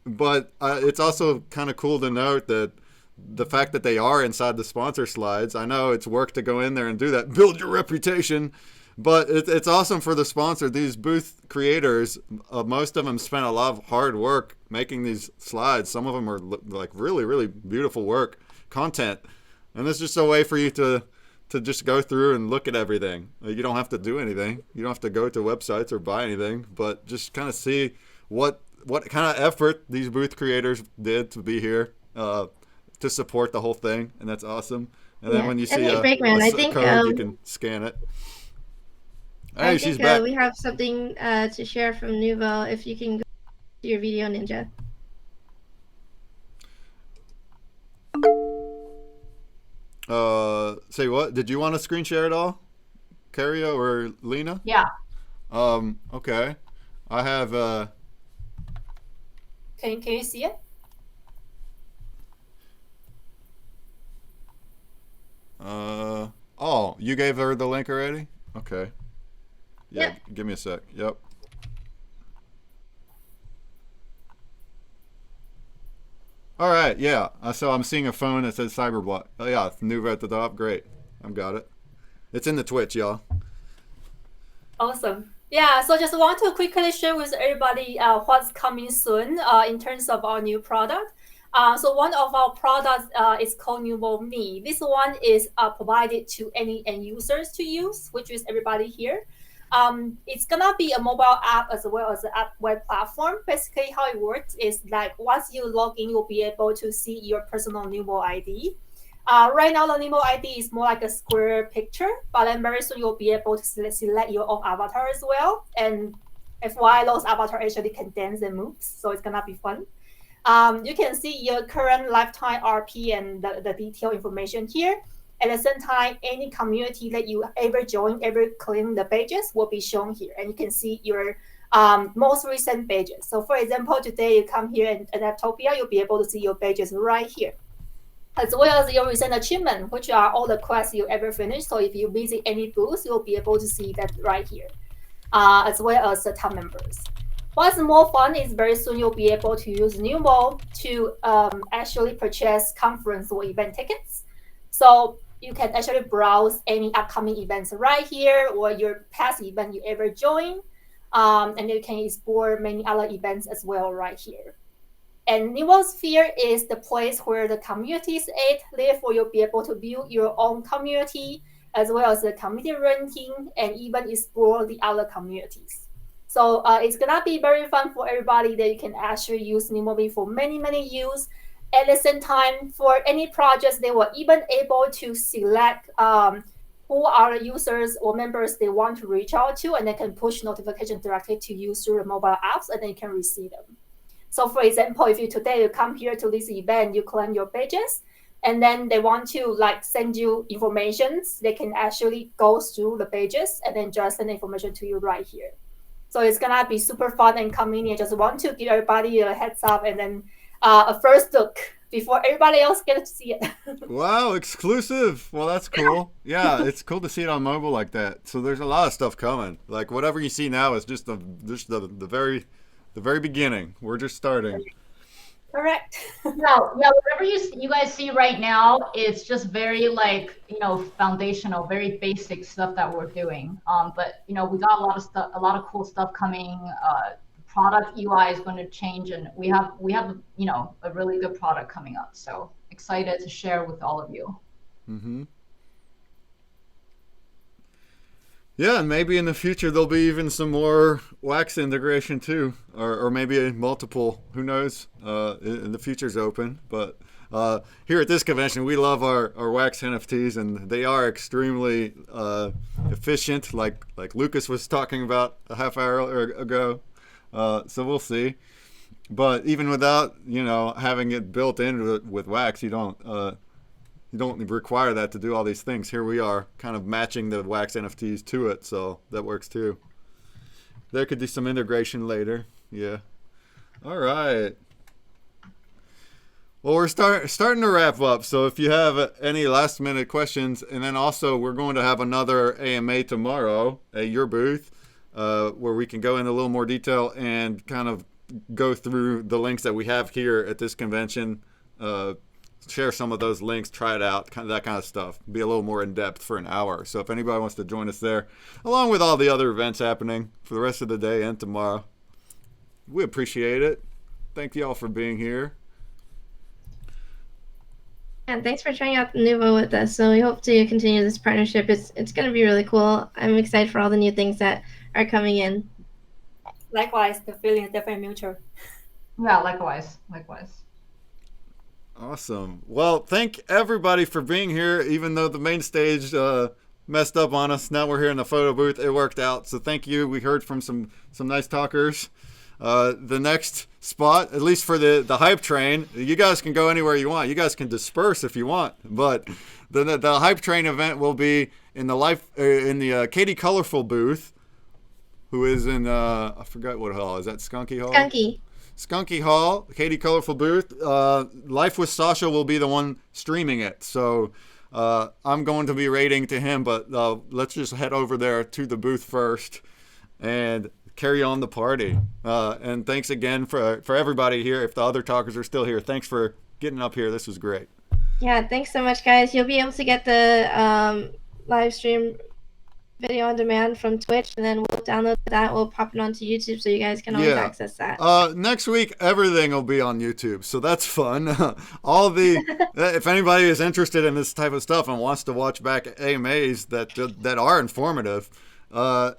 But it's also kind of cool to note that the fact that they are inside the sponsor slides, I know it's work to go in there and do that, build your reputation, but it's awesome for the sponsor. These booth creators, most of them spent a lot of hard work making these slides. Some of them are like really, really beautiful content. And it's just a way for you to to just go through and look at everything. You don't have to do anything. You don't have to go to websites or buy anything, but just kind of see what kind of effort these booth creators did to be here to support the whole thing, and that's awesome. And then when you see a code, you can scan it. Hey, I she's think back. we have something to share from NUVO. If you can go to your video, Ninja. Say what? Did you want to screen share it all, Caria or Lena? Yeah. Okay. I have. Can you see it? Oh, you gave her the link already? Okay. Yeah. Yep. Give me a sec. Yep. All right. Yeah. So I'm seeing a phone that says Cyberblock. Oh yeah, NUVO at the top. Great. I've got it. It's in the Twitch, y'all. Awesome. Yeah, so just want to quickly share with everybody what's coming soon in terms of our new product. So one of our products is called NUVO Me. This one is provided to any end users to use, which is everybody here. It's gonna be a mobile app as well as an app web platform. Basically, how it works is like once you log in, you'll be able to see your personal NUVO ID. Right now, the NUVO ID is more like a square picture, but then very soon you'll be able to select your own avatar as well. And FYI, those avatar actually can dance and move, so it's gonna be fun. You can see your current lifetime RP and the detailed information here. At the same time, any community that you ever join, ever claim the pages will be shown here, and you can see your most recent pages. So for example, today you come here in NFTOPIA, you'll be able to see your pages right here, as well as your recent achievement, which are all the quests you ever finished. So if you visit any booth, you'll be able to see that right here, as well as the top members. What's more fun is very soon you'll be able to use NUVO to actually purchase conference or event tickets. So you can actually browse any upcoming events right here or your past event you ever joined. And you can explore many other events as well right here. And NUVO Sphere is the place where the communities at. Therefore, you'll be able to build your own community as well as the community ranking and even explore the other communities. So it's gonna be very fun for everybody that you can actually use NUVO for many, many use. At the same time, for any projects, they were even able to select who are the users or members they want to reach out to, and they can push notifications directly to you through the mobile apps, and then you can receive them. So for example, if you today you come here to this event, you claim your pages, and then they want to like send you information, they can actually go through the pages and then just send the information to you right here. So it's gonna be super fun and convenient. Just want to give everybody a heads up and then a first look before everybody else gets to see it. Wow, exclusive. Well, that's cool. Yeah, it's cool to see it on mobile like that. So there's a lot of stuff coming. Like whatever you see now is just the very beginning. We're just starting. Correct. No, yeah, whatever you guys see right now, it's just very like, foundational, very basic stuff that we're doing. But we got a lot of stuff, a lot of cool stuff coming. Product UI is going to change, and we have a really good product coming up. So excited to share with all of you. Mm-hmm. Yeah, and maybe in the future there'll be even some more Wax integration too, or maybe multiple. Who knows? The future's open. But here at this convention, we love our Wax NFTs, and they are extremely efficient, like Lukas was talking about a half hour ago. So we'll see. But even without having it built into it with Wax, you don't require that to do all these things. Here we are kind of matching the Wax NFTs to it, so that works too. There could be some integration later. Yeah. All right. Well, we're starting to wrap up. So if you have any last minute questions, and then also we're going to have another AMA tomorrow at your booth, where we can go into a little more detail and kind of go through the links that we have here at this convention, share some of those links, try it out, that kind of stuff. Be a little more in depth for an hour. So if anybody wants to join us there, along with all the other events happening for the rest of the day and tomorrow, we appreciate it. Thank you all for being here. And thanks for trying out the NUVO with us. So we hope to continue this partnership. It's going to be really cool. I'm excited for all the new things that are coming in. Likewise, the feeling is definitely mutual. Yeah, likewise. Awesome. Well, thank everybody for being here, even though the main stage messed up on us. Now we're here in the photo booth. It worked out. So thank you. We heard from some nice talkers. The next spot, at least for the hype train, you guys can go anywhere you want. You guys can disperse if you want, but the hype train event will be in the Katie Colorful booth, who is in I forgot what hall is that. Skunky Hall. Skunky Hall, Katie Colorful booth. Life with Sasha will be the one streaming it, so I'm going to be rating to him. But let's just head over there to the booth first and carry on the party. And thanks again for everybody here. If the other talkers are still here, thanks for getting up here. This was great. Yeah, thanks so much, guys. You'll be able to get the live stream video on demand from Twitch, and then we'll download that. We'll pop it onto YouTube, so you guys can always access that. Next week, everything will be on YouTube, so that's fun. If anybody is interested in this type of stuff and wants to watch back AMAs that are informative, it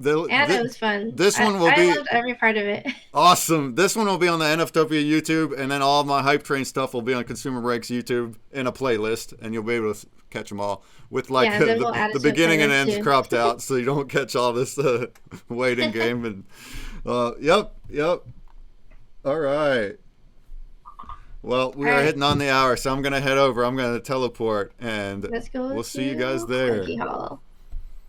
was fun. I loved every part of it. Awesome. This one will be on the NFTOPIA YouTube, and then all of my Hype Train stuff will be on Consumer Breaks YouTube in a playlist, and you'll be able to catch them all with the beginning and ends cropped out, so you don't catch all this waiting game. And yep. All right. Well, we are hitting on the hour, so I'm gonna head over. I'm gonna teleport, and we'll see you guys there.